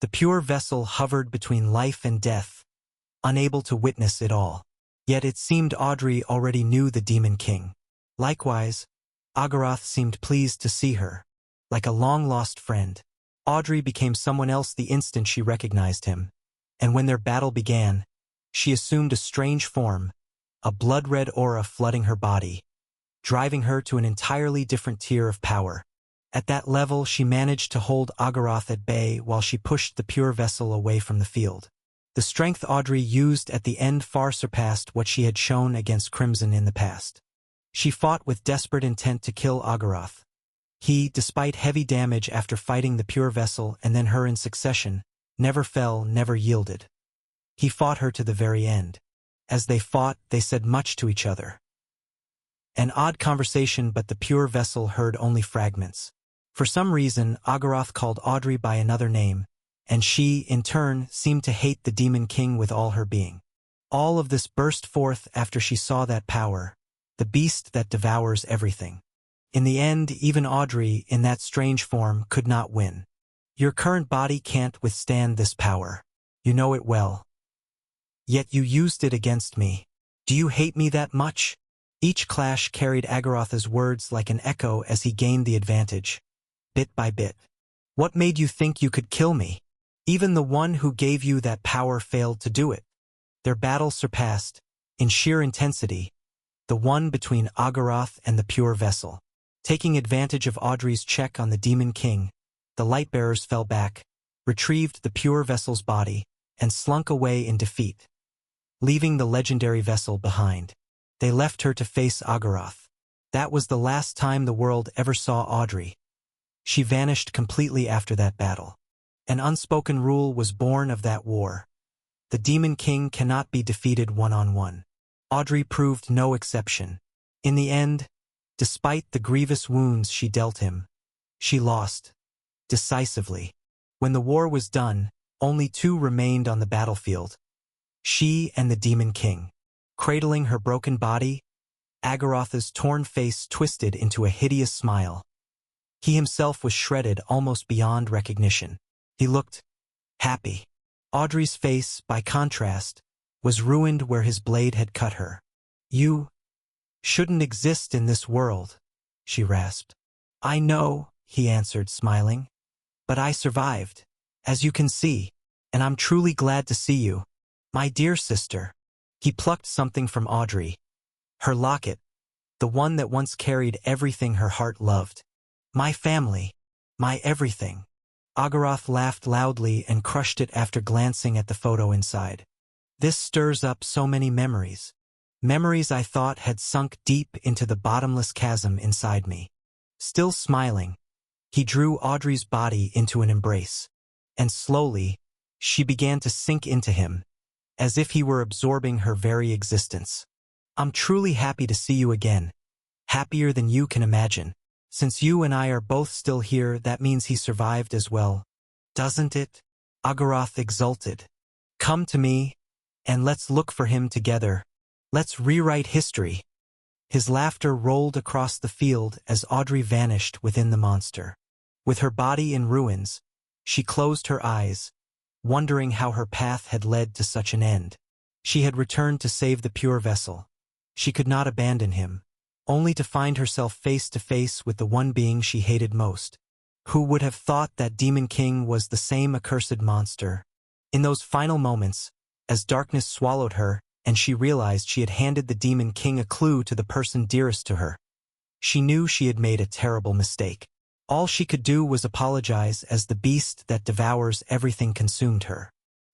The pure vessel hovered between life and death, unable to witness it all. Yet it seemed Audrey already knew the demon king. Likewise, Agaroth seemed pleased to see her. Like a long-lost friend, Audrey became someone else the instant she recognized him. And when their battle began, she assumed a strange form, a blood-red aura flooding her body, driving her to an entirely different tier of power. At that level, she managed to hold Agaroth at bay while she pushed the pure vessel away from the field. The strength Audrey used at the end far surpassed what she had shown against Crimson in the past. She fought with desperate intent to kill Agaroth. He, despite heavy damage after fighting the pure vessel and then her in succession, never fell, never yielded. He fought her to the very end. As they fought, they said much to each other. An odd conversation, but the pure vessel heard only fragments. For some reason, Agaroth called Audrey by another name, and she, in turn, seemed to hate the demon king with all her being. All of this burst forth after she saw that power, the beast that devours everything. In the end, even Audrey, in that strange form, could not win. Your current body can't withstand this power. You know it well. Yet you used it against me. Do you hate me that much? Each clash carried Agaroth's words like an echo as he gained the advantage, bit by bit. What made you think you could kill me? Even the one who gave you that power failed to do it. Their battle surpassed, in sheer intensity, the one between Agaroth and the pure vessel. Taking advantage of Audrey's check on the demon king, the Lightbearers fell back, retrieved the pure vessel's body, and slunk away in defeat, leaving the legendary vessel behind. They left her to face Agaroth. That was the last time the world ever saw Audrey. She vanished completely after that battle. An unspoken rule was born of that war. The demon king cannot be defeated one-on-one. Audrey proved no exception. In the end, despite the grievous wounds she dealt him, she lost, decisively. When the war was done, only two remained on the battlefield, she and the demon king. Cradling her broken body, Agaroth's torn face twisted into a hideous smile. He himself was shredded almost beyond recognition. He looked happy. Audrey's face, by contrast, was ruined where his blade had cut her. You shouldn't exist in this world, she rasped. I know, he answered, smiling. But I survived, as you can see, and I'm truly glad to see you, my dear sister. He plucked something from Audrey. Her locket, the one that once carried everything her heart loved. My family, my everything. Agaroth laughed loudly and crushed it after glancing at the photo inside. This stirs up so many memories. Memories I thought had sunk deep into the bottomless chasm inside me. Still smiling, he drew Audrey's body into an embrace. And slowly, she began to sink into him, as if he were absorbing her very existence. I'm truly happy to see you again. Happier than you can imagine. Since you and I are both still here, that means he survived as well, doesn't it? Agaroth exulted. Come to me, and let's look for him together. Let's rewrite history. His laughter rolled across the field as Audrey vanished within the monster. With her body in ruins, she closed her eyes, wondering how her path had led to such an end. She had returned to save the pure vessel. She could not abandon him, only to find herself face to face with the one being she hated most. Who would have thought that Demon King was the same accursed monster? In those final moments, as darkness swallowed her, and she realized she had handed the Demon King a clue to the person dearest to her, she knew she had made a terrible mistake. All she could do was apologize as the beast that devours everything consumed her.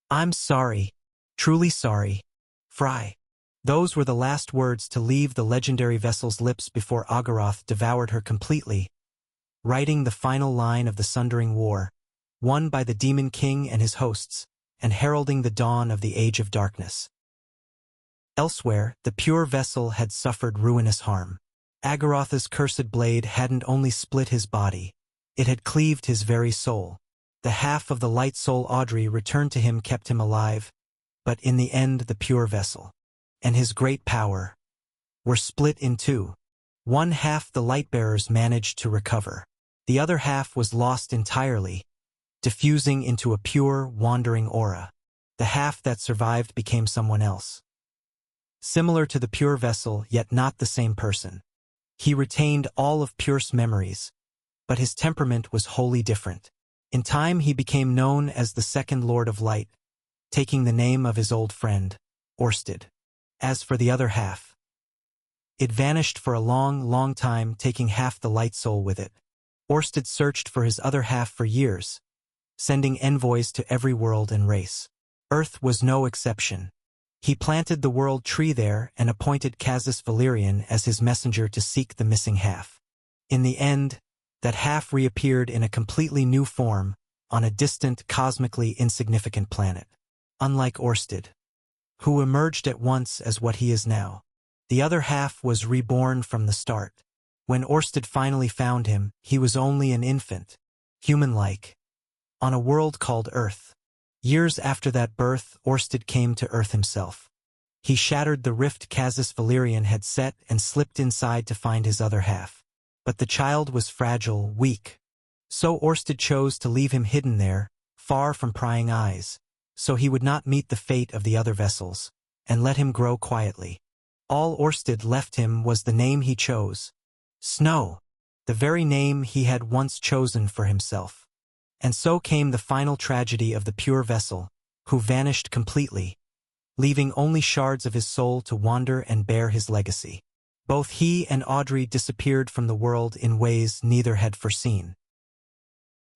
I'm sorry, truly sorry, Fry. Those were the last words to leave the legendary vessel's lips before Agaroth devoured her completely, writing the final line of the Sundering War, won by the Demon King and his hosts, and heralding the dawn of the Age of Darkness. Elsewhere, the pure vessel had suffered ruinous harm. Agaroth's cursed blade hadn't only split his body, it had cleaved his very soul. The half of the light soul Audrey returned to him kept him alive, but in the end the pure vessel and his great power were split in two. One half the Lightbearers managed to recover. The other half was lost entirely, diffusing into a pure, wandering aura. The half that survived became someone else. Similar to the pure vessel, yet not the same person. He retained all of Pure's memories, but his temperament was wholly different. In time he became known as the Second Lord of Light, taking the name of his old friend, Orsted. As for the other half, it vanished for a long, long time, taking half the light soul with it. Orsted searched for his other half for years, sending envoys to every world and race. Earth was no exception. He planted the world tree there and appointed Casus Valerian as his messenger to seek the missing half. In the end, that half reappeared in a completely new form on a distant, cosmically insignificant planet. Unlike Orsted, who emerged at once as what he is now, the other half was reborn from the start. When Orsted finally found him, he was only an infant, human-like, on a world called Earth. Years after that birth, Orsted came to Earth himself. He shattered the rift Casus Valerian had set and slipped inside to find his other half. But the child was fragile, weak. So Orsted chose to leave him hidden there, far from prying eyes, so he would not meet the fate of the other vessels, and let him grow quietly. All Orsted left him was the name he chose, Snow, the very name he had once chosen for himself. And so came the final tragedy of the pure vessel, who vanished completely, leaving only shards of his soul to wander and bear his legacy. Both he and Audrey disappeared from the world in ways neither had foreseen.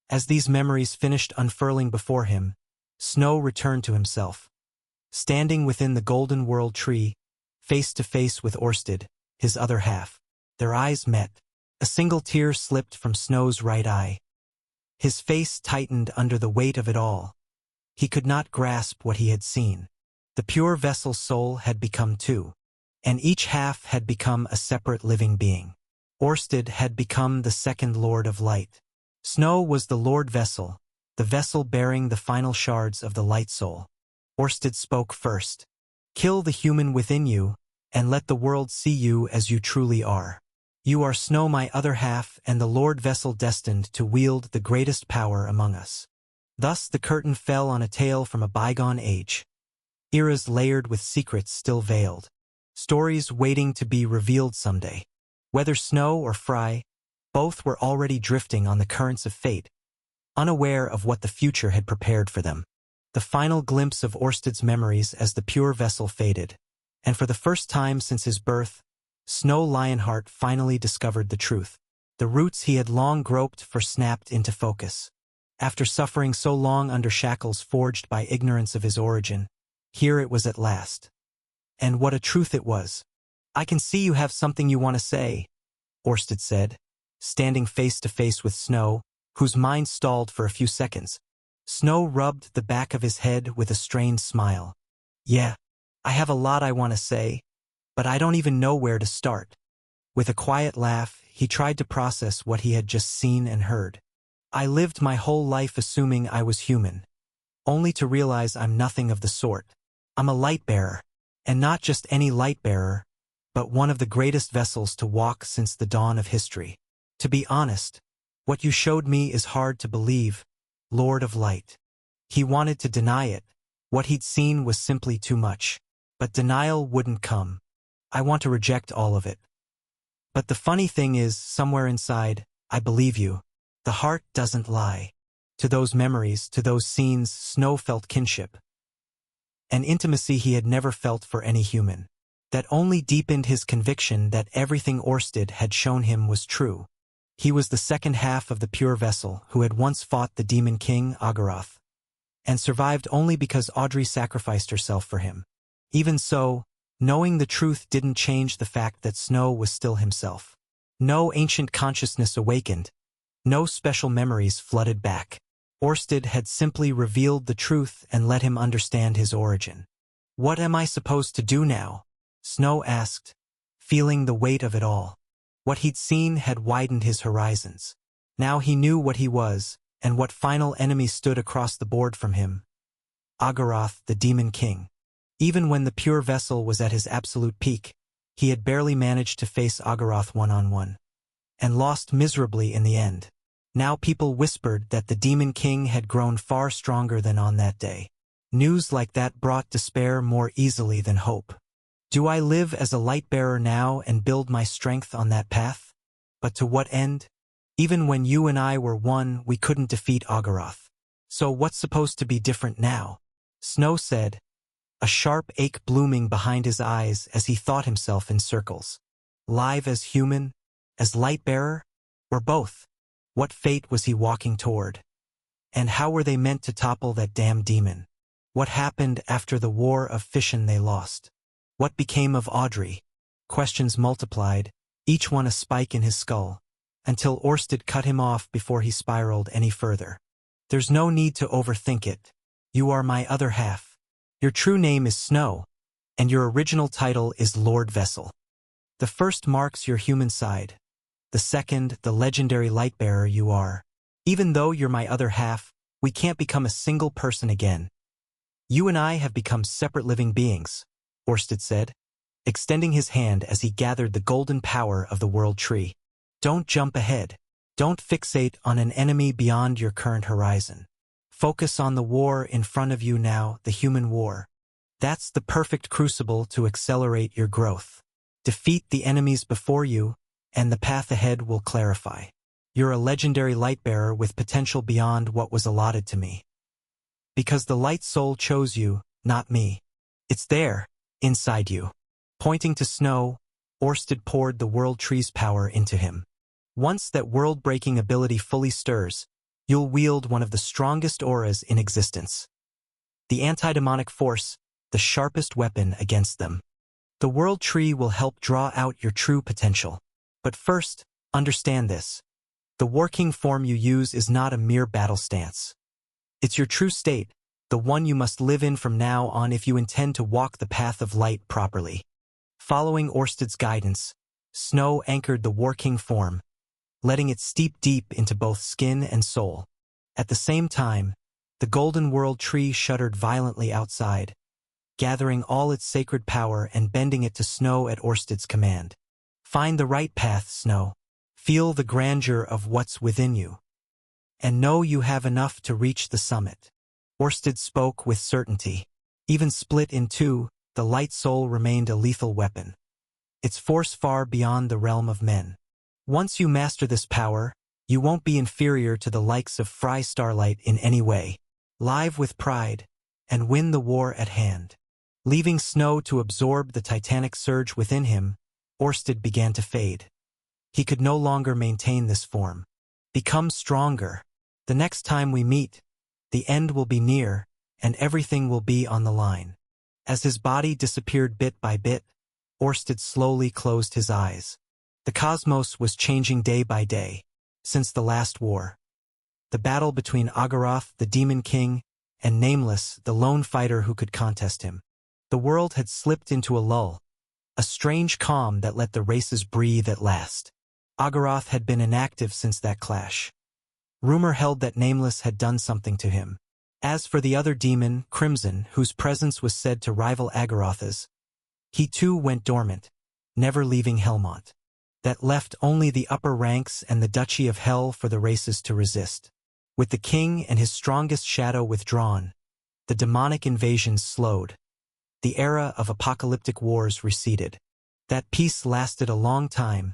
As these memories finished unfurling before him, Snow returned to himself. Standing within the golden world tree, face to face with Orsted, his other half, their eyes met. A single tear slipped from Snow's right eye. His face tightened under the weight of it all. He could not grasp what he had seen. The pure vessel's soul had become two, and each half had become a separate living being. Orsted had become the Second Lord of Light. Snow was the Lord Vessel, the vessel bearing the final shards of the light soul. Orsted spoke first. Kill the human within you, and let the world see you as you truly are. You are Snow, my other half, and the Lord Vessel destined to wield the greatest power among us. Thus the curtain fell on a tale from a bygone age. Eras layered with secrets still veiled. Stories waiting to be revealed someday. Whether Snow or Fry, both were already drifting on the currents of fate, unaware of what the future had prepared for them. The final glimpse of Orsted's memories as the pure vessel faded, and for the first time since his birth, Snow Lionheart finally discovered the truth. The roots he had long groped for snapped into focus. After suffering so long under shackles forged by ignorance of his origin, here it was at last. And what a truth it was. "I can see you have something you want to say," Orsted said, standing face to face with Snow, whose mind stalled for a few seconds. Snow rubbed the back of his head with a strained smile. "Yeah, I have a lot I want to say, but I don't even know where to start." With a quiet laugh, he tried to process what he had just seen and heard. "I lived my whole life assuming I was human, only to realize I'm nothing of the sort. I'm a light-bearer, and not just any light-bearer, but one of the greatest vessels to walk since the dawn of history. To be honest, what you showed me is hard to believe, Lord of Light." He wanted to deny it. What he'd seen was simply too much. But denial wouldn't come. "I want to reject all of it. But the funny thing is, somewhere inside, I believe you. The heart doesn't lie." To those memories, to those scenes, Snow felt kinship. An intimacy he had never felt for any human. That only deepened his conviction that everything Orsted had shown him was true. He was the second half of the pure vessel who had once fought the demon king, Agaroth, and survived only because Audrey sacrificed herself for him. Even so, knowing the truth didn't change the fact that Snow was still himself. No ancient consciousness awakened. No special memories flooded back. Orsted had simply revealed the truth and let him understand his origin. "What am I supposed to do now?" Snow asked, feeling the weight of it all. What he'd seen had widened his horizons. Now he knew what he was, and what final enemy stood across the board from him. Agaroth, the Demon King. Even when the pure vessel was at his absolute peak, he had barely managed to face Agaroth one-on-one, and lost miserably in the end. Now people whispered that the Demon King had grown far stronger than on that day. News like that brought despair more easily than hope. Do I live as a light-bearer now and build my strength on that path? But to what end? Even when you and I were one, we couldn't defeat Agaroth. So what's supposed to be different now? Snow said, a sharp ache blooming behind his eyes as he thought himself in circles. Live as human? As light-bearer? Or both? What fate was he walking toward? And how were they meant to topple that damn demon? What happened after the war of fission they lost? What became of Audrey? Questions multiplied, each one a spike in his skull, until Orsted cut him off before he spiraled any further. There's no need to overthink it. You are my other half. Your true name is Snow, and your original title is Lord Vessel. The first marks your human side. The second, the legendary light-bearer you are. Even though you're my other half, we can't become a single person again. You and I have become separate living beings, Orsted said, extending his hand as he gathered the golden power of the World Tree. Don't jump ahead. Don't fixate on an enemy beyond your current horizon. Focus on the war in front of you now, the human war. That's the perfect crucible to accelerate your growth. Defeat the enemies before you, and the path ahead will clarify. You're a legendary light-bearer with potential beyond what was allotted to me. Because the light soul chose you, not me. It's there, inside you. Pointing to Snow, Orsted poured the World Tree's power into him. Once that world-breaking ability fully stirs, you'll wield one of the strongest auras in existence. The anti-demonic force, the sharpest weapon against them. The World Tree will help draw out your true potential. But first, understand this. The working form you use is not a mere battle stance. It's your true state, the one you must live in from now on if you intend to walk the path of light properly. Following Orsted's guidance, Snow anchored the working form, letting it steep deep into both skin and soul. At the same time, the golden world tree shuddered violently outside, gathering all its sacred power and bending it to Snow at Orsted's command. Find the right path, Snow. Feel the grandeur of what's within you. And know you have enough to reach the summit. Orsted spoke with certainty. Even split in two, the light soul remained a lethal weapon. Its force far beyond the realm of men. Once you master this power, you won't be inferior to the likes of Fry Starlight in any way. Live with pride, and win the war at hand. Leaving Snow to absorb the titanic surge within him, Orsted began to fade. He could no longer maintain this form. Become stronger. The next time we meet, the end will be near, and everything will be on the line. As his body disappeared bit by bit, Orsted slowly closed his eyes. The cosmos was changing day by day, since the last war. The battle between Agaroth, the Demon King, and Nameless, the lone fighter who could contest him. The world had slipped into a lull, a strange calm that let the races breathe at last. Agaroth had been inactive since that clash. Rumor held that Nameless had done something to him. As for the other demon, Crimson, whose presence was said to rival Agaroth's, he too went dormant, never leaving Helmont. That left only the upper ranks and the Duchy of Hell for the races to resist. With the king and his strongest shadow withdrawn, the demonic invasions slowed. The era of apocalyptic wars receded. That peace lasted a long time,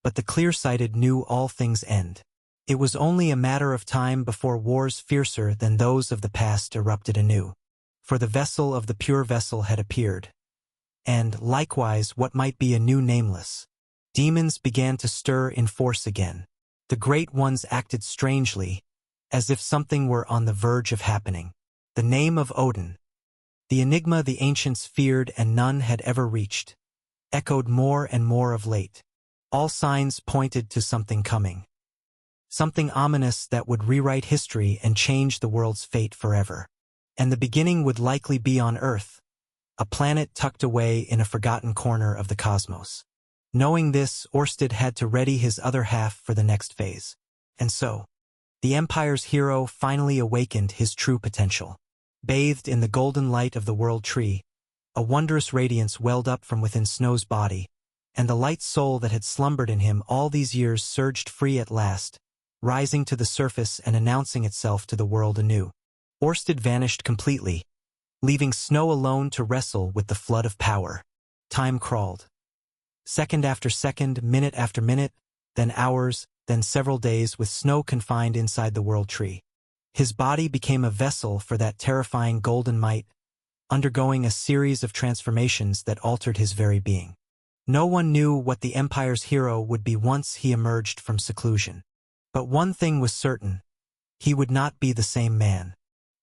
but the clear-sighted knew all things end. It was only a matter of time before wars fiercer than those of the past erupted anew. For the vessel of the pure vessel had appeared. And, likewise, what might be a new Nameless. Demons began to stir in force again. The great ones acted strangely, as if something were on the verge of happening. The name of Odin, the enigma the ancients feared and none had ever reached, echoed more and more of late. All signs pointed to something coming. Something ominous that would rewrite history and change the world's fate forever. And the beginning would likely be on Earth, a planet tucked away in a forgotten corner of the cosmos. Knowing this, Orsted had to ready his other half for the next phase. And so, the Empire's hero finally awakened his true potential. Bathed in the golden light of the World Tree, a wondrous radiance welled up from within Snow's body, and the light soul that had slumbered in him all these years surged free at last, rising to the surface and announcing itself to the world anew. Orsted vanished completely, leaving Snow alone to wrestle with the flood of power. Time crawled. Second after second, minute after minute, then hours, then several days with Snow confined inside the World Tree. His body became a vessel for that terrifying golden might, undergoing a series of transformations that altered his very being. No one knew what the Empire's hero would be once he emerged from seclusion. But one thing was certain. He would not be the same man.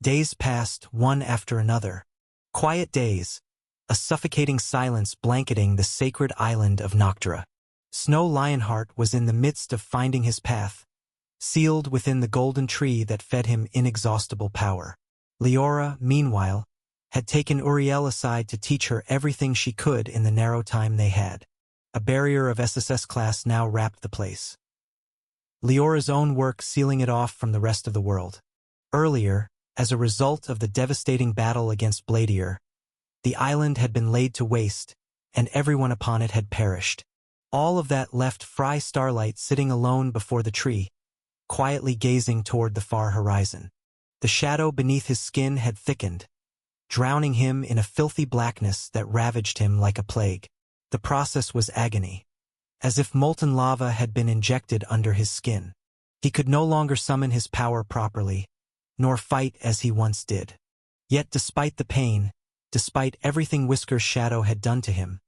Days passed, one after another. Quiet days, a suffocating silence blanketing the sacred island of Noctera. Snow Lionheart was in the midst of finding his path, sealed within the golden tree that fed him inexhaustible power. Leora, meanwhile, had taken Uriel aside to teach her everything she could in the narrow time they had. A barrier of SSS class now wrapped the place. Leora's own work sealing it off from the rest of the world. Earlier, as a result of the devastating battle against Bladier, the island had been laid to waste, and everyone upon it had perished. All of that left Fry Starlight sitting alone before the tree, quietly gazing toward the far horizon. The shadow beneath his skin had thickened, drowning him in a filthy blackness that ravaged him like a plague. The process was agony, as if molten lava had been injected under his skin. He could no longer summon his power properly, nor fight as he once did. Yet despite the pain, despite everything Whisker's shadow had done to him,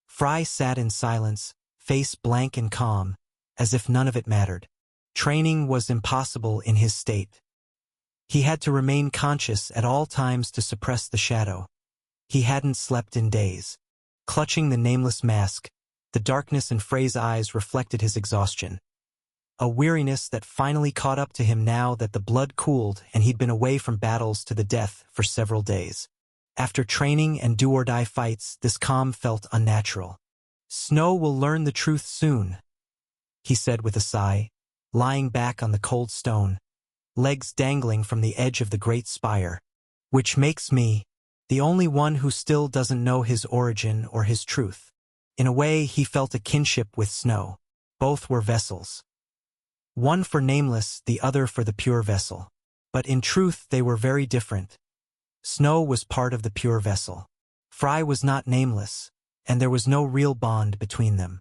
Fry sat in silence, face blank and calm, as if none of it mattered. Training was impossible in his state. He had to remain conscious at all times to suppress the shadow. He hadn't slept in days. Clutching the nameless mask, the darkness in Frey's eyes reflected his exhaustion. A weariness that finally caught up to him now that the blood cooled and he'd been away from battles to the death for several days. After training and do-or-die fights, this calm felt unnatural. Snow will learn the truth soon, he said with a sigh, lying back on the cold stone, legs dangling from the edge of the great spire. Which makes me the only one who still doesn't know his origin or his truth. In a way, he felt a kinship with Snow. Both were vessels. One for Nameless, the other for the pure vessel. But in truth, they were very different. Snow was part of the pure vessel. Fry was not Nameless, and there was no real bond between them.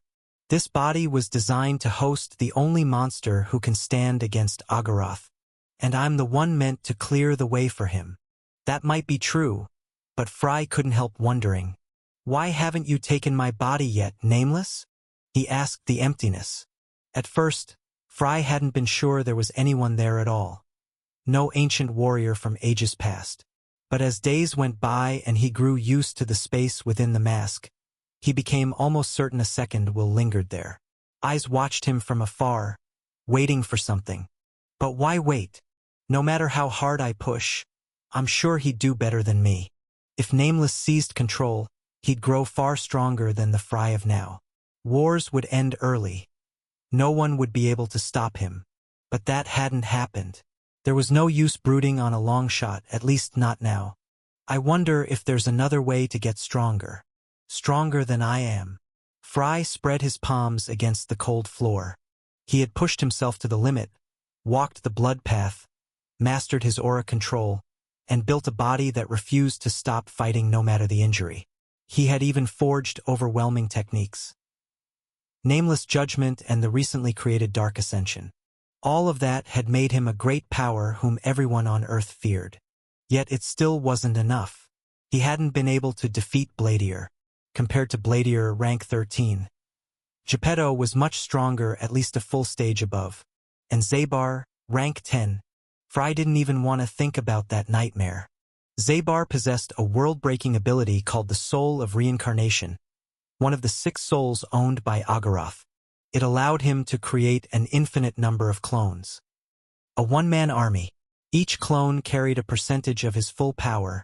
This body was designed to host the only monster who can stand against Agaroth, and I'm the one meant to clear the way for him. That might be true, but Fry couldn't help wondering. Why haven't you taken my body yet, Nameless? He asked the emptiness. At first, Fry hadn't been sure there was anyone there at all. no ancient warrior from ages past. But as days went by and he grew used to the space within the mask, he became almost certain a second will lingered there. Eyes watched him from afar, waiting for something. But why wait? No matter how hard I push, I'm sure he'd do better than me. If Nameless seized control, he'd grow far stronger than the Fry of now. Wars would end early. No one would be able to stop him. But that hadn't happened. There was no use brooding on a long shot, at least not now. I wonder if there's another way to get stronger. Stronger than I am. Fry spread his palms against the cold floor. He had pushed himself to the limit, walked the blood path, mastered his aura control, and built a body that refused to stop fighting no matter the injury. He had even forged overwhelming techniques. Nameless Judgment and the recently created Dark Ascension. All of that had made him a great power whom everyone on Earth feared. Yet it still wasn't enough. He hadn't been able to defeat Bladier. Compared to Bladier rank 13, Geppetto was much stronger, at least a full stage above. And Zabar, rank 10. Fry didn't even want to think about that nightmare. Zabar possessed a world-breaking ability called the Soul of Reincarnation, one of the 6 souls owned by Agaroth. It allowed him to create an infinite number of clones. A one-man army. Each clone carried a percentage of his full power,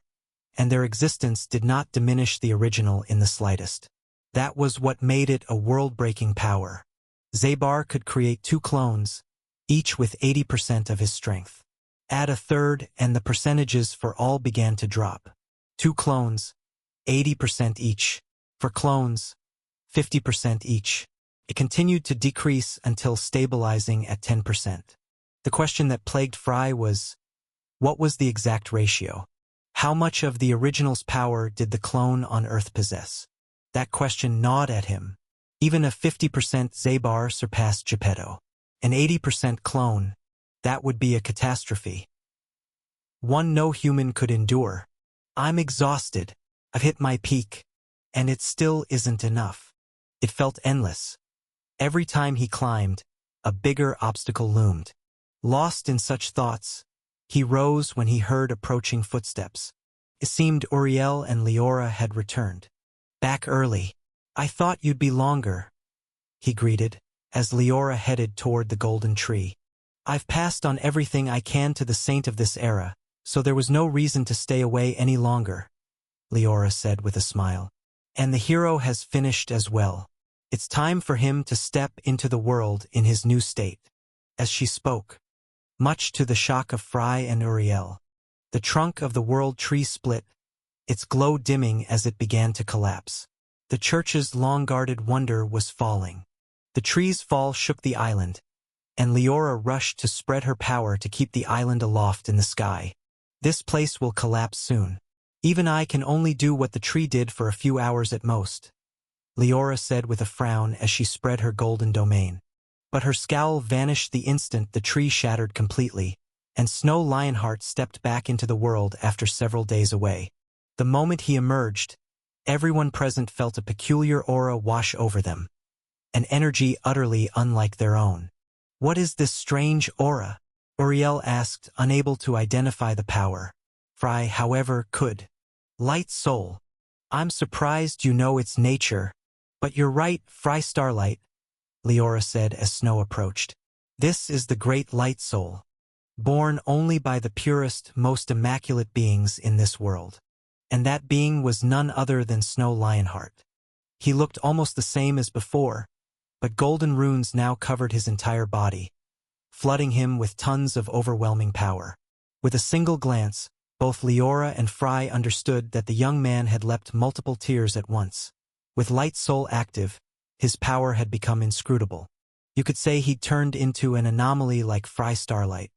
and their existence did not diminish the original in the slightest. That was what made it a world-breaking power. Zabar could create 2 clones, each with 80% of his strength. Add a third and the percentages for all began to drop. 2 clones, 80% each. For clones, 50% each. It continued to decrease until stabilizing at 10%. The question that plagued Fry was, what was the exact ratio? How much of the original's power did the clone on Earth possess? That question gnawed at him. Even a 50% Zabar surpassed Geppetto. An 80% clone, that would be a catastrophe. One no human could endure. I'm exhausted. I've hit my peak. And it still isn't enough. It felt endless. Every time he climbed, a bigger obstacle loomed. Lost in such thoughts, he rose when he heard approaching footsteps. It seemed Uriel and Leora had returned. Back early. I thought you'd be longer, he greeted, as Leora headed toward the golden tree. I've passed on everything I can to the saint of this era, so there was no reason to stay away any longer, Leora said with a smile. And the hero has finished as well. It's time for him to step into the world in his new state. As she spoke, much to the shock of Fry and Uriel, the trunk of the world tree split, its glow dimming as it began to collapse. The church's long-guarded wonder was falling. The tree's fall shook the island, and Leora rushed to spread her power to keep the island aloft in the sky. This place will collapse soon. Even I can only do what the tree did for a few hours at most, Leora said with a frown as she spread her golden domain. But her scowl vanished the instant the tree shattered completely, and Snow Lionheart stepped back into the world after several days away. The moment he emerged, everyone present felt a peculiar aura wash over them, an energy utterly unlike their own. What is this strange aura? Uriel asked, unable to identify the power. Fry, however, could. Light Soul. I'm surprised you know its nature. But you're right, Fry Starlight, Leora said as Snow approached. This is the great Light Soul, born only by the purest, most immaculate beings in this world. And that being was none other than Snow Lionheart. He looked almost the same as before, but golden runes now covered his entire body, flooding him with tons of overwhelming power. With a single glance, both Leora and Fry understood that the young man had leapt multiple tiers at once. With Light Soul active, his power had become inscrutable. You could say he'd turned into an anomaly like Fry Starlight,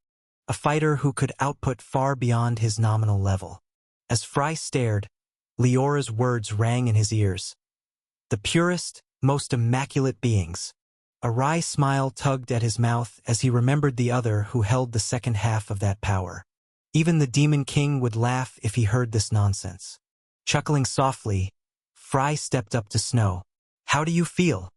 a fighter who could output far beyond his nominal level. As Fry stared, Leora's words rang in his ears. The purest, most immaculate beings. A wry smile tugged at his mouth as he remembered the other who held the second half of that power. Even the Demon King would laugh if he heard this nonsense. Chuckling softly, Fry stepped up to Snow. How do you feel?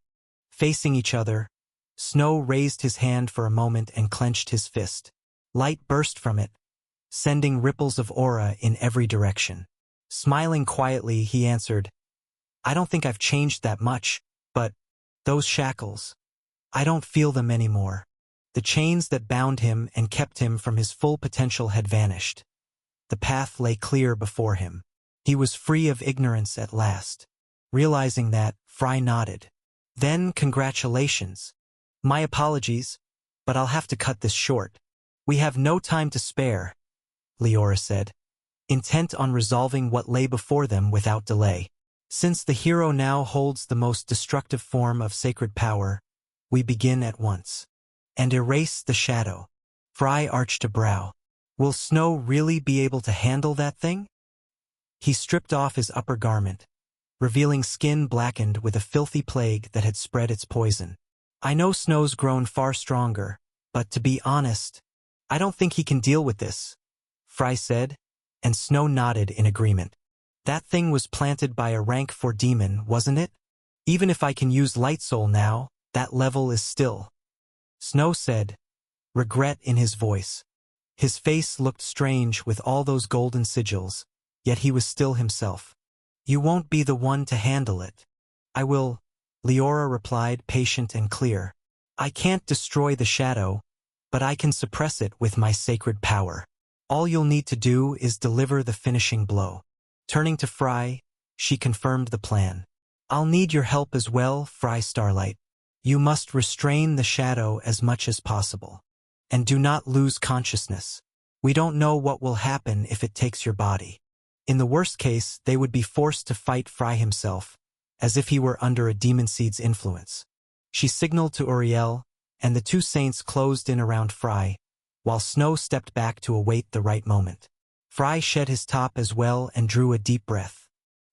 Facing each other, Snow raised his hand for a moment and clenched his fist. Light burst from it, sending ripples of aura in every direction. Smiling quietly, he answered, I don't think I've changed that much, but those shackles, I don't feel them anymore. The chains that bound him and kept him from his full potential had vanished. The path lay clear before him. He was free of ignorance at last. Realizing that, Fry nodded. Then, congratulations. My apologies, but I'll have to cut this short. We have no time to spare, Leora said, intent on resolving what lay before them without delay. Since the hero now holds the most destructive form of sacred power, we begin at once. And erase the shadow. Fry arched a brow. Will Snow really be able to handle that thing? He stripped off his upper garment, revealing skin blackened with a filthy plague that had spread its poison. I know Snow's grown far stronger, but to be honest, I don't think he can deal with this, Fry said, and Snow nodded in agreement. That thing was planted by a rank 4 demon, wasn't it? Even if I can use Light Soul now, that level is still. Snow said, regret in his voice. His face looked strange with all those golden sigils, yet he was still himself. You won't be the one to handle it. I will, Leora replied, patient and clear. I can't destroy the shadow, but I can suppress it with my sacred power. All you'll need to do is deliver the finishing blow. Turning to Fry, she confirmed the plan. I'll need your help as well, Fry Starlight. You must restrain the shadow as much as possible. And do not lose consciousness. We don't know what will happen if it takes your body. In the worst case, they would be forced to fight Fry himself, as if he were under a demon seed's influence. She signaled to Uriel, and the two saints closed in around Fry, while Snow stepped back to await the right moment. Fry shed his top as well and drew a deep breath.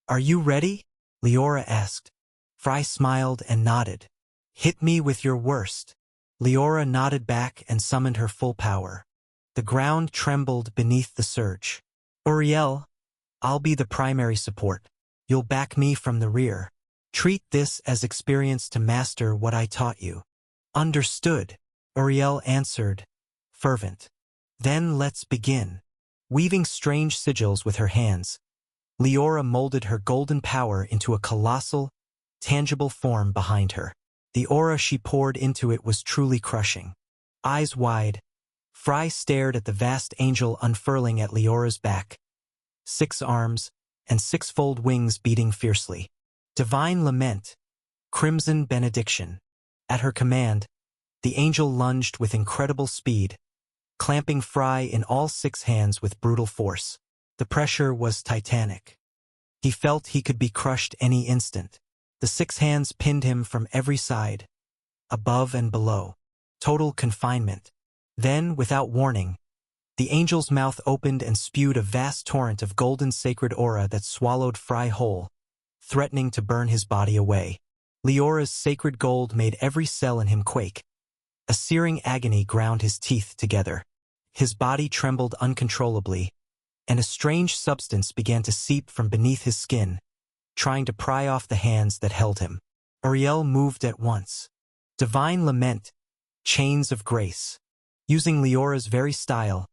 Are you ready? Leora asked. Fry smiled and nodded. Hit me with your worst. Leora nodded back and summoned her full power. The ground trembled beneath the surge. Uriel, I'll be the primary support. You'll back me from the rear. Treat this as experience to master what I taught you. Understood, Uriel answered, fervent. Then let's begin. Weaving strange sigils with her hands, Leora molded her golden power into a colossal, tangible form behind her. The aura she poured into it was truly crushing. Eyes wide, Fry stared at the vast angel unfurling at Leora's back, 6 arms and 6-fold wings beating fiercely. Divine Lament, Crimson Benediction. At her command, the angel lunged with incredible speed, clamping Fry in all 6 hands with brutal force. The pressure was titanic. He felt he could be crushed any instant. The 6 hands pinned him from every side, above and below. Total confinement. Then, without warning, the angel's mouth opened and spewed a vast torrent of golden sacred aura that swallowed Fry whole, threatening to burn his body away. Leora's sacred gold made every cell in him quake. A searing agony ground his teeth together. His body trembled uncontrollably, and a strange substance began to seep from beneath his skin, trying to pry off the hands that held him. Uriel moved at once. Divine Lament, Chains of Grace. Using Leora's very style,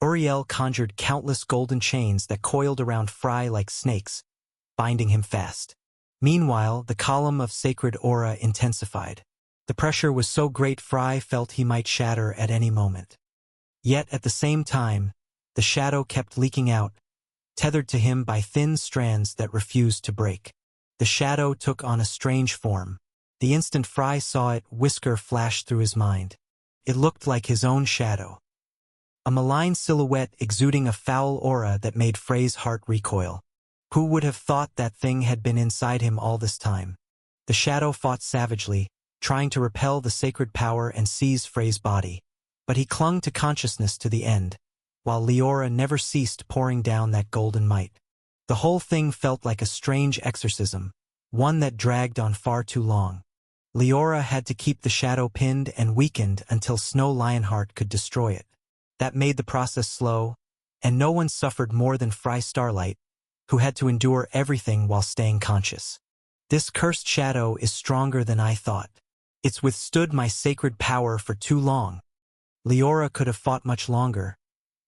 Uriel conjured countless golden chains that coiled around Fry like snakes, binding him fast. Meanwhile, the column of sacred aura intensified. The pressure was so great Fry felt he might shatter at any moment. Yet at the same time, the shadow kept leaking out, tethered to him by thin strands that refused to break. The shadow took on a strange form. The instant Fry saw it, Whisker flashed through his mind. It looked like his own shadow. A malign silhouette exuding a foul aura that made Frey's heart recoil. Who would have thought that thing had been inside him all this time? The shadow fought savagely, trying to repel the sacred power and seize Frey's body. But he clung to consciousness to the end, while Leora never ceased pouring down that golden might. The whole thing felt like a strange exorcism, one that dragged on far too long. Leora had to keep the shadow pinned and weakened until Snow Lionheart could destroy it. That made the process slow, and no one suffered more than Fry Starlight, who had to endure everything while staying conscious. This cursed shadow is stronger than I thought. It's withstood my sacred power for too long, Leora could have fought much longer,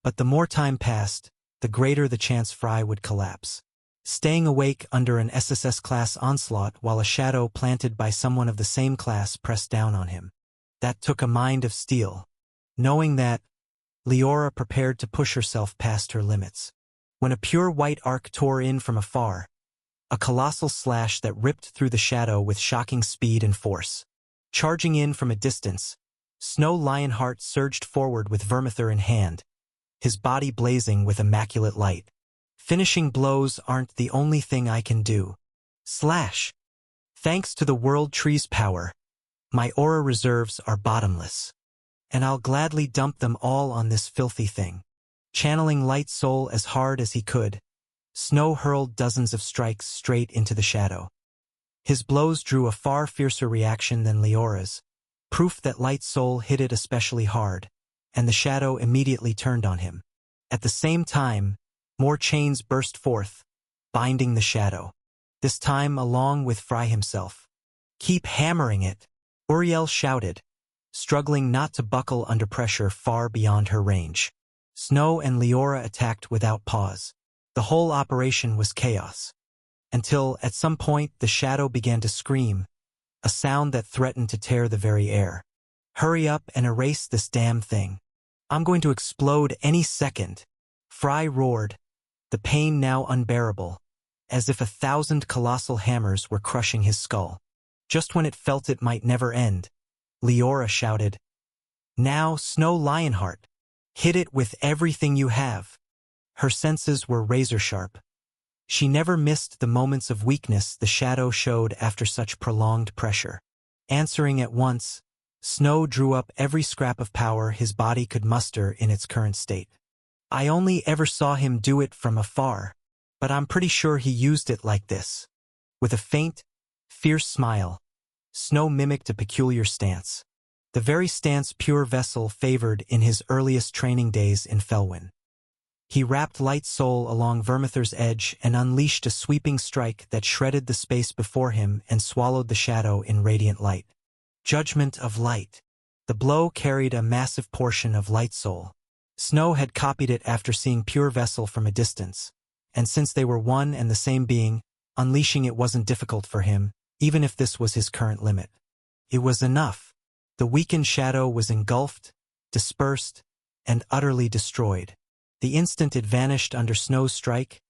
but the more time passed, the greater the chance Fry would collapse. Staying awake under an SSS-class onslaught while a shadow planted by someone of the same class pressed down on him. That took a mind of steel. Knowing that, Leora prepared to push herself past her limits. When a pure white arc tore in from afar, a colossal slash that ripped through the shadow with shocking speed and force. Charging in from a distance, Snow Lionheart surged forward with Vermithor in hand, his body blazing with immaculate light. Finishing blows aren't the only thing I can do. Slash! Thanks to the World Tree's power, my aura reserves are bottomless. And I'll gladly dump them all on this filthy thing. Channeling Light Soul as hard as he could, Snow hurled dozens of strikes straight into the shadow. His blows drew a far fiercer reaction than Leora's, proof that Light Soul hit it especially hard, and the shadow immediately turned on him. At the same time, more chains burst forth, binding the shadow, this time along with Fry himself. "Keep hammering it," Uriel shouted, struggling not to buckle under pressure far beyond her range. Snow and Leora attacked without pause. The whole operation was chaos. Until, at some point, the shadow began to scream, a sound that threatened to tear the very air. "Hurry up and erase this damn thing. I'm going to explode any second," Fry roared, the pain now unbearable, as if 1,000 colossal hammers were crushing his skull. Just when it felt it might never end, Leora shouted, "Now, Snow Lionheart, hit it with everything you have." Her senses were razor-sharp. She never missed the moments of weakness the shadow showed after such prolonged pressure. Answering at once, Snow drew up every scrap of power his body could muster in its current state. "I only ever saw him do it from afar, but I'm pretty sure he used it like this." With a faint, fierce smile, Snow mimicked a peculiar stance, the very stance Pure Vessel favored in his earliest training days in Felwyn. He wrapped Light Soul along Vermithor's edge and unleashed a sweeping strike that shredded the space before him and swallowed the shadow in radiant light. Judgment of Light. The blow carried a massive portion of Light Soul. Snow had copied it after seeing Pure Vessel from a distance, and since they were one and the same being, unleashing it wasn't difficult for him, even if this was his current limit. It was enough. The weakened shadow was engulfed, dispersed, and utterly destroyed. The instant it vanished under Snow's strike,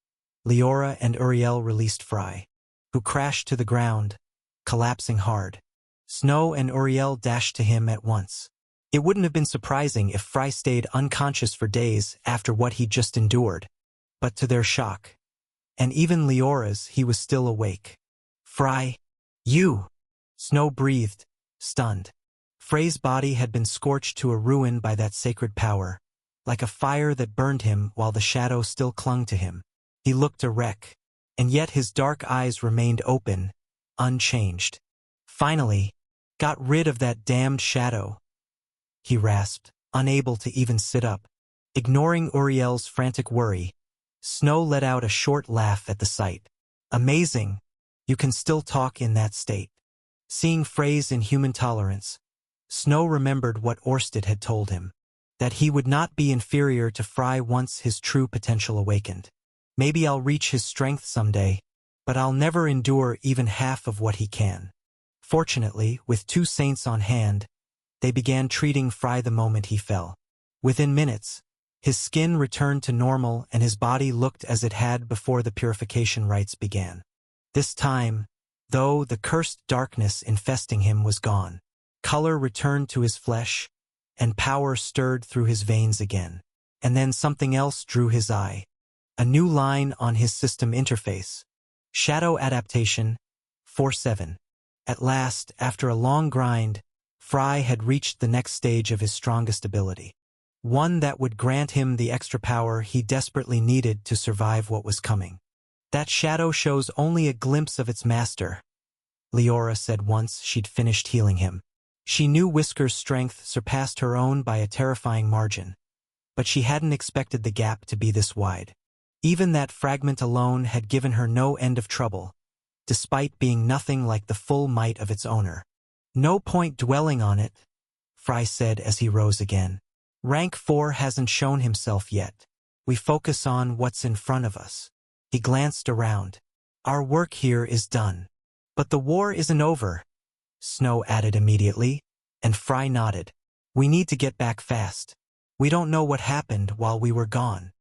Leora and Uriel released Fry, who crashed to the ground, collapsing hard. Snow and Uriel dashed to him at once. It wouldn't have been surprising if Fry stayed unconscious for days after what he'd just endured, but to their shock, and even Leora's, he was still awake. "Fry, you!" Snow breathed, stunned. Frey's body had been scorched to a ruin by that sacred power, like a fire that burned him while the shadow still clung to him. He looked a wreck, and yet his dark eyes remained open, unchanged. "Finally, got rid of that damned shadow," he rasped, unable to even sit up. Ignoring Uriel's frantic worry, Snow let out a short laugh at the sight. "Amazing, you can still talk in that state." Seeing Frey's inhuman tolerance, Snow remembered what Orsted had told him, that he would not be inferior to Fry once his true potential awakened. "Maybe I'll reach his strength someday, but I'll never endure even half of what he can." Fortunately, with 2 saints on hand, they began treating Fry the moment he fell. Within minutes, his skin returned to normal and his body looked as it had before the purification rites began. This time, though, the cursed darkness infesting him was gone. Color returned to his flesh, and power stirred through his veins again. And then something else drew his eye. A new line on his system interface. Shadow Adaptation 4-7. At last, after a long grind, Fry had reached the next stage of his strongest ability. One that would grant him the extra power he desperately needed to survive what was coming. "That shadow shows only a glimpse of its master," Leora said once she'd finished healing him. She knew Whisker's strength surpassed her own by a terrifying margin, but she hadn't expected the gap to be this wide. Even that fragment alone had given her no end of trouble, despite being nothing like the full might of its owner. "No point dwelling on it," Fry said as he rose again. Rank 4 hasn't shown himself yet. We focus on what's in front of us. He glanced around. Our work here is done. But the war isn't over, Snow added immediately, and Fry nodded. We need to get back fast. We don't know what happened while we were gone.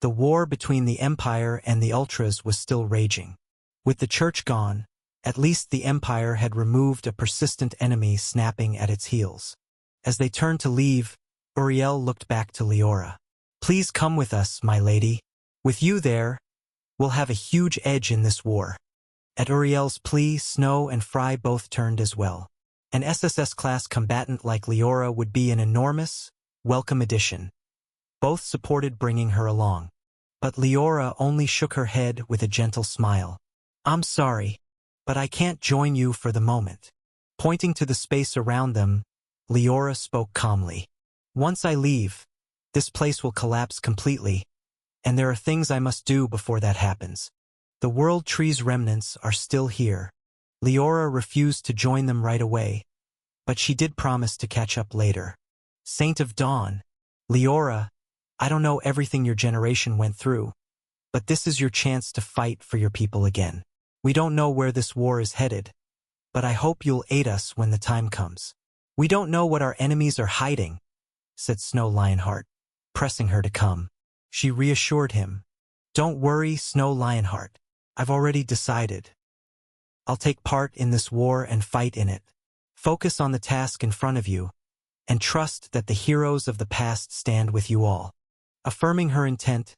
The war between the Empire and the Ultras was still raging. With the church gone, at least the Empire had removed a persistent enemy snapping at its heels. As they turned to leave, Uriel looked back to Leora. Please come with us, my lady. With you there, we'll have a huge edge in this war. At Uriel's plea, Snow and Fry both turned as well. An SSS-class combatant like Leora would be an enormous, welcome addition. Both supported bringing her along. But Leora only shook her head with a gentle smile. I'm sorry, but I can't join you for the moment. Pointing to the space around them, Leora spoke calmly. Once I leave, this place will collapse completely, and there are things I must do before that happens. The World Tree's remnants are still here. Leora refused to join them right away, but she did promise to catch up later. Saint of Dawn, Leora, I don't know everything your generation went through, but this is your chance to fight for your people again. We don't know where this war is headed, but I hope you'll aid us when the time comes. We don't know what our enemies are hiding, said Snow Lionheart, pressing her to come. She reassured him. Don't worry, Snow Lionheart. I've already decided. I'll take part in this war and fight in it. Focus on the task in front of you, and trust that the heroes of the past stand with you all. Affirming her intent,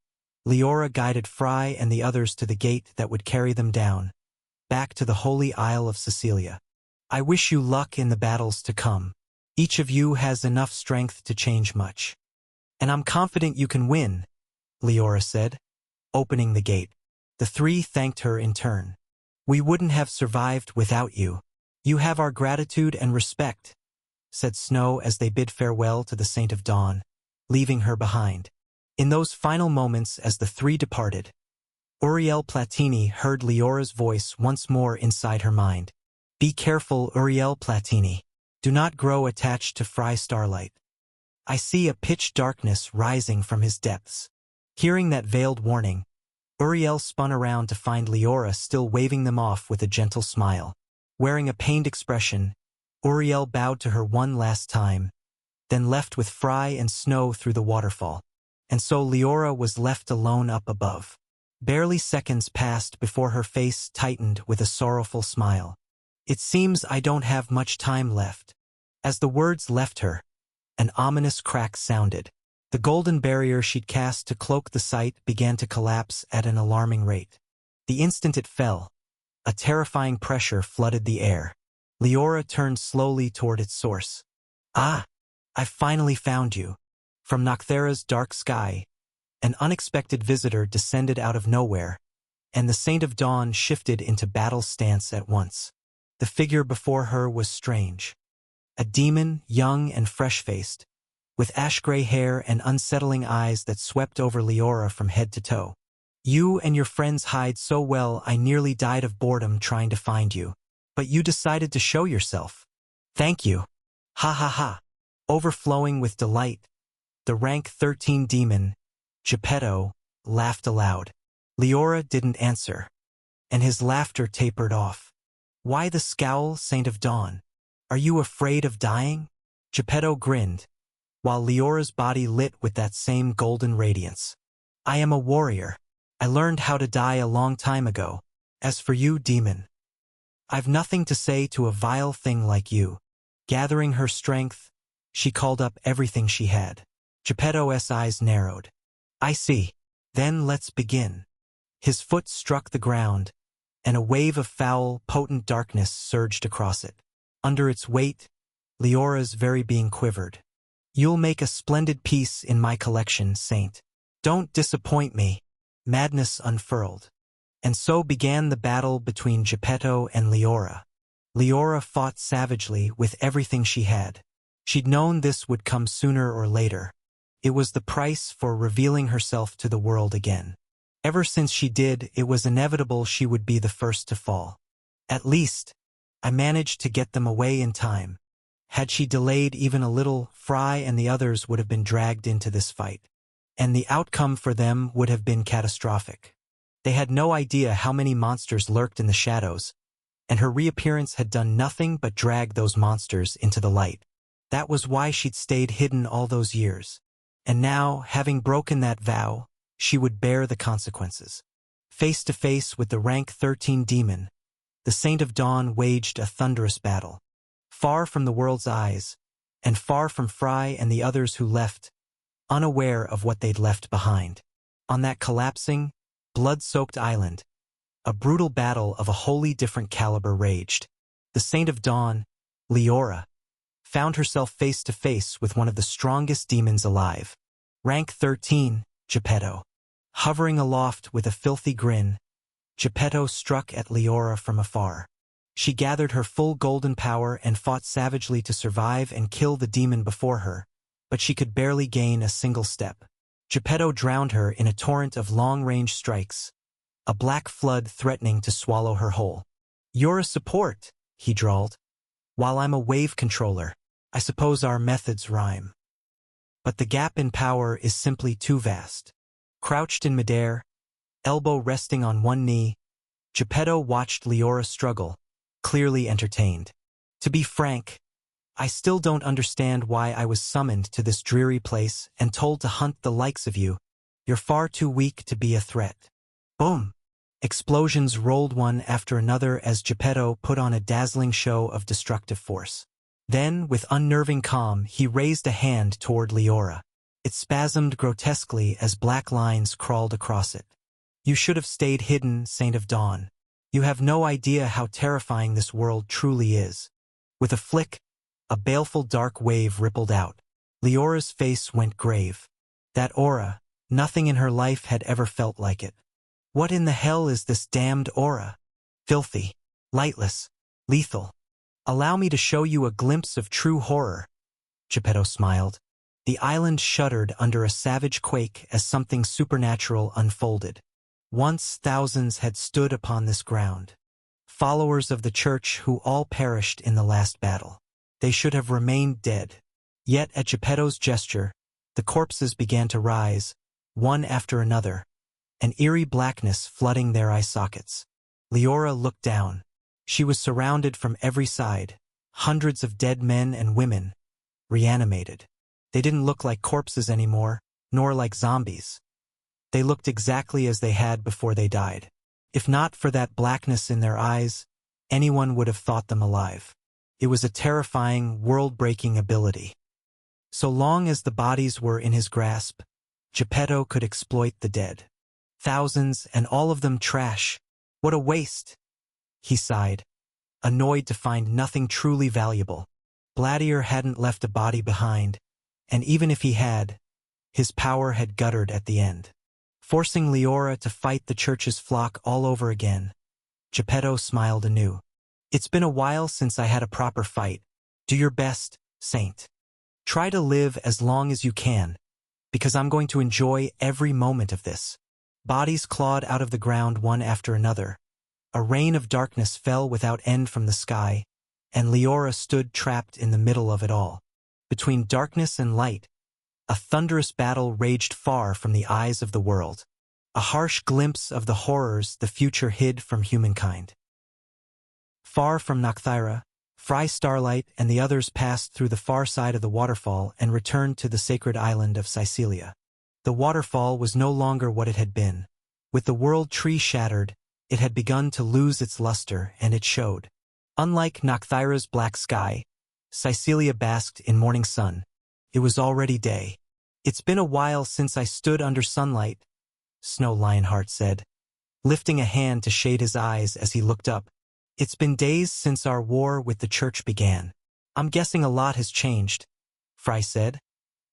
Leora guided Fry and the others to the gate that would carry them down, back to the Holy Isle of Cecilia. I wish you luck in the battles to come. Each of you has enough strength to change much. And I'm confident you can win, Leora said, opening the gate. The three thanked her in turn. We wouldn't have survived without you. You have our gratitude and respect, said Snow as they bid farewell to the Saint of Dawn, leaving her behind. In those final moments as the three departed, Uriel Platini heard Leora's voice once more inside her mind. Be careful, Uriel Platini. Do not grow attached to Fry Starlight. I see a pitch darkness rising from his depths. Hearing that veiled warning, Uriel spun around to find Leora still waving them off with a gentle smile. Wearing a pained expression, Uriel bowed to her one last time, then left with Fry and Snow through the waterfall. And so Leora was left alone up above. Barely seconds passed before her face tightened with a sorrowful smile. It seems I don't have much time left. As the words left her, an ominous crack sounded. The golden barrier she'd cast to cloak the sight began to collapse at an alarming rate. The instant it fell, a terrifying pressure flooded the air. Leora turned slowly toward its source. Ah! I've finally found you. From Nocthera's dark sky, an unexpected visitor descended out of nowhere, and the Saint of Dawn shifted into battle stance at once. The figure before her was strange. A demon, young and fresh-faced, with ash-gray hair and unsettling eyes that swept over Leora from head to toe. You and your friends hide so well I nearly died of boredom trying to find you. But you decided to show yourself. Thank you. Ha ha ha. Overflowing with delight, the rank 13 demon, Geppetto, laughed aloud. Leora didn't answer, and his laughter tapered off. Why the scowl, Saint of Dawn? Are you afraid of dying? Geppetto grinned, while Leora's body lit with that same golden radiance. I am a warrior. I learned how to die a long time ago. As for you, demon, I've nothing to say to a vile thing like you. Gathering her strength, she called up everything she had. Geppetto's eyes narrowed. I see. Then let's begin. His foot struck the ground, and a wave of foul, potent darkness surged across it. Under its weight, Leora's very being quivered. You'll make a splendid piece in my collection, Saint. Don't disappoint me. Madness unfurled. And so began the battle between Geppetto and Leora. Leora fought savagely with everything she had. She'd known this would come sooner or later. It was the price for revealing herself to the world again. Ever since she did, it was inevitable she would be the first to fall. At least, I managed to get them away in time. Had she delayed even a little, Fry and the others would have been dragged into this fight. And the outcome for them would have been catastrophic. They had no idea how many monsters lurked in the shadows, and her reappearance had done nothing but drag those monsters into the light. That was why she'd stayed hidden all those years. And now, having broken that vow, she would bear the consequences. Face to face with the rank 13 demon, the Saint of Dawn waged a thunderous battle. Far from the world's eyes, and far from Fry and the others who left, unaware of what they'd left behind. On that collapsing, blood-soaked island, a brutal battle of a wholly different caliber raged. The Saint of Dawn, Leora, found herself face to face with one of the strongest demons alive. Rank 13, Geppetto. Hovering aloft with a filthy grin, Geppetto struck at Leora from afar. She gathered her full golden power and fought savagely to survive and kill the demon before her, but she could barely gain a single step. Geppetto drowned her in a torrent of long-range strikes, a black flood threatening to swallow her whole. "You're a support," he drawled. "While I'm a wave controller, I suppose our methods rhyme. But the gap in power is simply too vast." Crouched in midair, elbow resting on one knee, Geppetto watched Leora struggle, clearly entertained. "To be frank, I still don't understand why I was summoned to this dreary place and told to hunt the likes of you. You're far too weak to be a threat." Boom! Explosions rolled one after another as Geppetto put on a dazzling show of destructive force. Then, with unnerving calm, he raised a hand toward Leora. It spasmed grotesquely as black lines crawled across it. "You should have stayed hidden, Saint of Dawn. You have no idea how terrifying this world truly is." With a flick, a baleful dark wave rippled out. Leora's face went grave. That aura, nothing in her life had ever felt like it. "What in the hell is this damned aura? Filthy, lightless, lethal. Allow me to show you a glimpse of true horror." Geppetto smiled. The island shuddered under a savage quake as something supernatural unfolded. Once thousands had stood upon this ground, followers of the church who all perished in the last battle. They should have remained dead. Yet at Geppetto's gesture, the corpses began to rise, one after another, an eerie blackness flooding their eye sockets. Leora looked down. She was surrounded from every side, hundreds of dead men and women, reanimated. They didn't look like corpses anymore, nor like zombies. They looked exactly as they had before they died. If not for that blackness in their eyes, anyone would have thought them alive. It was a terrifying, world-breaking ability. So long as the bodies were in his grasp, Geppetto could exploit the dead. Thousands, and all of them trash. What a waste! He sighed, annoyed to find nothing truly valuable. Bladier hadn't left a body behind, and even if he had, his power had guttered at the end, forcing Leora to fight the church's flock all over again. Geppetto smiled anew. "It's been a while since I had a proper fight. Do your best, Saint. Try to live as long as you can, because I'm going to enjoy every moment of this." Bodies clawed out of the ground one after another. A rain of darkness fell without end from the sky, and Leora stood trapped in the middle of it all. Between darkness and light, a thunderous battle raged far from the eyes of the world, a harsh glimpse of the horrors the future hid from humankind. Far from Nocthyra, Fry Starlight and the others passed through the far side of the waterfall and returned to the sacred island of Sicilia. The waterfall was no longer what it had been. With the world tree shattered, it had begun to lose its luster, and it showed. Unlike Nocthyra's black sky, Sicilia basked in morning sun. It was already day. "It's been a while since I stood under sunlight," Snow Lionheart said, lifting a hand to shade his eyes as he looked up. "It's been days since our war with the church began." "I'm guessing a lot has changed," Fry said,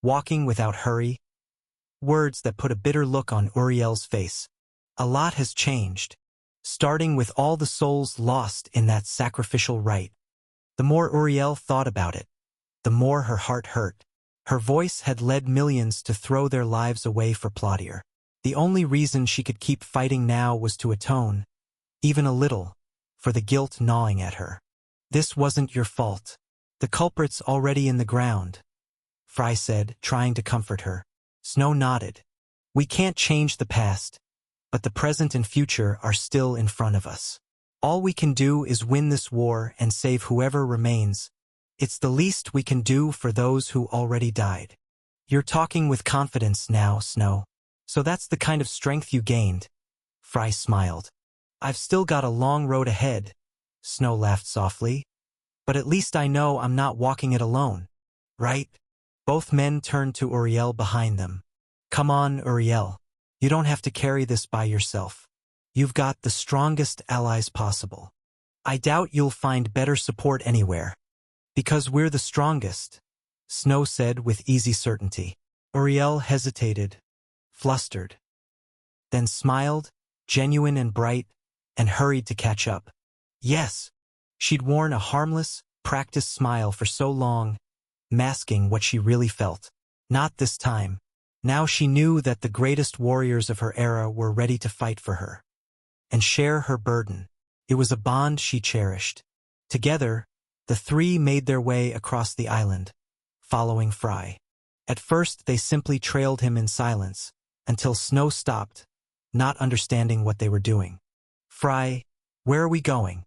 walking without hurry. Words that put a bitter look on Uriel's face. A lot has changed, starting with all the souls lost in that sacrificial rite. The more Uriel thought about it, the more her heart hurt. Her voice had led millions to throw their lives away for Plottier. The only reason she could keep fighting now was to atone, even a little, for the guilt gnawing at her. "This wasn't your fault." The culprit's already in the ground, Fry said, trying to comfort her. Snow nodded. We can't change the past, but the present and future are still in front of us. All we can do is win this war and save whoever remains. It's the least we can do for those who already died. You're talking with confidence now, Snow. So that's the kind of strength you gained. Fry smiled. I've still got a long road ahead, Snow laughed softly. But at least I know I'm not walking it alone. Right? Both men turned to Uriel behind them. Come on, Uriel. You don't have to carry this by yourself. You've got the strongest allies possible. I doubt you'll find better support anywhere. Because we're the strongest, Snow said with easy certainty. Uriel hesitated, flustered, then smiled, genuine and bright, and hurried to catch up. Yes, she'd worn a harmless, practiced smile for so long, masking what she really felt. Not this time. Now she knew that the greatest warriors of her era were ready to fight for her and share her burden. It was a bond she cherished. Together, the three made their way across the island, following Fry. At first, they simply trailed him in silence, until Snow stopped, not understanding what they were doing. Fry, where are we going?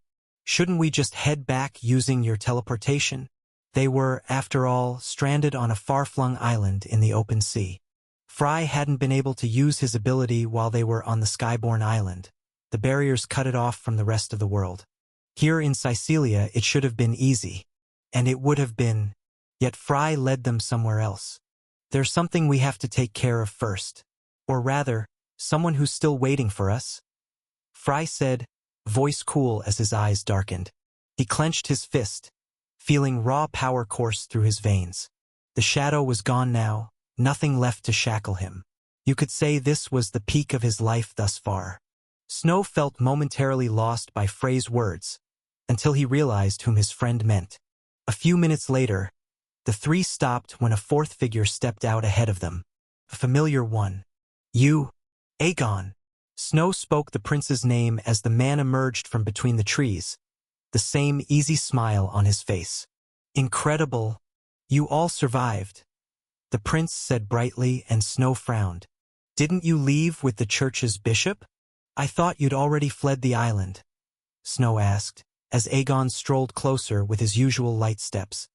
Shouldn't we just head back using your teleportation? They were, after all, stranded on a far-flung island in the open sea. Fry hadn't been able to use his ability while they were on the Skyborn Island. The barriers cut it off from the rest of the world. Here in Sicilia it should have been easy. And it would have been. Yet Fry led them somewhere else. There's something we have to take care of first. Or rather, someone who's still waiting for us. Fry said, voice cool as his eyes darkened. He clenched his fist, feeling raw power course through his veins. The shadow was gone now, nothing left to shackle him. You could say this was the peak of his life thus far. Snow felt momentarily lost by Frey's words, until he realized whom his friend meant. A few minutes later, the three stopped when a fourth figure stepped out ahead of them. A familiar one. You, Aegon. Snow spoke the prince's name as the man emerged from between the trees, the same easy smile on his face. Incredible. You all survived. The prince said brightly, and Snow frowned. Didn't you leave with the church's bishop? I thought you'd already fled the island, Snow asked, as Aegon strolled closer with his usual light steps.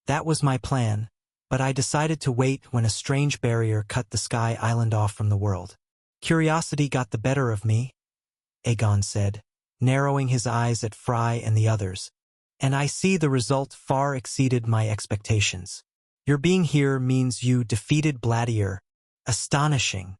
That was my plan, but I decided to wait when a strange barrier cut the Sky Island off from the world. Curiosity got the better of me, Aegon said, narrowing his eyes at Fry and the others. And I see the result far exceeded my expectations. Your being here means you defeated Bladier. Astonishing.